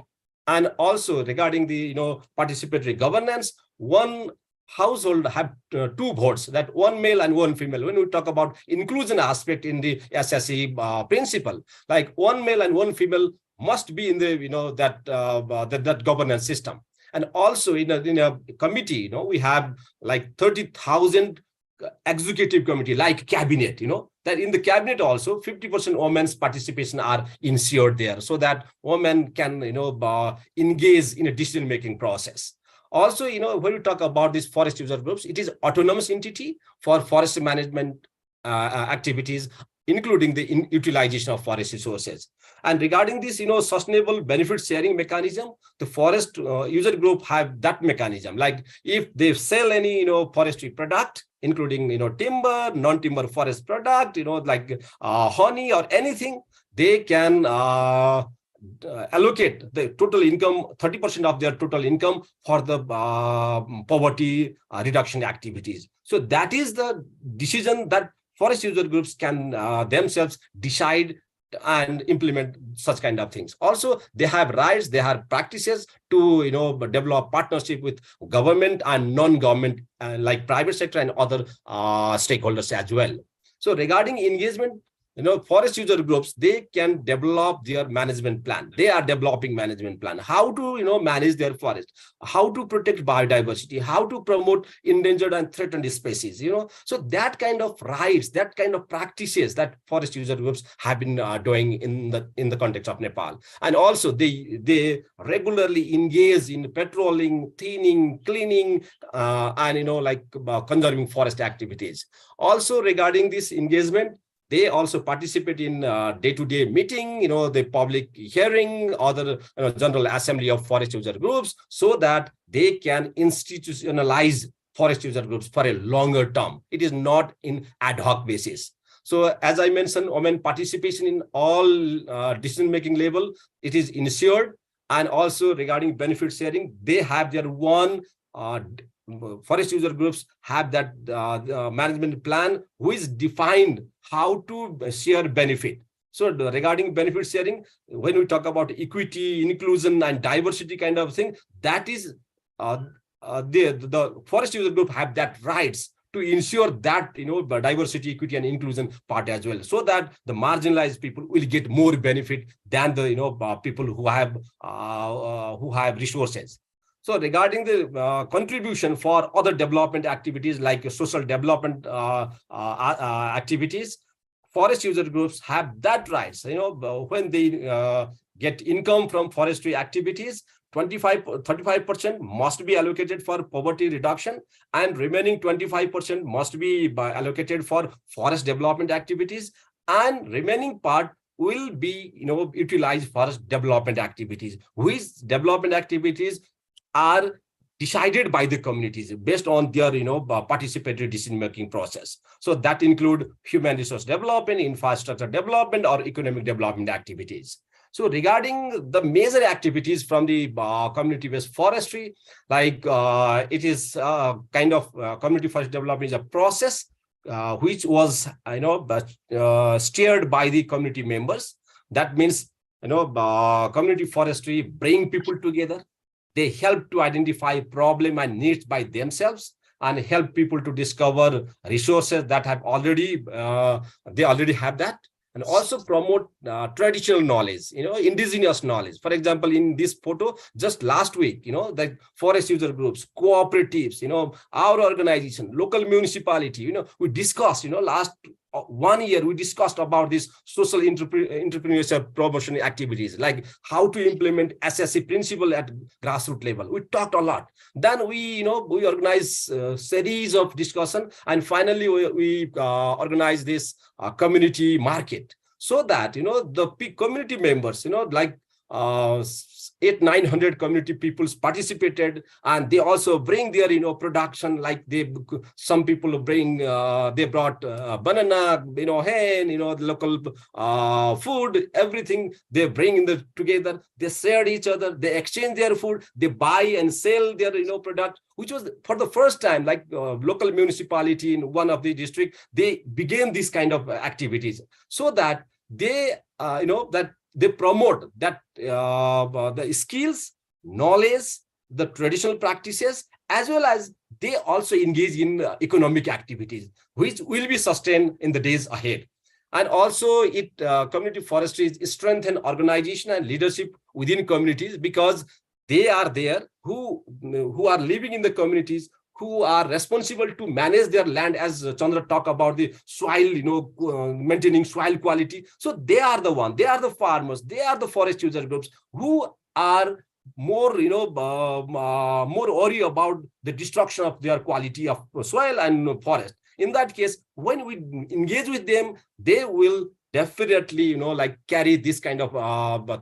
And also regarding the participatory governance, one household have 2 votes, that one male and one female. When we talk about inclusion aspect in the SSE principle, like one male and one female must be in the that governance system. And also in a committee, we have like 30,000 executive committee like cabinet, that in the cabinet also 50% women's participation are ensured there, so that women can engage in a decision making process. Also, when we talk about these forest user groups, it is autonomous entity for forest management activities, including the utilization of forest resources. And regarding this, sustainable benefit sharing mechanism, the forest user group have that mechanism. Like if they sell any, forestry product, including, timber, non-timber forest product, like honey or anything, they can allocate the total income, 30% of their total income for the poverty reduction activities. So that is the decision that forest user groups can themselves decide and implement such kind of things. Also, they have rights, they have practices to develop partnership with government and non-government like private sector and other stakeholders as well. So regarding engagement, forest user groups, they can develop their management plan. They are developing management plan, how to manage their forest, how to protect biodiversity, how to promote endangered and threatened species. So that kind of rights, that kind of practices that forest user groups have been doing in the context of Nepal. And also they regularly engage in patrolling, thinning, cleaning, and conserving forest activities. Also regarding this engagement, they also participate in day-to-day meeting, the public hearing, other general assembly of forest user groups, so that they can institutionalize forest user groups for a longer term. It is not in ad hoc basis. So as I mentioned, women participation in all decision-making level, it is ensured. And also regarding benefit sharing, they have their one forest user groups have that management plan which defined how to share benefit. So regarding benefit sharing, when we talk about equity, inclusion, and diversity kind of thing, that is the forest user group have that rights to ensure that diversity, equity, and inclusion part as well, so that the marginalized people will get more benefit than the people who have resources. So regarding the contribution for other development activities like social development activities, forest user groups have that rights. When they get income from forestry activities, 35% must be allocated for poverty reduction, and remaining 25% must be allocated for forest development activities, and remaining part will be utilized for development activities. Which development activities are decided by the communities based on their participatory decision-making process. So that include human resource development, infrastructure development, or economic development activities. So regarding the major activities from the community-based forestry, like it is kind of community forest development is a process which was steered by the community members. That means community forestry bring people together. They help to identify problem and needs by themselves, and help people to discover resources that have already they already have that, and also promote traditional knowledge, indigenous knowledge. For example, in this photo, just last week, the forest user groups, cooperatives, our organization, local municipality, we discussed, last 1 year, we discussed about this social entrepreneurship promotion activities, like how to implement SSE principle at grassroots level. We talked a lot. Then we organized a series of discussion, and finally we organized this community market, so that the community members, like 800-900 community peoples participated, and they also bring their production, like some people bring they brought banana, hen, the local food, everything they bring in together. They shared each other, they exchange their food, they buy and sell their product, which was for the first time, like local municipality in one of the district, they began this kind of activities, so that they that they promote that the skills, knowledge, the traditional practices, as well as they also engage in economic activities, which will be sustained in the days ahead. And also community forestry is strengthen organization and leadership within communities, because they are there who are living in the communities, who are responsible to manage their land, as Chandra talked about the soil, maintaining soil quality. So they are the one, they are the farmers, they are the forest user groups who are more, more worried about the destruction of their quality of soil and forest. In that case, when we engage with them, they will definitely, like carry this kind of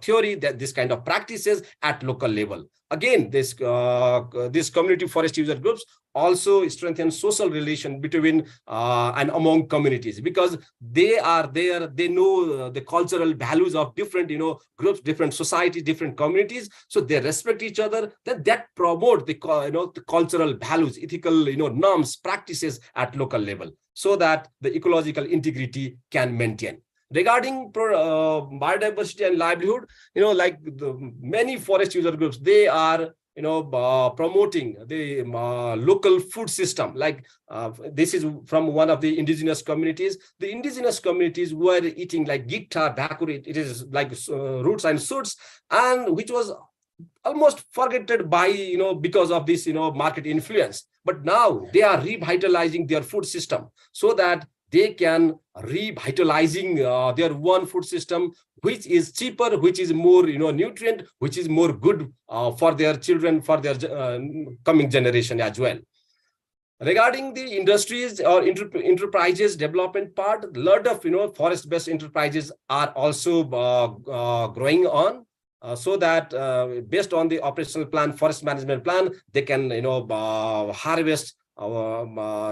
theory, that this kind of practices at local level. Again, this community forest user groups also strengthen social relation between and among communities, because they are there, they know the cultural values of different groups, different societies, different communities, so they respect each other. Then that promote the the cultural values, ethical norms, practices at local level, so that the ecological integrity can maintain. Regarding biodiversity and livelihood, like the many forest user groups, they are promoting the local food system. Like this is from one of the indigenous communities. The indigenous communities were eating like gitta, bakuri, it is like roots and shoots, and which was almost forgotten by because of this market influence. But now they are revitalizing their food system, so that they can revitalizing their one food system, which is cheaper, which is more nutrient, which is more good for their children, for their coming generation as well. Regarding the industries or enterprises development part, a lot of forest-based enterprises are also growing on, so that based on the operational plan, forest management plan, they can harvest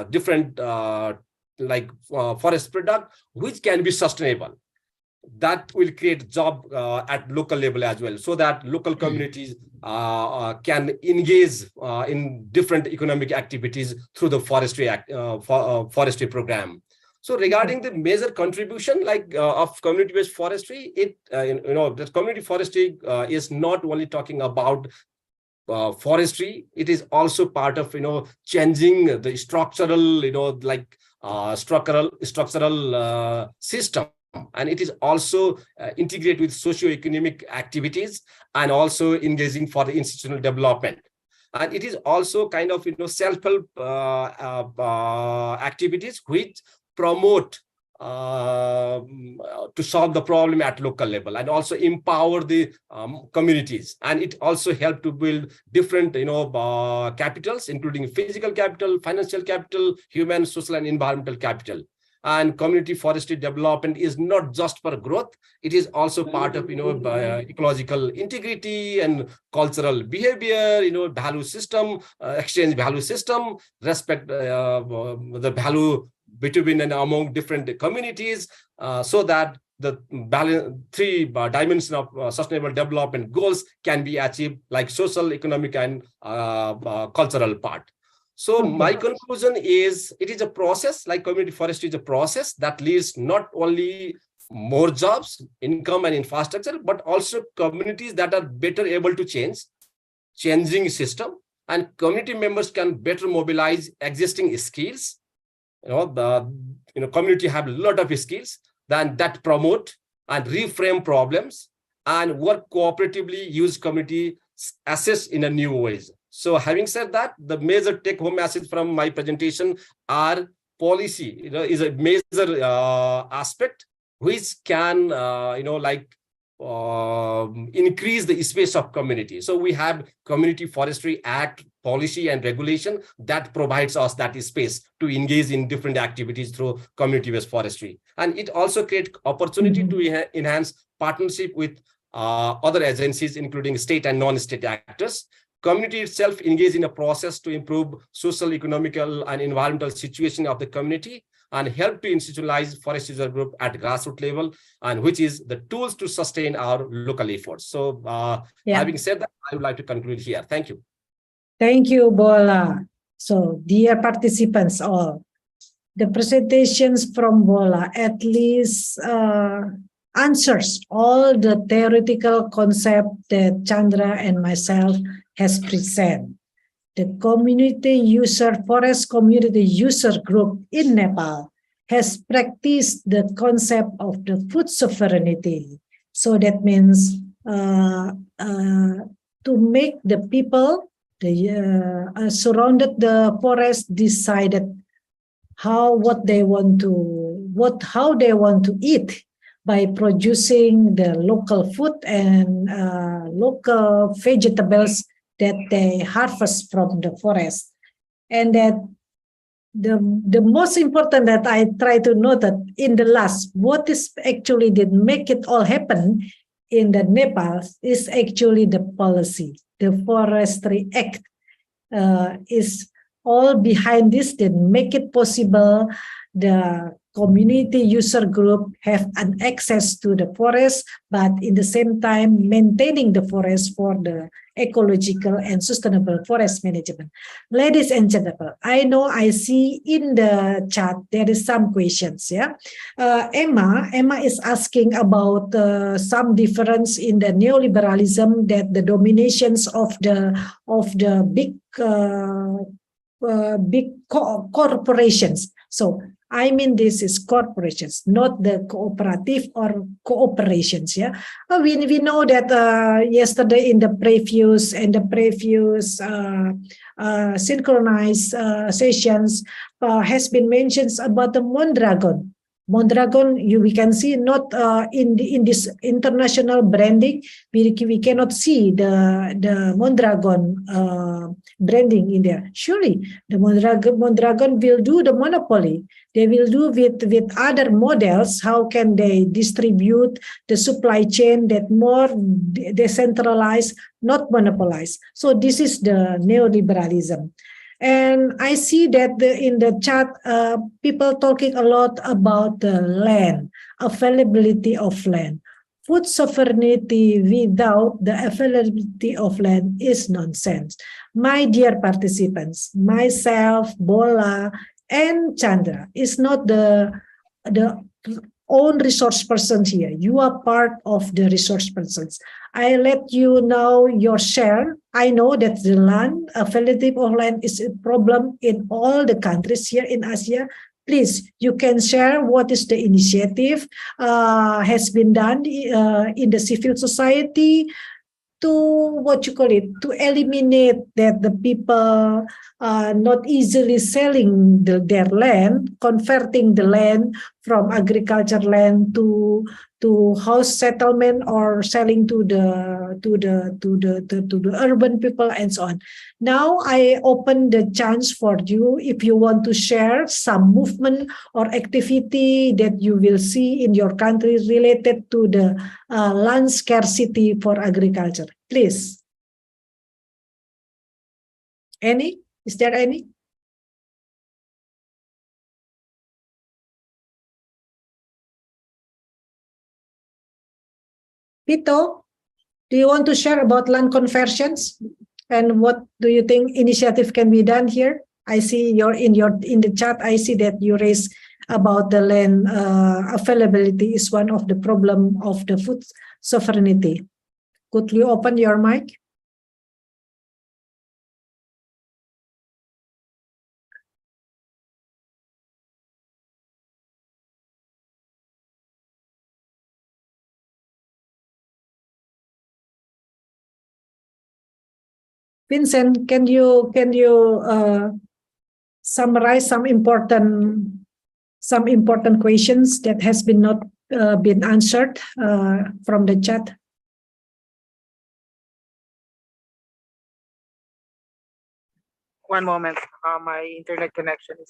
different like forest product, which can be sustainable. That will create job at local level as well, so that local communities can engage in different economic activities through the forestry program. So regarding the major contribution of community-based forestry, the community forestry is not only talking about forestry, it is also part of changing the structural structural system, and it is also integrated with socio-economic activities, and also engaging for the institutional development. And it is also kind of self-help activities which promote to solve the problem at local level, and also empower the communities. And it also helped to build different capitals, including physical capital, financial capital, human, social, and environmental capital. And community forestry development is not just for growth, it is also part of ecological integrity and cultural behavior, value system, exchange value system, respect the value between and among different communities, so that the three dimensions of sustainable development goals can be achieved, like social, economic, and cultural part. So my conclusion is, it is a process, like community forestry is a process that leads not only more jobs, income, and infrastructure, but also communities that are better able to changing system, and community members can better mobilize existing skills. The community have a lot of skills that promote and reframe problems, and work cooperatively, use community assets in a new ways. So having said that, the major take-home message from my presentation are policy is a major aspect which can increase the space of community. So we have Community Forestry Act policy and regulation that provides us that space to engage in different activities through community-based forestry. And it also creates opportunity to enhance partnership with other agencies, including state and non-state actors. Community itself engage in a process to improve social, economical, and environmental situation of the community and help to institutionalize forest user group at grassroots level, and which is the tools to sustain our local efforts. So having said that, I would like to conclude here. Thank you. Thank you, Bola. So, dear participants all, the presentations from Bola at least answers all the theoretical concept that Chandra and myself has presented. The community user, forest community user group in Nepal has practiced the concept of the food sovereignty. So that means to make the people surrounded the forest decided how they want to eat by producing the local food and local vegetables that they harvest from the forest. And that the most important that I try to note that in the last, what is actually did make it all happen in the Nepal is actually the policy. The Forestry Act is all behind this that make it possible the community user group have an access to the forest, but in the same time maintaining the forest for the ecological and sustainable forest management. Ladies and gentlemen, I know I see in the chat there is some questions. Yeah, Emma is asking about some difference in the neoliberalism, that the dominations of the big corporations. So I mean, this is corporations, not the cooperative or cooperations. Yeah, we know that yesterday in the previous synchronized sessions has been mentioned about the Mondragon. Mondragon, we can see not in this international branding. We cannot see the Mondragon branding in there. Surely, the Mondragon will do the monopoly. They will do with other models. How can they distribute the supply chain that more decentralized, not monopolized? So this is the neoliberalism. And I see that in the chat, people talking a lot about the land, availability of land. Food sovereignty without the availability of land is nonsense. My dear participants, myself, Bola, and Chandra is not the own resource persons here. You are part of the resource persons. I let you know your share. I know that the land, availability of land is a problem in all the countries here in Asia. Please, you can share what is the initiative has been done in the civil society to to eliminate that the people not easily selling their land, converting the land from agriculture land to house settlement or selling to the urban people and so on. Now I open the chance for you if you want to share some movement or activity that you will see in your country related to the land scarcity for agriculture. Please. Any? Is there any? Pito, do you want to share about land conversions and what do you think initiative can be done here? I see in the chat. I see that you raise about the land availability is one of the problem of the food sovereignty. Could you open your mic? Vincent, can you summarize some important questions that has been not been answered from the chat? One moment. My internet connection is.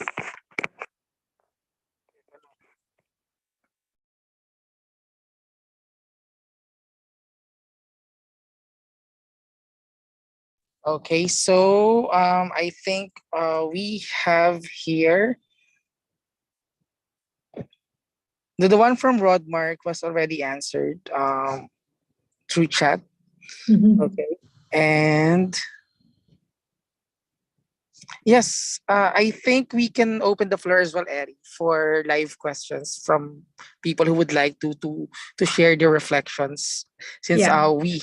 Okay, so I think we have here the one from Rodmark was already answered through chat. Mhm. Okay, and yes, I think we can open the floor as well, Eri, for live questions from people who would like to share their reflections. Since Yeah. we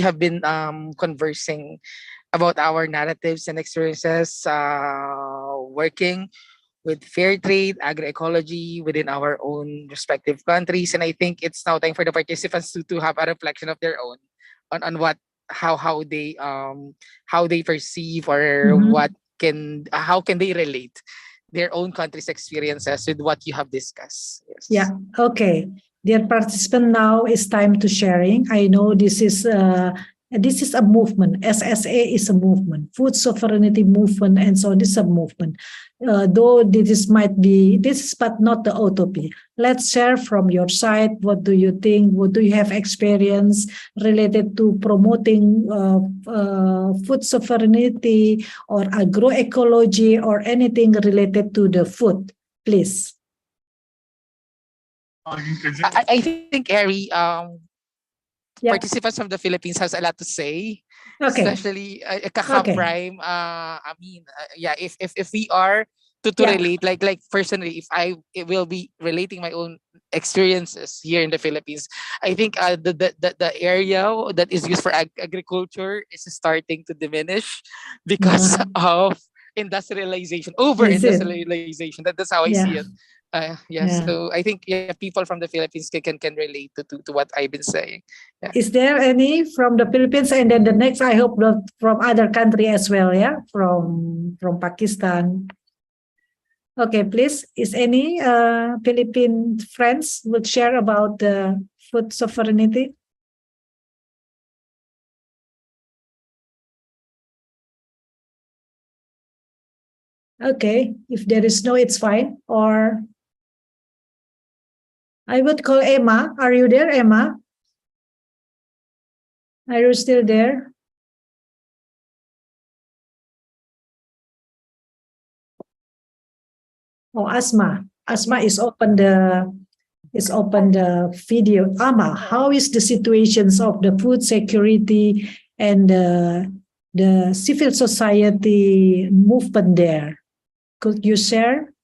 have been conversing about our narratives and experiences working with fair trade, agroecology within our own respective countries. And I think it's now time for the participants to have a reflection of their own on what how they perceive or Mhm. what can how can they relate their own country's experiences with what you have discussed. Yeah. Yes. Okay. Dear participant, now it's time to sharing. I know this is a movement. SSA is a movement, food sovereignty movement, and so this is a movement. Though this is but not the utopia. Let's share from your side. What do you think? What do you have experience related to promoting food sovereignty or agroecology or anything related to the food? Please. I think Ari, Yeah. participants from the Philippines has a lot to say, Okay. especially Kaka Okay. Prime. I mean, yeah, if we are to Yeah. relate, like personally, if I it will be relating my own experiences here in the Philippines, I think the area that is used for agriculture is starting to diminish because Uh-huh. of industrialization, over Is it? industrialization. That's how I Yeah. see it. Yeah, Yeah. so I think yeah, people from the Philippines can relate to what I've been saying. Yeah. Is there any from the Philippines and then the next? I hope not from other country as well. Yeah, from Pakistan. Okay, please. Is any Philippine friends would share about the food sovereignty? Okay, if there is no, it's fine. Or I would call Emma. Are you there, Emma? Are you still there? Oh, Asma. Asma is open the video. Ama, how is the situations of the food security and the civil society movement there? Could you share?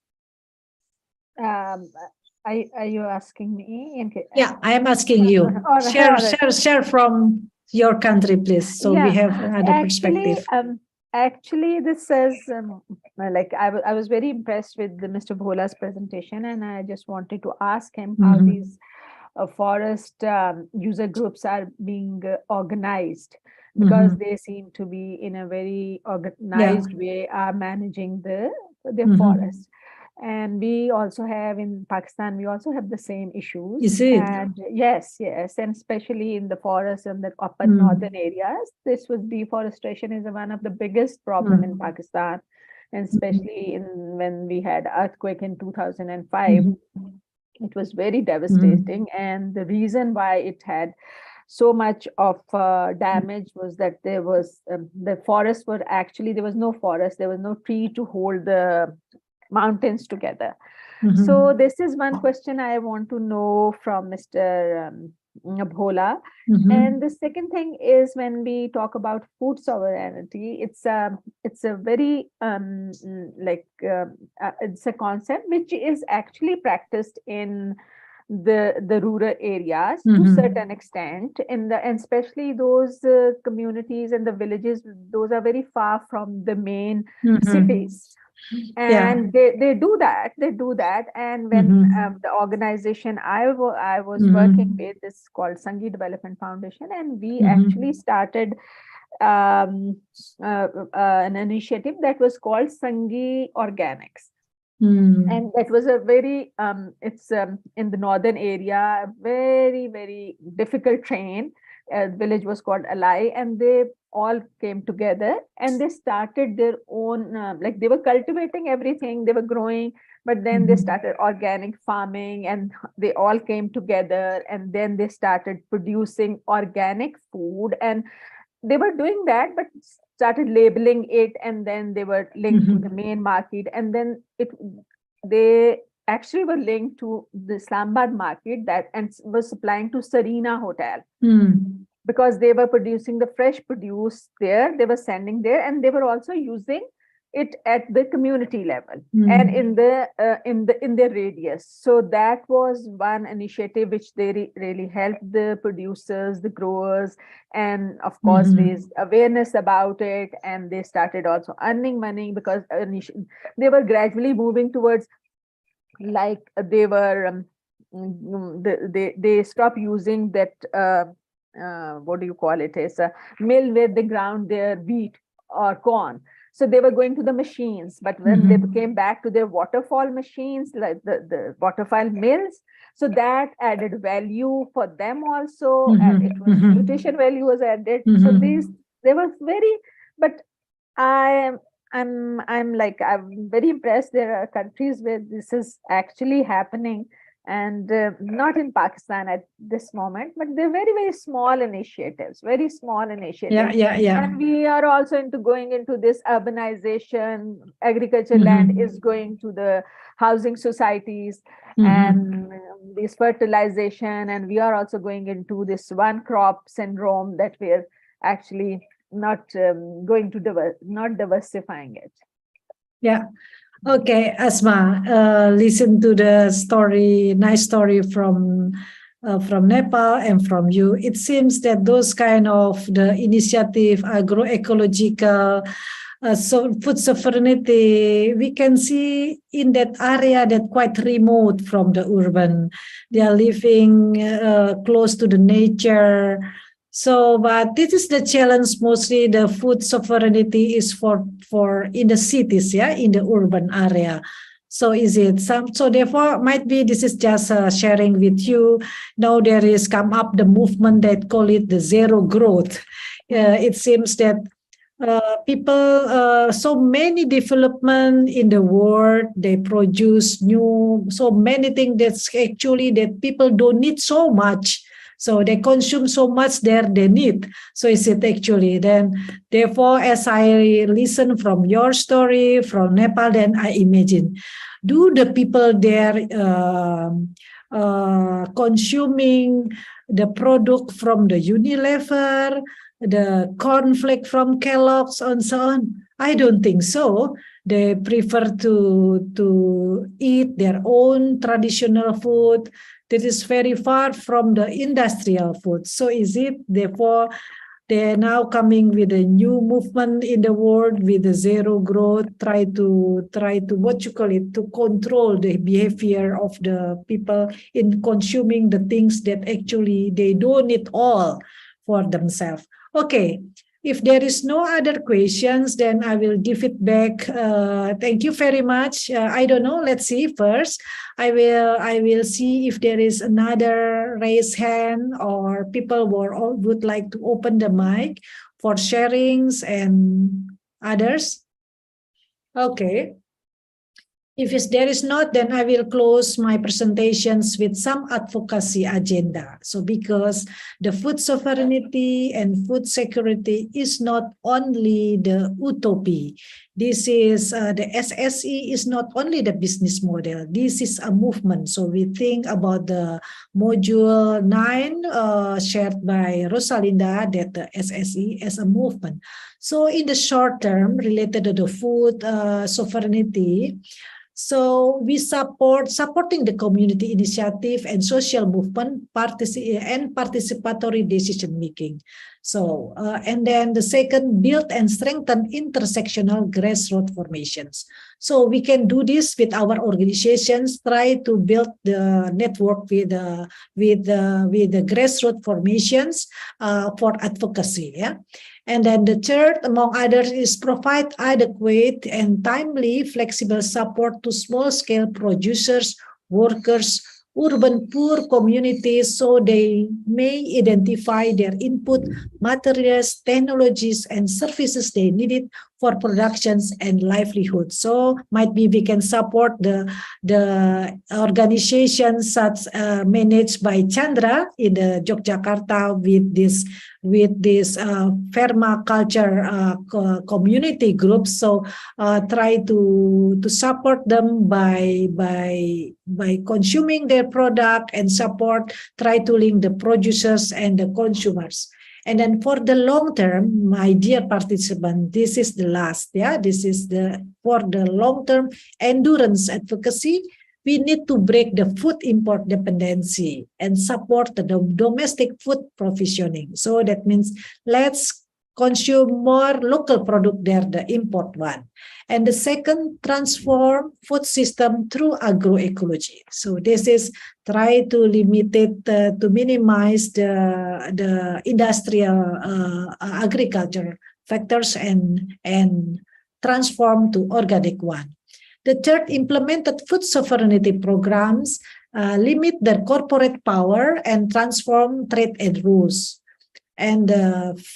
Um, are you asking me? Okay. Yeah, I am asking you. All right, all right. Share from your country, please, so we Yeah, have another actually, perspective. this says like I was very impressed with Mr. Bhola's presentation, and I just wanted to ask him how Mhm. these forest user groups are being organized, because Mhm. they seem to be in a very Yeah. organized way are managing the Mhm. forest. And we also have in Pakistan, we also have the same issues. Is it? And yes, and especially in the forests and the upper Mm. northern areas, this was deforestation is one of the biggest problem in Pakistan, and especially when we had earthquake in 2005. Mhm. It was very devastating, and the reason why it had so much of damage was that there was the forests were actually, there was no forest, there was no tree to hold the mountains together. Mhm. So this is one question I want to know from Mr. Bhola. Mhm. And the second thing is, when we talk about food sovereignty, it's a very it's a concept which is actually practiced in the rural areas to Mhm. certain extent, and especially those communities and the villages, those are very far from the main Mhm. cities. Yeah. And they do that, and when Mhm. the organization I was Mhm. working with is called Sangi Development Foundation, and we Mhm. actually started an initiative that was called Sangi Organics. And that was a very it's in the northern area, very very difficult terrain. Village was called Alai, and they all came together and they started their own like they were cultivating everything, they were growing, but then they started organic farming, and they all came together, and then they started producing organic food. And they were doing that, but started labeling it, and then they were linked to the main market, and then they actually were linked to the Islamabad market that and was supplying to Serena Hotel. Because they were producing the fresh produce there, they were sending there, and they were also using it at the community level and in their radius. So that was one initiative which they really helped the producers, the growers, and of course raised awareness about it. And they started also earning money, because they were gradually moving towards, like they were they stopped using that what do you call it, is a mill where they ground their wheat or corn. So they were going to the machines, but when they came back to their waterfall machines, like the waterfall mills, so that added value for them also, and it was nutrition value was added. So they were very, but I'm very impressed. There are countries where this is actually happening, and not in Pakistan at this moment, but they're very, very small initiatives, very small initiatives. And we are also going into this urbanization. Agriculture land is going to the housing societies and this fertilization, and we are also going into this one crop syndrome that we're actually not going to not diversifying it. Yeah. Okay, Asma, listen to the story, nice story from Nepal and from you. It seems that those kind of the initiative, agroecological, so food sovereignty, we can see in that area that quite remote from the urban. They are living close to the nature. So, but this is the challenge. Mostly the food sovereignty is for in the cities, in the urban area. So is it some? So therefore, might be this is just sharing with you. Now there is come up the movement that call it the zero growth. It seems that people, so many development in the world, they produce new so many things that's actually that people don't need so much. So they consume so much there they need. So is it actually then? Therefore, as I listen from your story from Nepal, then I imagine, do the people there consuming the product from the Unilever, the cornflake from Kellogg's, and so on? I don't think so. They prefer to eat their own traditional food. That is very far from the industrial food. So is it therefore they're now coming with a new movement in the world with the zero growth, try to what you call it, to control the behavior of the people in consuming the things that actually they don't need all for themselves. Okay. If there is no other questions, then I will give it back. Thank you very much. I don't know. Let's see first. I will see if there is another raised hand or people would like to open the mic for sharings and others. Okay. If there is not, then I will close my presentations with some advocacy agenda. So because the food sovereignty and food security is not only the utopia. This is the SSE is not only the business model. This is a movement. So we think about the module 9 shared by Rosalinda, that the SSE as a movement. So in the short term related to the food sovereignty, so we supporting the community initiative and social movement and participatory decision making. So and then the second, build and strengthen intersectional grassroots formations. So we can do this with our organizations. Try to build the network with the grassroots formations for advocacy. Yeah. And then the third, among others, is provide adequate and timely flexible support to small-scale producers, workers, urban poor communities, so they may identify their input materials, technologies, and services they needed for productions and livelihood. So might be we can support the organizations such managed by Chandra in the Yogyakarta with this permaculture community groups. So try to support them by consuming their product and support, try to link the producers and the consumers. And then for the long term, my dear participant, this is the last, this is for the long term endurance advocacy. We need to break the food import dependency and support the domestic food provisioning. So that means let's consume more local product than the import one. And the second, transform food system through agroecology. So this is try to limit it, to minimize the industrial agriculture factors and transform to organic one. The third, implemented food sovereignty programs, limit their corporate power and transform trade and rules. And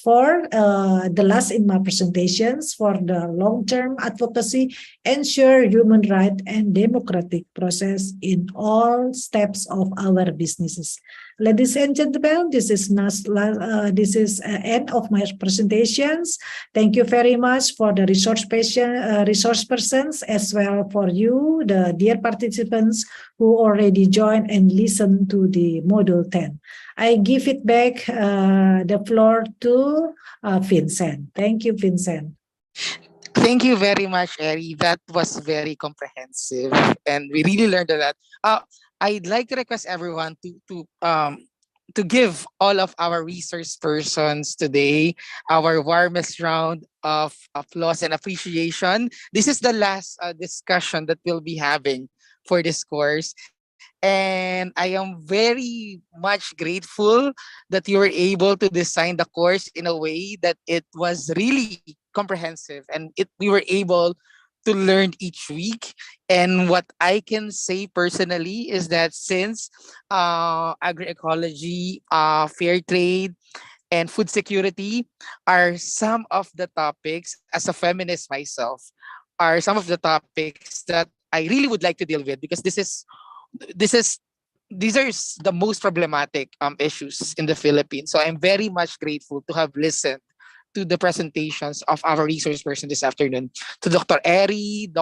for the last in my presentations, for the long-term advocacy, ensure human rights and democratic process in all steps of our businesses. Ladies and gentlemen, this is end of my presentations. Thank you very much for the resource persons, as well for you, the dear participants who already joined and listened to the Module 10. I give it back the floor to Vincent. Thank you, Vincent. Thank you very much, Eri. That was very comprehensive, and we really learned a lot. I'd like to request everyone to give all of our resource persons today our warmest round of applause and appreciation. This is the last discussion that we'll be having for this course. And I am very much grateful that you were able to design the course in a way that it was really comprehensive, and we were able to learn each week. And what I can say personally is that since agroecology, fair trade, and food security are some of the topics, as a feminist myself, are some of the topics that I really would like to deal with, because these are the most problematic issues in the Philippines. So I'm very much grateful to have listened to the presentations of our resource person this afternoon, to Dr. Eri,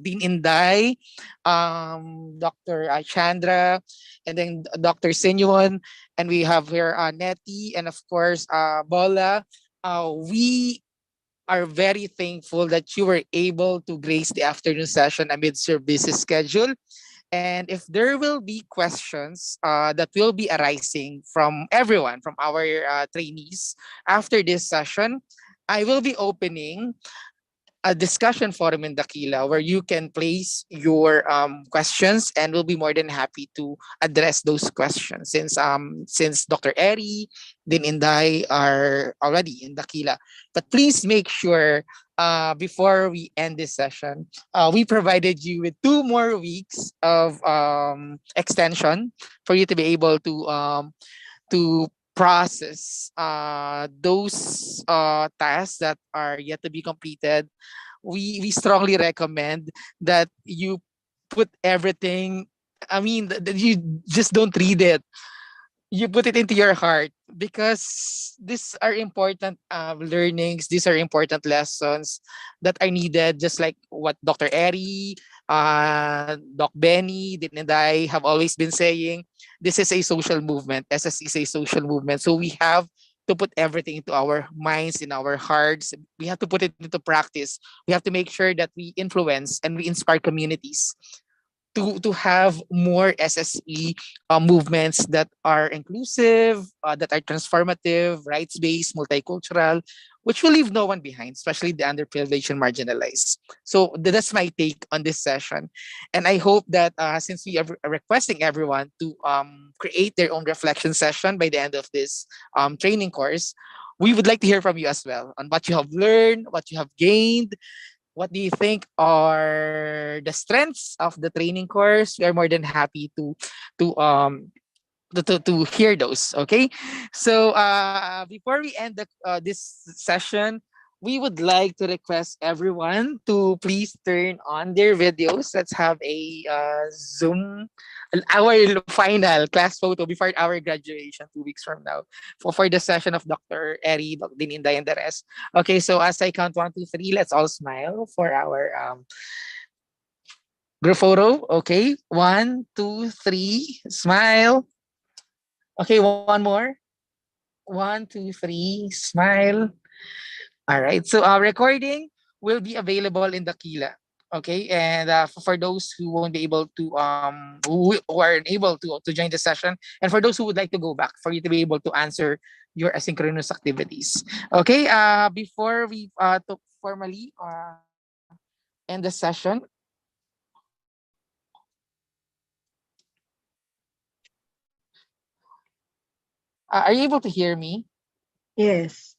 Dean Inday, Dr. Chandra, and then Dr. Sinuan, and we have here Nettie, and of course Bola. We are very thankful that you were able to grace the afternoon session amidst your busy schedule. And if there will be questions that will be arising from everyone, from our trainees after this session, I will be opening a discussion forum in Dakila where you can place your questions, and we'll be more than happy to address those questions since Dr. Eri, Din Inday are already in Dakila. But please make sure before we end this session, we provided you with 2 more weeks of extension for you to be able to process those tasks that are yet to be completed. We strongly recommend that you put everything, I mean, that you just don't read it. You put it into your heart, because these are important learnings. These are important lessons that are needed, just like what Dr. Eri, Doc Benny, Din and I have always been saying. This is a social movement. SSE is a social movement. So we have to put everything into our minds, in our hearts. We have to put it into practice. We have to make sure that we influence and we inspire communities to have more SSE movements that are inclusive, that are transformative, rights-based, multicultural, which will leave no one behind, especially the underprivileged and marginalized. So that's my take on this session. And I hope that since we are requesting everyone to create their own reflection session by the end of this training course, we would like to hear from you as well on what you have learned, what you have gained. What do you think are the strengths of the training course? We are more than happy to hear those. Okay, so before we end this session, we would like to request everyone to please turn on their videos. Let's have a Zoom, our final class photo before our graduation 2 weeks from now for the session of Dr. Eri, Dr. Dininday, and the rest. Okay, so as I count 1, 2, 3, let's all smile for our group photo. Okay, 1, 2, 3, smile. Okay, one more. 1, 2, 3, smile. All right. So our recording will be available in the Kila. Okay. And for those who won't be able to who aren't able to join the session, and for those who would like to go back, for you to be able to answer your asynchronous activities. Okay. Before we to formally end the session, are you able to hear me? Yes.